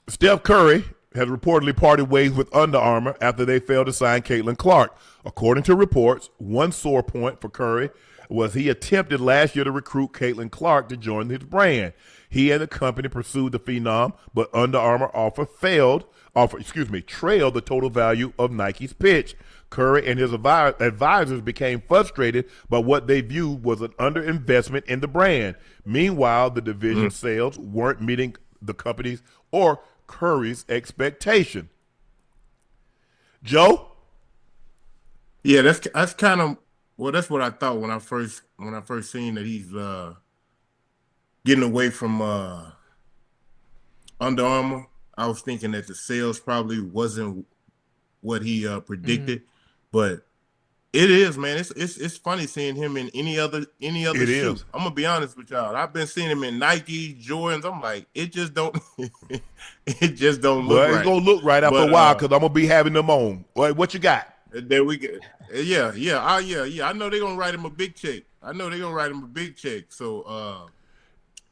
Steph Curry has reportedly parted ways with Under Armour after they failed to sign Caitlin Clark. According to reports, one sore point for Curry was he attempted last year to recruit Caitlin Clark to join his brand. He and the company pursued the phenom, but Under Armour trailed the total value of Nike's pitch. Curry and his advisors became frustrated by what they viewed was an underinvestment in the brand. Meanwhile, the division sales weren't meeting the company's or Curry's expectation. Joe? Yeah, that's kind of that's what I thought when I first seen that he's getting away from Under Armour. I was thinking that the sales probably wasn't what he predicted, but it is, man. It's funny seeing him in any other shoe. I'm gonna be honest with y'all. I've been seeing him in Nike, Jordans. I'm like, it just don't look right. It's gonna look right after a while because I'm gonna be having them on. What you got? There we go. Yeah. I know they're gonna write him a big check. So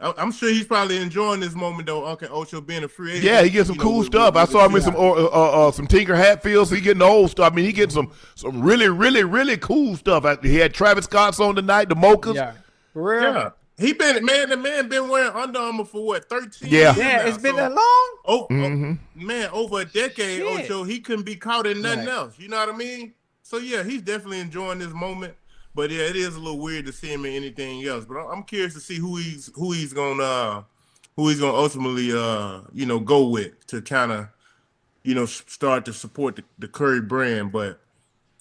I'm sure he's probably enjoying this moment though. Unc and Ocho being a free agent. Yeah, he gets some cool stuff. I saw him in some Tinker Hatfields. He getting the old stuff. I mean, he getting some really, really, really cool stuff. He had Travis Scott's on tonight, the Mochas. Yeah, for real. Yeah. The man been wearing Under Armour for what, 13 years? Yeah, it's been that long? Man, over a decade, Shit. Ocho, he couldn't be caught in nothing else. You know what I mean? So yeah, he's definitely enjoying this moment. But yeah, it is a little weird to see him in anything else. But I'm curious to see who he's gonna ultimately go with to kind of start to support the Curry brand. But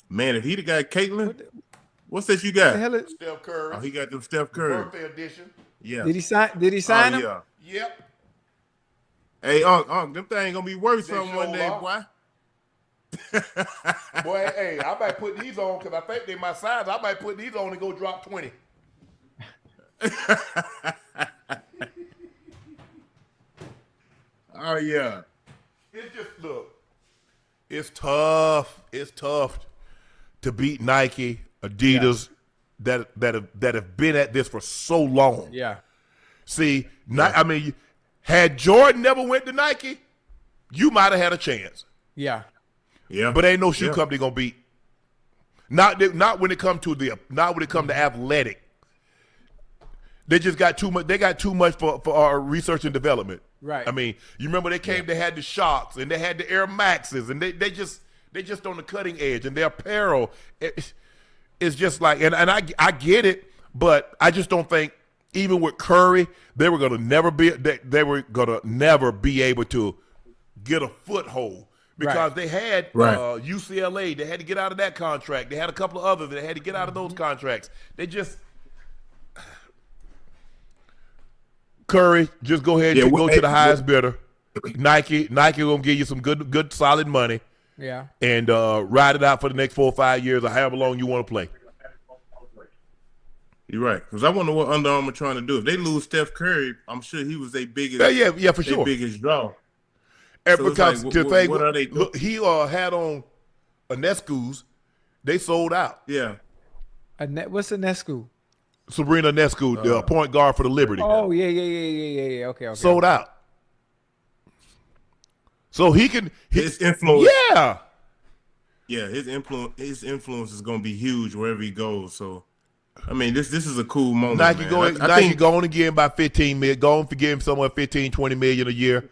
man, if he the guy, Caitlin, what's that you got? Steph Curry. Oh, he got them Steph Curry birthday edition. Yeah. Did he sign him? Yeah. Yep. Hey, Unc, them things gonna be worth something one day, boy. Boy, hey, I might put these on because I think they're my size. I might put these on and go drop 20. Oh yeah. It's just look. It's tough. It's tough to beat Nike, Adidas that have been at this for so long. Yeah. See, I mean, had Jordan never went to Nike, you might have had a chance. Yeah. Yeah, but ain't no shoe company gonna beat. Not when it come to athletic. They just got too much. They got too much for our research and development. Right. I mean, you remember they came. They had the Shocks and they had the Air Maxes and they just on the cutting edge and their apparel. It's just like and I get it, but I just don't think even with Curry they were gonna never be able to get a foothold. Because they had UCLA, they had to get out of that contract. They had a couple of others that had to get out of those contracts. They just Curry, just go ahead and go to the highest bidder. Nike gonna give you some good solid money. Yeah, and ride it out for the next 4 or 5 years or however long you want to play. You're right, because I wonder what Under Armour trying to do. If they lose Steph Curry, I'm sure he was their biggest. Yeah, for sure. Biggest draw. And so because like, what are they doing? Look, he had on Ionescu's. They sold out. Yeah. What's Ionescu? Sabrina Ionescu, the point guard for the Liberty. Oh yeah. Okay. Sold out. So he can his influence. Yeah. Yeah, his influence is going to be huge wherever he goes. So, I mean, this is a cool moment. Nike man. going to give him about $15 million. Going to give him somewhere $15-20 million a year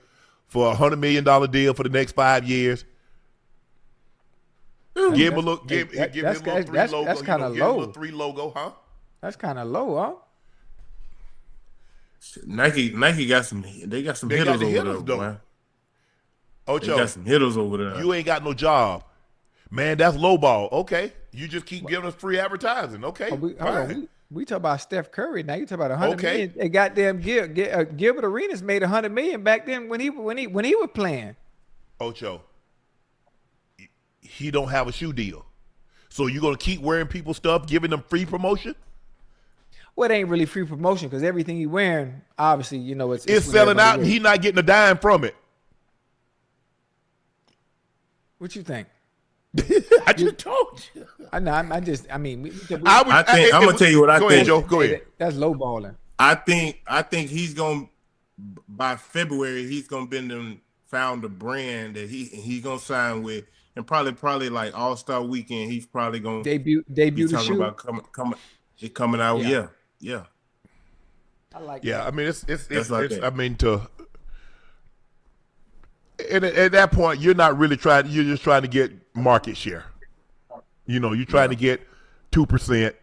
for $100 million deal for the next 5 years. Give him a look. Give him a little 3 logo. That's kind of low. A little 3 logo, huh? That's kind of low, huh? Nike got some. They got some hitters over there, man. Ocho, they got some hitters over there. You ain't got no job, man. That's lowball. Okay, you just keep giving us free advertising. Okay, we talk about Steph Curry now. You talk about $100 million. And goddamn Gilbert Arenas made $100 million back then when he was playing. Ocho, he don't have a shoe deal, so you gonna keep wearing people's stuff, giving them free promotion? Well, it ain't really free promotion because everything he wearing, obviously, it's selling out, and he not getting a dime from it. What you think? I just told you. I'm gonna tell you what I think. Joe. Go ahead. That's lowballing. I think he's gonna by February he's gonna found a brand that he's gonna sign with, and probably like All-Star Weekend he's probably gonna debut the shoe about coming out. Yeah. I like. Yeah, that. I mean it's like I mean at that point, you're not really trying. You're just trying to get market share. You're trying to get 2%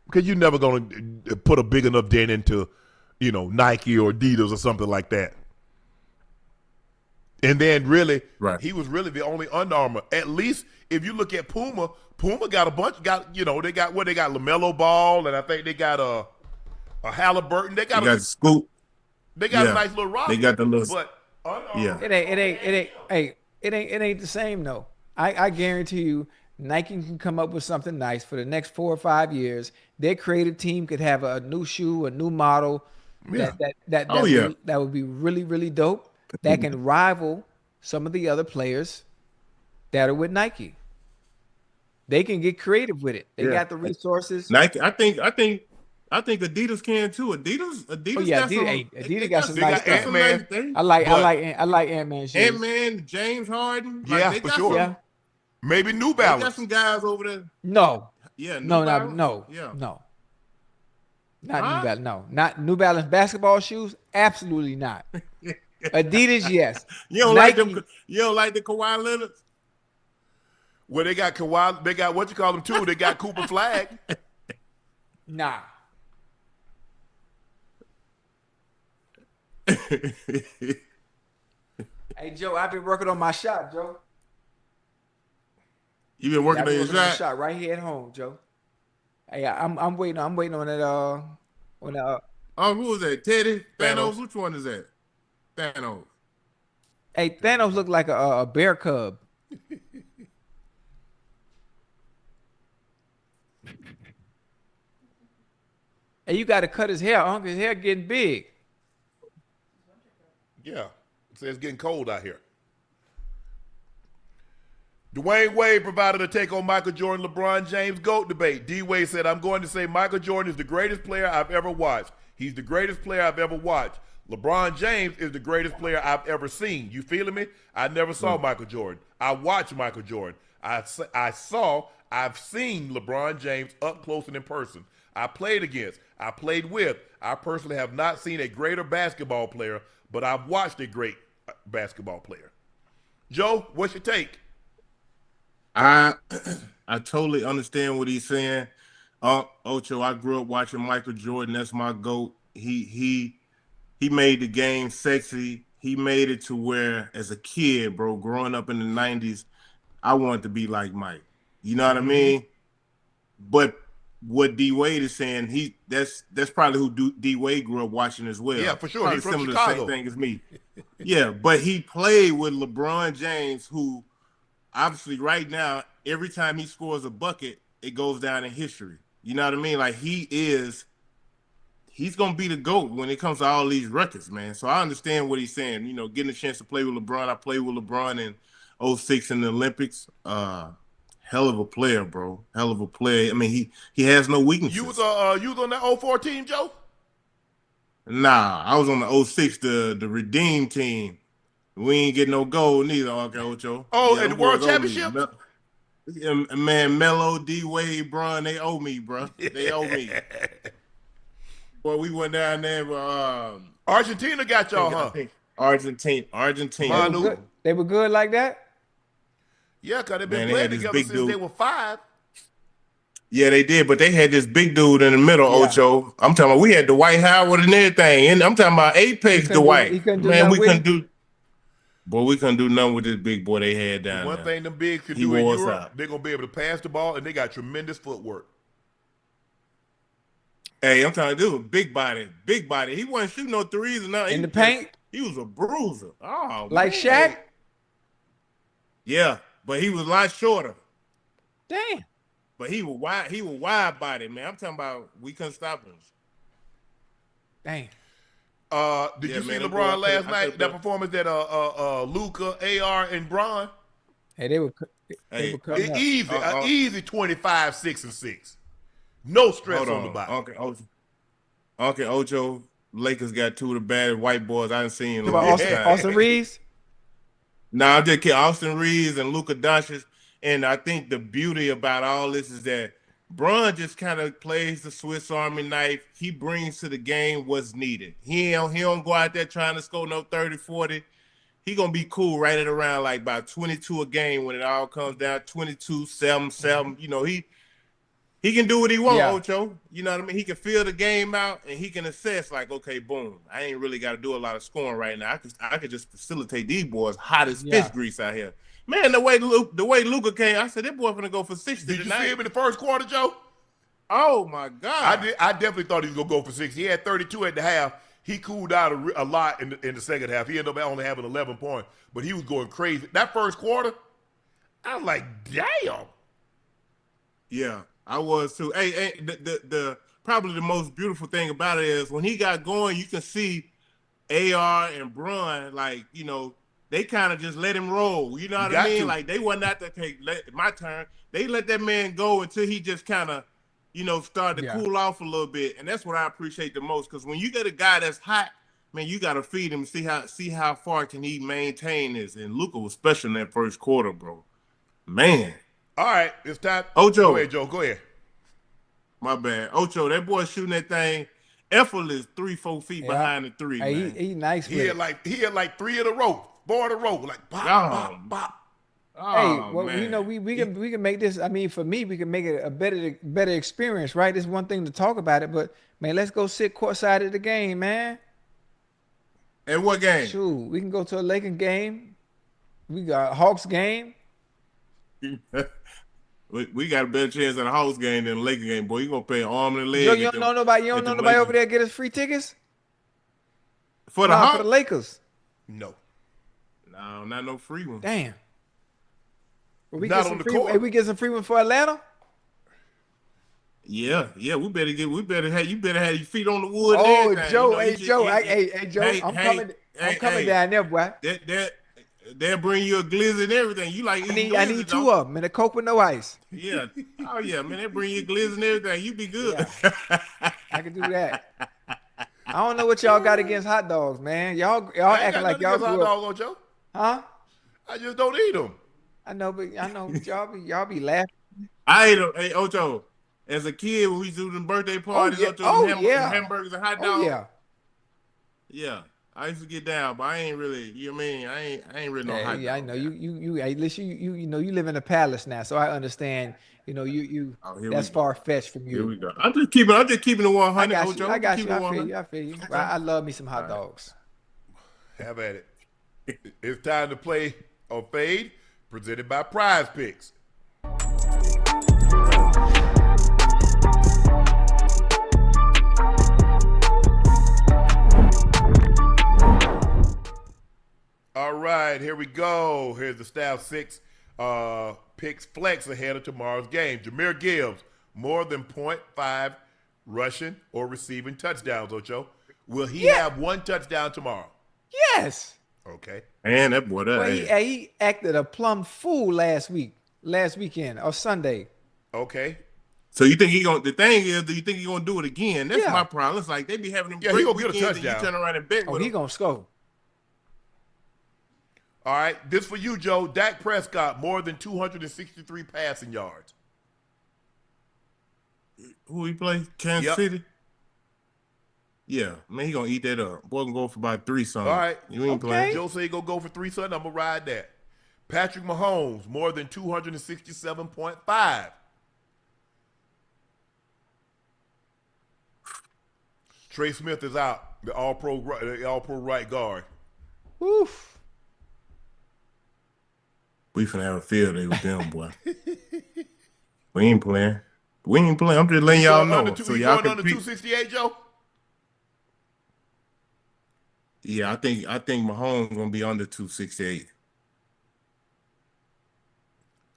because you're never going to put a big enough dent into, Nike or Adidas or something like that. And then really, he was really the only Under Armour. At least if you look at Puma got a bunch. They got LaMelo Ball, and I think they got a Halliburton. They got Scoop. They got a nice little roster. They got the little. But it ain't the same though. I guarantee you, Nike can come up with something nice for the next 4 or 5 years. Their creative team could have a new shoe, a new model that would be really, really dope. That can rival some of the other players that are with Nike. They can get creative with it. They got the resources. Nike, I think Adidas can too. Adidas Adidas got some nice stuff. Ant-Man. I like Ant-Man shoes. Ant-Man, James Harden. Yeah, for sure. Yeah. Maybe New Balance. They got some guys over there. No. Yeah. No. Not New Balance. No, not New Balance basketball shoes. Absolutely not. Adidas, yes. You don't like them? You don't like the Kawhi Leonards? Well, they got Kawhi. They got what you call them too. They got Cooper Flag. Nah. Hey Joe, I've been working on my shot, Joe. You been working on your shot right here at home, Joe. Hey, I'm waiting on that. Oh, who was that? Teddy? Thanos? Which one is that? Thanos. Hey, Thanos looked like a bear cub. Hey, you got to cut his hair, Unc. His hair getting big. Yeah, it says it's getting cold out here. Dwayne Wade provided a take on Michael Jordan, LeBron James GOAT debate. D. Wade said, I'm going to say Michael Jordan is the greatest player I've ever watched. He's the greatest player I've ever watched. LeBron James is the greatest player I've ever seen. You feeling me? I never saw Michael Jordan. I watched Michael Jordan. I've seen LeBron James up close and in person. I played against, I played with. I personally have not seen a greater basketball player, but I've watched a great basketball player. Joe, what's your take? I totally understand what he's saying. Ocho, I grew up watching Michael Jordan. That's my GOAT. He made the game sexy. He made it to where, as a kid, bro, growing up in the 90s, I wanted to be like Mike. You know what I mean? But what D. Wade is saying, that's probably who D. Wade grew up watching as well. Yeah, for sure. He's from similar Chicago. To the same thing as me. Yeah, but he played with LeBron James, who obviously right now, every time he scores a bucket, it goes down in history. You know what I mean? Like he's gonna be the GOAT when it comes to all these records, man. So I understand what he's saying. You know, getting a chance to play with LeBron. I played with LeBron in 2006 in the Olympics. Hell of a player, bro. Hell of a player. I mean, he has no weaknesses. You was on that 2004 team, Joe? Nah, I was on the 2006, the Redeem team. We ain't get no gold neither, Unc and Ocho. Oh, yeah, and the World Championship? Yeah, man, Melo, D. Wade, Bron, they owe me, bro. They owe me. Boy, we went down there. Argentina got y'all, huh? Argentina. They were good like that? Yeah, because they've been playing together since they were 5. Yeah, they did, but they had this big dude in the middle, Ocho. I'm talking about we had Dwight Howard and everything. And I'm talking about Apex Dwight. Man, we couldn't do nothing with this big boy they had down there. One thing them bigs can do in Europe, they're going to be able to pass the ball, and they got tremendous footwork. Hey, I'm trying to do big body. He wasn't shooting no threes or nothing. In the paint? He was a bruiser. Oh, like Shaq? Yeah, but he was a lot shorter. Damn. But he was wide body, man. I'm talking about we couldn't stop him. Dang. Did you see LeBron last night? That performance that Luka, AR, and Bron? Hey, they were coming up. Easy 25, 6, and 6. No stress on the body. Unc and Ocho, Lakers got 2 of the baddest white boys I done seen. Austin Reeves? Nah, I'm just kidding. Austin Reeves and Luka Doncic. And I think the beauty about all this is that Bron just kind of plays the Swiss Army knife. He brings to the game what's needed. He don't go out there trying to score no 30, 40. he gonna be cool right at around like about 22 a game when it all comes down. 22, 7. You know, he can do what he wants, Ocho. You know what I mean? He can feel the game out and he can assess like, okay, boom. I ain't really got to do a lot of scoring right now. I could just facilitate these boys hot as fish grease out here. Man, the way Luka came, I said that boy finna go for 60 Did tonight. you see him in the first quarter, Joe? Oh my God! I definitely thought he was gonna go for 60. He had 32 at the half. He cooled out a lot in the second half. He ended up only having 11 points, but he was going crazy. That first quarter, I was like, damn. Yeah, I was too. Hey, the probably the most beautiful thing about it is when he got going, you can see AR and Brun, like, you know, they kind of just let him roll. You know what I mean? Like, they wasn't out there, okay, my turn. They let that man go until he just kind of, you know, started to cool off a little bit. And that's what I appreciate the most. Because when you get a guy that's hot, man, you got to feed him, see how far can he maintain this. And Luka was special in that first quarter, bro. Man. All right, it's time. Ocho. Go ahead, Joe. Go ahead. My bad. Ocho, that boy shooting that thing effortless 3-4 feet behind the three, man. He nice with He had like 3 in a row, 4 in a row, like bop, bop, bop. Hey, well, you know, we can make this. I mean, for me, we can make it a better experience, right? It's one thing to talk about it, but man, let's go sit courtside at the game, man. And what game? Shoot, we can go to a Lakers game. We got a Hawks game. We got a better chance at a Hawks game than a Lakers game, boy. You gonna pay arm and leg? Yo, you don't know nobody over there get us free tickets for the Hawks? For the Lakers? No, not no free one. Damn. We not on the court. Hey, we get some free one for Atlanta. Yeah. You better have your feet on the wood. Oh, Joe, Joe, I'm coming down there, boy. They'll bring you a glizzy and everything. You like? I need 2 of them and a Coke with no ice. Yeah. Oh yeah, man. They bring you glizzy and everything. You be good. Yeah. I can do that. I don't know what y'all got against hot dogs, man. Y'all acting like y'all hot dogs, Joe. Huh? I just don't eat them. I know, but y'all be laughing. I ate them. Hey, Ocho, as a kid when we do the birthday parties, hamburgers and hot dogs. Yeah. I used to get down, but I ain't really. You know what I mean? I ain't really no hot dog. Yeah, I know you. Listen, you know you live in a palace now, so I understand. You know you. That's far fetched from you. Here we go. I'm just keeping it 100. I got you. I feel you. I love me some hot dogs. Have at it. It's time to play or fade. Presented by Prize Picks. All right, here we go. Here's the Staff 6 picks flex ahead of tomorrow's game. Jahmyr Gibbs, more than 0.5 rushing or receiving touchdowns, Ocho. Will he have 1 touchdown tomorrow? Yes. Okay. Man, that boy, he acted a plumb fool last weekend or Sunday. Okay. So you think the thing is, do you think he's gonna do it again? That's my problem. It's like they be having them great he gonna get a weekends touchdown. And you turn around and bet with he him. gonna score. All right, this for you, Joe. Dak Prescott, more than 263 passing yards. Who he play? Kansas City? Yeah, man, he gonna eat that up. Boy can go for about 3 something. All right. You ain't playing. Joe say he gonna go for 3 something. I'm gonna ride that. Patrick Mahomes, more than 267.5. Trey Smith is out. The all-pro right guard. Oof. We finna have a field day with them, boy. We ain't playing. I'm just letting y'all know. So y'all can under 268, Joe? Yeah, I think Mahomes gonna be under 268.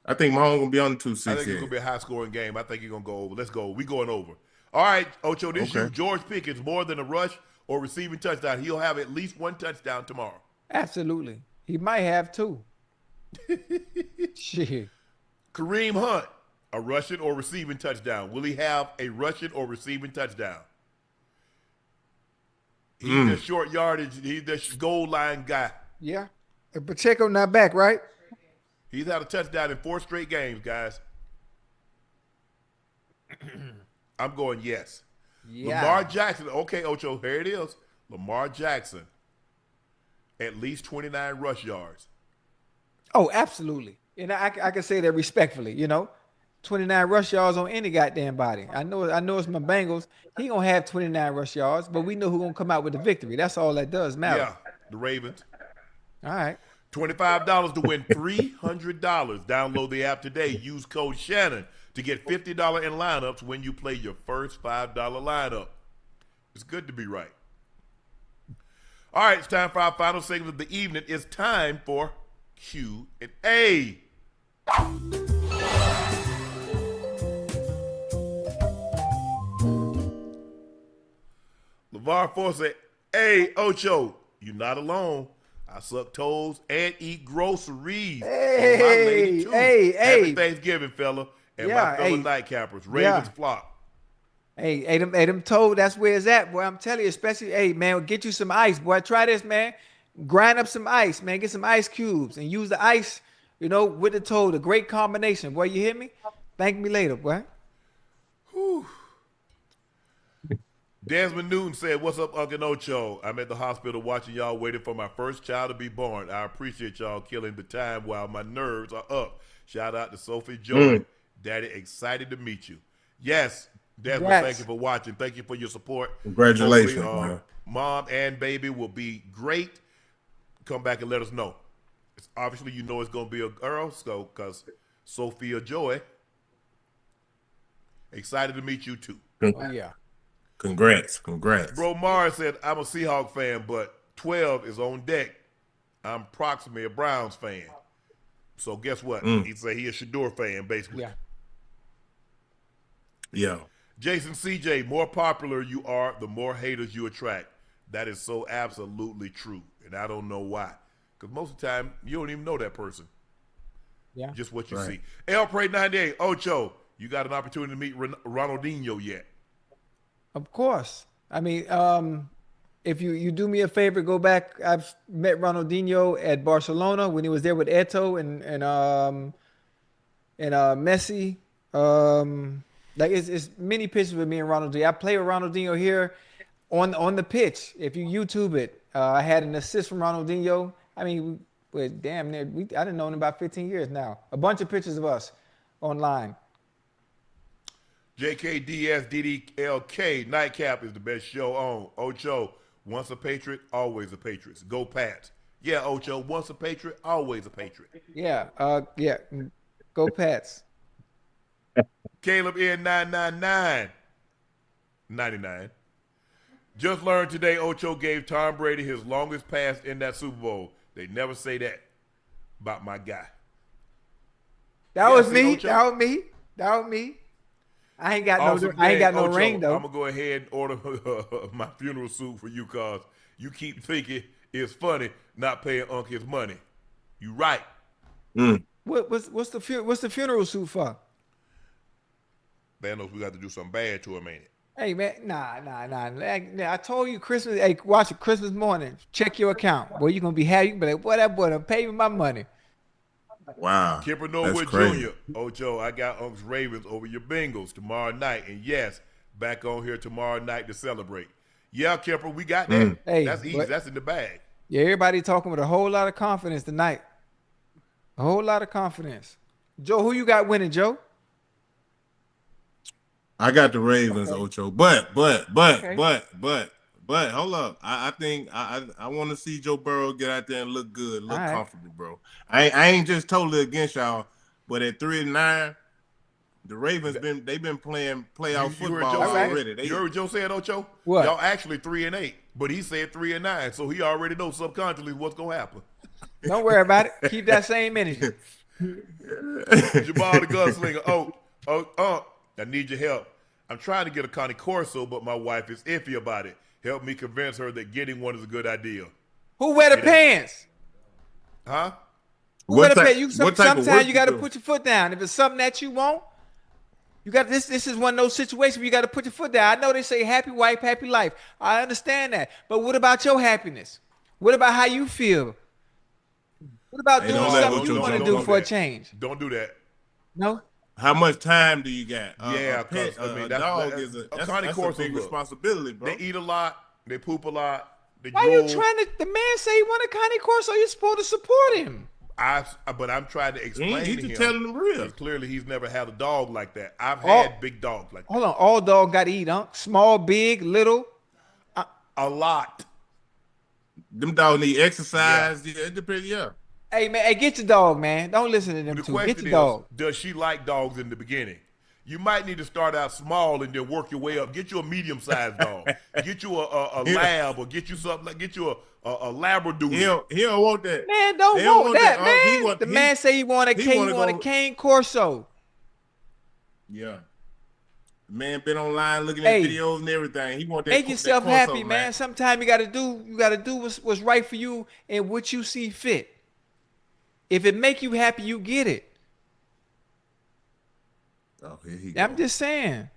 I think Mahomes gonna be under 268. I think it's gonna be a high-scoring game. I think he's gonna go over. Let's go. We going over. All right, Ocho, this you. George Pickens, more than a rush or receiving touchdown. He'll have at least 1 touchdown tomorrow. Absolutely. He might have 2. Shit. Kareem Hunt, a rushing or receiving touchdown. Will he have a rushing or receiving touchdown? He's the short yardage. He's the goal line guy. Yeah. And Pacheco not back, right? He's had a touchdown in 4 straight games, guys. I'm going yes. Yeah. Lamar Jackson. Okay, Ocho, here it is. Lamar Jackson. at least 29 rush yards. Oh, absolutely. And I can say that respectfully, 29 rush yards on any goddamn body. I know it's my Bengals. He gonna have 29 rush yards, but we know who's gonna come out with the victory. That's all that does matter. Yeah, the Ravens. All right. $25 to win $300. Download the app today. Use code Shannon to get $50 in lineups when you play your first $5 lineup. It's good to be right. All right, it's time for our final segment of the evening. It's time for Q&A. LeVar Ford said, "Hey, Ocho, you're not alone. I suck toes and eat groceries. Hey, my lady too. hey. Happy Thanksgiving, fella. And my fellow nightcappers. Ravens flock. Hey, them told that's where it's at, boy. I'm telling you, especially, hey, man, get you some ice, boy. Try this, man. Grind up some ice, man. Get some ice cubes and use the ice, with the toad. A great combination, boy. You hear me? Thank me later, boy. Whew. Desmond Newton said, "What's up, Unc and Ocho? I'm at the hospital watching y'all waiting for my first child to be born. I appreciate y'all killing the time while my nerves are up. Shout out to Sophie Joy. Daddy, excited to meet you." Yes, Desmond, thank you for watching. Thank you for your support. Congratulations, man. Mom and baby will be great. Come back and let us know. It's obviously, it's going to be a girl, so because Sophia Joy. Excited to meet you, too. Oh, yeah. Congrats. Bro Mars said, "I'm a Seahawks fan, but 12 is on deck. I'm approximately a Browns fan." So guess what? He said he a Shedeur fan, basically. Yeah. Jason CJ, more popular you are, the more haters you attract. That is so absolutely true. And I don't know why. Because most of the time, you don't even know that person. Yeah. Just what you see. El Prey 98, Ocho, you got an opportunity to meet Ronaldinho yet? Of course. I mean, if you do me a favor, go back. I've met Ronaldinho at Barcelona when he was there with Eto'o and Messi. It's many pictures with me and Ronaldinho. I play with Ronaldinho here on the pitch. If you YouTube it, I had an assist from Ronaldinho. I mean, damn near. I didn't know him about 15 years now. A bunch of pictures of us online. JKDSDDLK, Nightcap is the best show on. Ocho, once a Patriot, always a Patriot. Go Pats. Yeah, Ocho, once a Patriot, always a Patriot. Yeah, go Pats. Caleb N999, 99. Just learned today Ocho gave Tom Brady his longest pass in that Super Bowl. They never say that about my guy. That was me. I ain't got no ring though. I'm gonna go ahead and order my funeral suit for you, cause you keep thinking it's funny not paying Unc his money. You right. What's the funeral suit for? Man knows we got to do something bad to him, ain't it? Hey man, nah. I told you Christmas. Hey, watch it Christmas morning. Check your account. Boy, you gonna be happy. You can be like, boy, that boy done pay me my money. Wow. Kipper Norwood Jr. Ocho, I got Unc's Ravens over your Bengals tomorrow night. And yes, back on here tomorrow night to celebrate. Yeah, Kipper, we got that. Hey, that's easy. That's in the bag. Yeah, everybody talking with a whole lot of confidence tonight. A whole lot of confidence. Joe, who you got winning, Joe? I got the Ravens, Ocho. But hold up. I think I want to see Joe Burrow get out there and look good, look comfortable, bro. I ain't just totally against y'all, but at 3-9, the Ravens been playing playoff football already. You heard Joe said, Ocho? What? Y'all actually 3-8, but he said 3-9, so he already knows subconsciously what's gonna happen. Don't worry about it. Keep that same energy. Jamal the Gunslinger. I need your help. I'm trying to get a Connie Corso, but my wife is iffy about it. Help me convince her that getting one is a good idea. Who wear the pants? Huh? Who wear the pants? Sometimes you got to put your foot down. If it's something that you want, you got this. This is one of those situations where you got to put your foot down. I know they say happy wife, happy life. I understand that. But what about your happiness? What about how you feel? What about doing something you want to do for a change? Don't do that. No? How much time do you got? Yeah, a dog is a Connie Corso big responsibility, bro. They eat a lot. They poop a lot. Why are you trying to? The man say he want a Connie Corso. You're supposed to support him. But I'm trying to explain to him. Telling the real. Clearly, he's never had a dog like that. I've had big dogs like that. Hold on, all dog got to eat, huh? Small, big, little. A lot. Them dogs need exercise. Yeah, it depends. Yeah. Hey man, get your dog, man. Don't listen to them. Get your dog. Does she like dogs in the beginning? You might need to start out small and then work your way up. Get you a medium-sized dog. Get you a lab, or get you something like a labradoodle. He don't want that. Man, don't want that, man. The man say he want a cane Corso. Yeah. The man been online looking at videos and everything. He want that. Make yourself happy, man. Sometimes you gotta do what's right for you and what you see fit. If it make you happy, you get it. Oh, here he I'm just saying.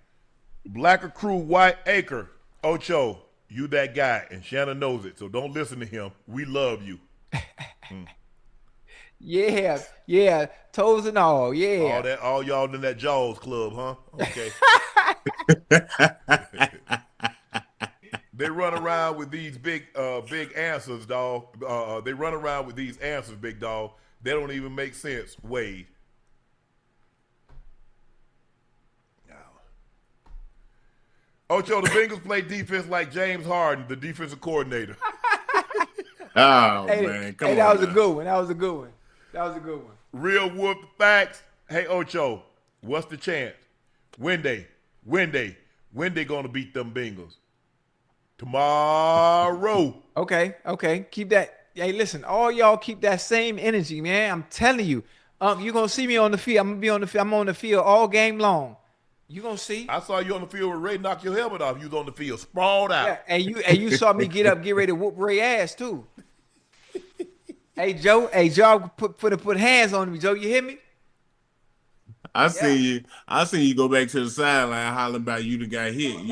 Blacker Crew, White Acre, Ocho, you that guy, and Shannon knows it, so don't listen to him. We love you. Yeah, toes and all, yeah. All y'all in that Jaws club, huh? Okay. They run around with these big answers, dog. They run around with these answers, big dog. They don't even make sense, Wade. Ocho, the Bengals play defense like James Harden, the defensive coordinator. Man, come on. That was a good one. That was a good one. Real Wolf facts. Hey, Ocho, what's the chance? When they gonna beat them Bengals? Tomorrow. Okay. Keep that. Hey, listen, all y'all keep that same energy, man. I'm telling you. You're gonna see me on the field. I'm on the field all game long. You gonna see? I saw you on the field with Ray knock your helmet off. You was on the field, sprawled out. Yeah, and you saw me get ready to whoop Ray ass too. Hey Joe, put hands on me, Joe. You hear me? I see you go back to the sideline hollering about you the guy hit. He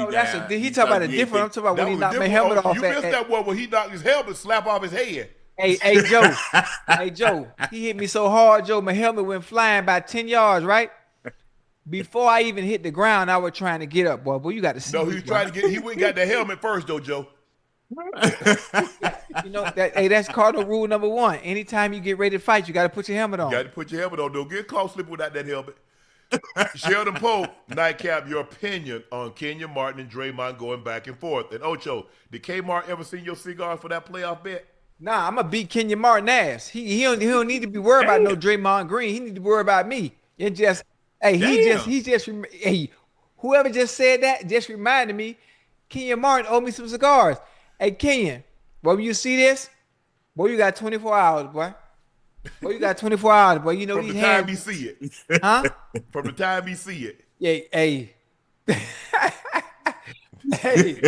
talking about a different. I'm talking about when he knocked my helmet off. You missed that one when he knocked his helmet slap off his head. Hey Joe, he hit me so hard, Joe. My helmet went flying about 10 yards, right? Before I even hit the ground, I was trying to get up, boy. Boy, you got to see. No, he was trying to get. He went and got the helmet first, though, Joe. You know that's cardinal rule number 1. Anytime you get ready to fight, you got to put your helmet on. You got to put your helmet on. Don't get caught slipping without that helmet. Sheldon Pope, Nightcap, your opinion on Kenyon Martin and Draymond going back and forth. And Ocho, did Kmart ever seen your cigar for that playoff bet? Nah, I'm gonna beat Kenyon Martin ass. He don't need to be worried about no Draymond Green. He need to be worried about me. It just. Whoever just said that just reminded me, Kenyon Martin owed me some cigars. Hey, Kenyon, boy, when you see this, boy, you got 24 hours, boy. Boy, you got 24 hours, boy. You know these hands. From the time you see it. Huh? From the time you see it. Yeah, hey. Hey,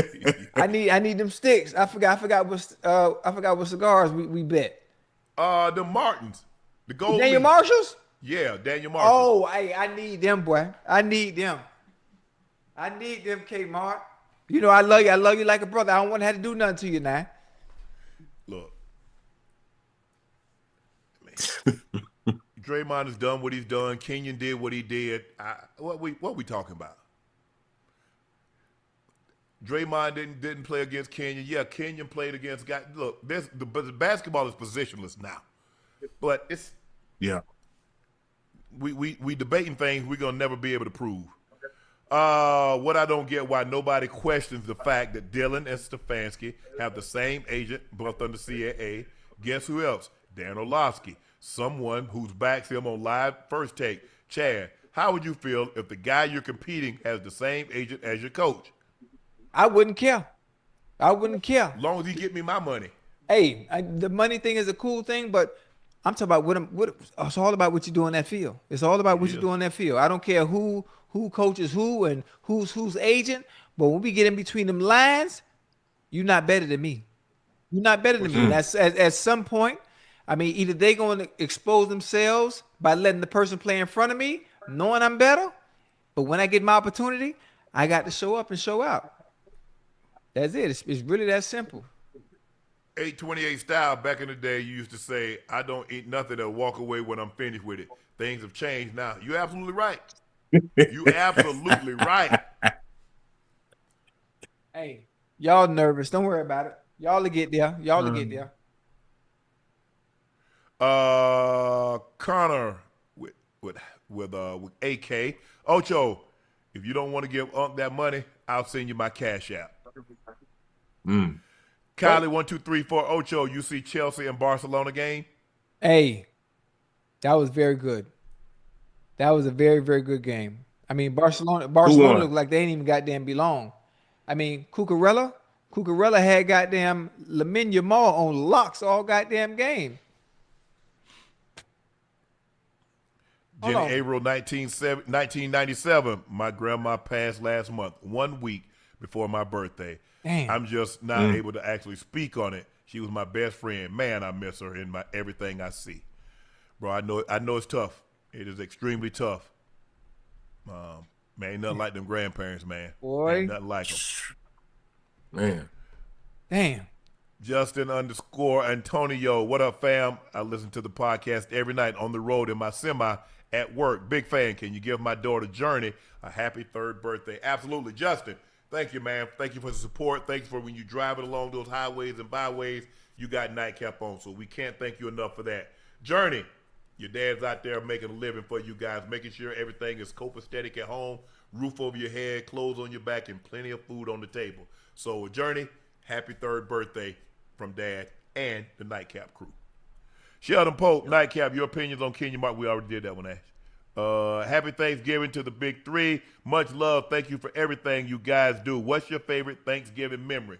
I need them sticks. I forgot what cigars we bet. The Martins. The gold. Daniel Marshalls? Yeah, Daniel Marshall. Oh, I need them, boy. I need them, Kmart. You know I love you. I love you like a brother. I don't want to have to do nothing to you now. Look, Draymond has done what he's done. Kenyon did what he did. What we talking about? Draymond didn't play against Kenyon. Yeah, Kenyon played against guys. Look, the basketball is positionless now, but it's We debating things we're gonna never be able to prove. What I don't get why nobody questions the fact that Dylan and Stefanski have the same agent, both under CAA. Guess who else? Dan Orlovsky, someone whose backs him on live first take. Chad, how would you feel if the guy you're competing has the same agent as your coach? I wouldn't care. As long as he get me my money. Hey, the money thing is a cool thing, but I'm talking about what it's all about what you do on that field. It's all about what you do on that field. I don't care who coaches who and who's agent, but when we get in between them lines, you're not better than me. You're not better than me. That's at some point, I mean, either they're going to expose themselves by letting the person play in front of me, knowing I'm better, but when I get my opportunity, I got to show up and show out. That's it. It's really that simple. 828 style, back in the day, you used to say, I don't eat nothing and walk away when I'm finished with it. Things have changed now. You're absolutely right. You absolutely right. Hey, y'all nervous. Don't worry about it. Y'all will get there. Y'all will get there. Connor with AK. Ocho, if you don't want to give Unc that money, I'll send you my cash app. Kylie 1234 Ocho, you see Chelsea and Barcelona game? Hey, that was very good. That was a very, very good game. I mean, Barcelona looked like they ain't even goddamn belong. I mean, Cucurella had goddamn Lamine Yamal on locks all goddamn game. Jenny April 1997. My grandma passed last month, 1 week before my birthday. Damn. I'm just not able to actually speak on it. She was my best friend. Man, I miss her in everything I see. Bro, I know it's tough. It is extremely tough. Man, ain't nothing like them grandparents, man. Boy. Ain't nothing like them. Man. Damn. Justin Antonio, what up, fam? I listen to the podcast every night on the road in my semi at work. Big fan. Can you give my daughter Journey a happy 3rd birthday? Absolutely. Justin, thank you, man. Thank you for the support. Thanks for when you drive it along those highways and byways, you got Nightcap on. So we can't thank you enough for that. Journey, your dad's out there making a living for you guys, making sure everything is copacetic at home, roof over your head, clothes on your back, and plenty of food on the table. So, Journey, happy 3rd birthday from Dad and the Nightcap crew. Sheldon Pope, Nightcap, your opinions on Kenya Mark. We already did that one, Ash. Happy Thanksgiving to the Big Three. Much love. Thank you for everything you guys do. What's your favorite Thanksgiving memory?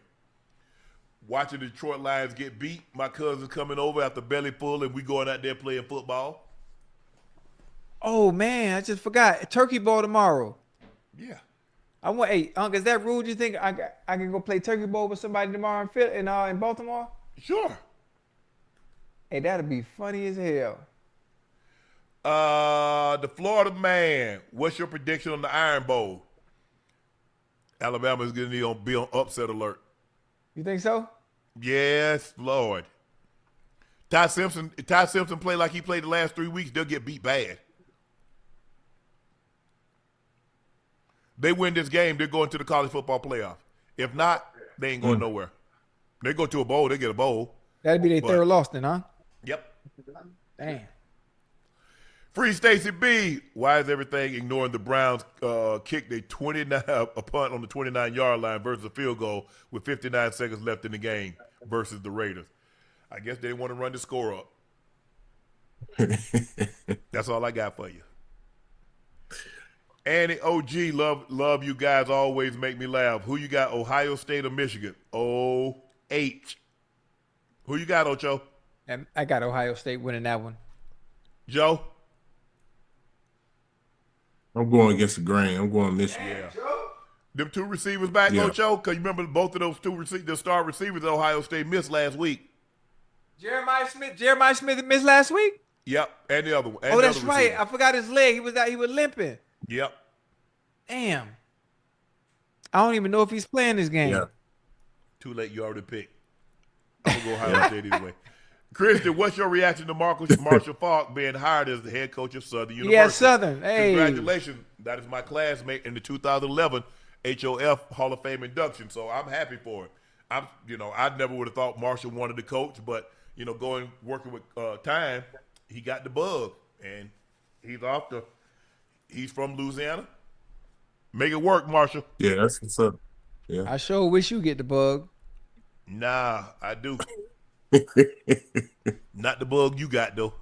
Watching the Detroit Lions get beat. My cousin's coming over after belly full, and we going out there playing football. Oh, man, I just forgot. Turkey Bowl tomorrow. Yeah. Hey, Unc, is that rude? You think I can go play Turkey Bowl with somebody tomorrow in Baltimore? Sure. Hey, that'd be funny as hell. The Florida man. What's your prediction on the Iron Bowl? Alabama's going to be on upset alert. You think so? Yes, Lord. Ty Simpson play like he played the last 3 weeks, they'll get beat bad. They win this game, they're going to the college football playoff. If not, they ain't going nowhere. They go to a bowl, they get a bowl. That'd be their 3rd loss then, huh? Yep. Damn. Free Stacy B. Why is everything ignoring the Browns kicked a punt on the 29-yard line versus a field goal with 59 seconds left in the game versus the Raiders? I guess they didn't want to run the score up. That's all I got for you. Annie OG, love you guys. Always make me laugh. Who you got, Ohio State or Michigan? O-H. Who you got, Ocho? I got Ohio State winning that one. Joe? I'm going against the grain. I'm going Michigan. Yeah. Them 2 receivers back, Ocho? Because you remember both of those the star receivers at Ohio State missed last week. Jeremiah Smith missed last week? Yep, and the other one. Oh, that's right. I forgot his leg. He was limping. Yep. Damn. I don't even know if he's playing this game. Yeah. Too late. You already picked. I'm going to go Ohio State anyway. Christian, what's your reaction to Marshall Faulk being hired as the head coach of Southern University? Yeah, Southern. Hey. Congratulations. That is my classmate in the 2011 HOF Hall of Fame induction, so I'm happy for it. I never would have thought Marshall wanted to coach, but, working with time, he got the bug, and he's from Louisiana. Make it work, Marshall. Yeah, that's what's up. Yeah. I sure wish you get the bug. Nah, I do. Not the bug you got, though.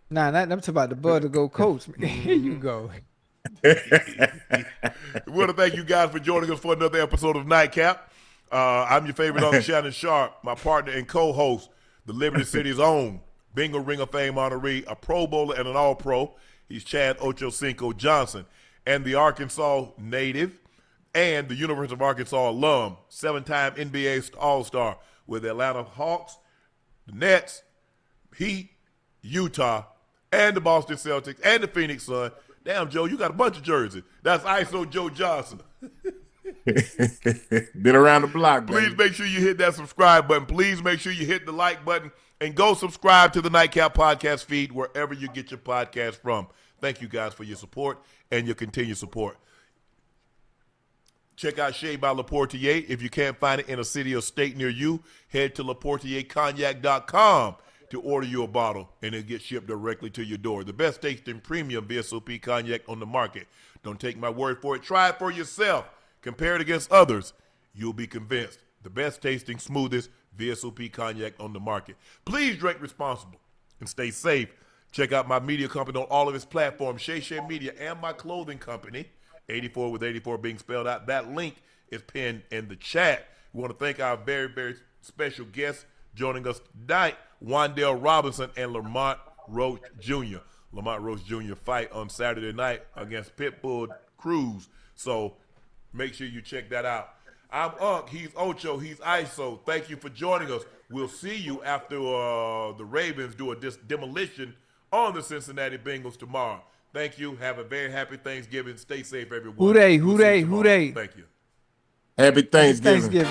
Nah, I'm talking about the bug to go coach. Here you go. I want to thank you guys for joining us for another episode of Nightcap. I'm your favorite uncle, Shannon Sharpe, my partner and co-host, the Liberty City's own Bingo Ring of Fame honoree, a Pro Bowler and an All-Pro. He's Chad Ochocinco Johnson, and the Arkansas native and the University of Arkansas alum, 7-time NBA All-Star with the Atlanta Hawks, the Nets, Heat, Utah, and the Boston Celtics, and the Phoenix Suns. Damn, Joe, you got a bunch of jerseys. That's ISO Joe Johnson. Been around the block, baby. Please make sure you hit that subscribe button. Please make sure you hit the like button and go subscribe to the Nightcap podcast feed wherever you get your podcast from. Thank you guys for your support and your continued support. Check out Shea by Laportier. If you can't find it in a city or state near you, head to LaportierCognac.com to order you a bottle, and it'll get shipped directly to your door. The best tasting premium VSOP cognac on the market. Don't take my word for it. Try it for yourself. Compare it against others. You'll be convinced. The best tasting, smoothest VSOP cognac on the market. Please drink responsible and stay safe. Check out my media company on all of its platforms, Shay Media, and my clothing company, 84 with 84 being spelled out. That link is pinned in the chat. We want to thank our very, very special guests joining us tonight, Wan'Dale Robinson and Lamont Roach Jr. Lamont Roach Jr. fight on Saturday night against Pitbull Cruz. So make sure you check that out. I'm Unc. He's Ocho. He's ISO. Thank you for joining us. We'll see you after the Ravens do a demolition on the Cincinnati Bengals tomorrow. Thank you. Have a very happy Thanksgiving. Stay safe, everyone. Hooray, hooray, hooray. Thank you. Happy Thanksgiving.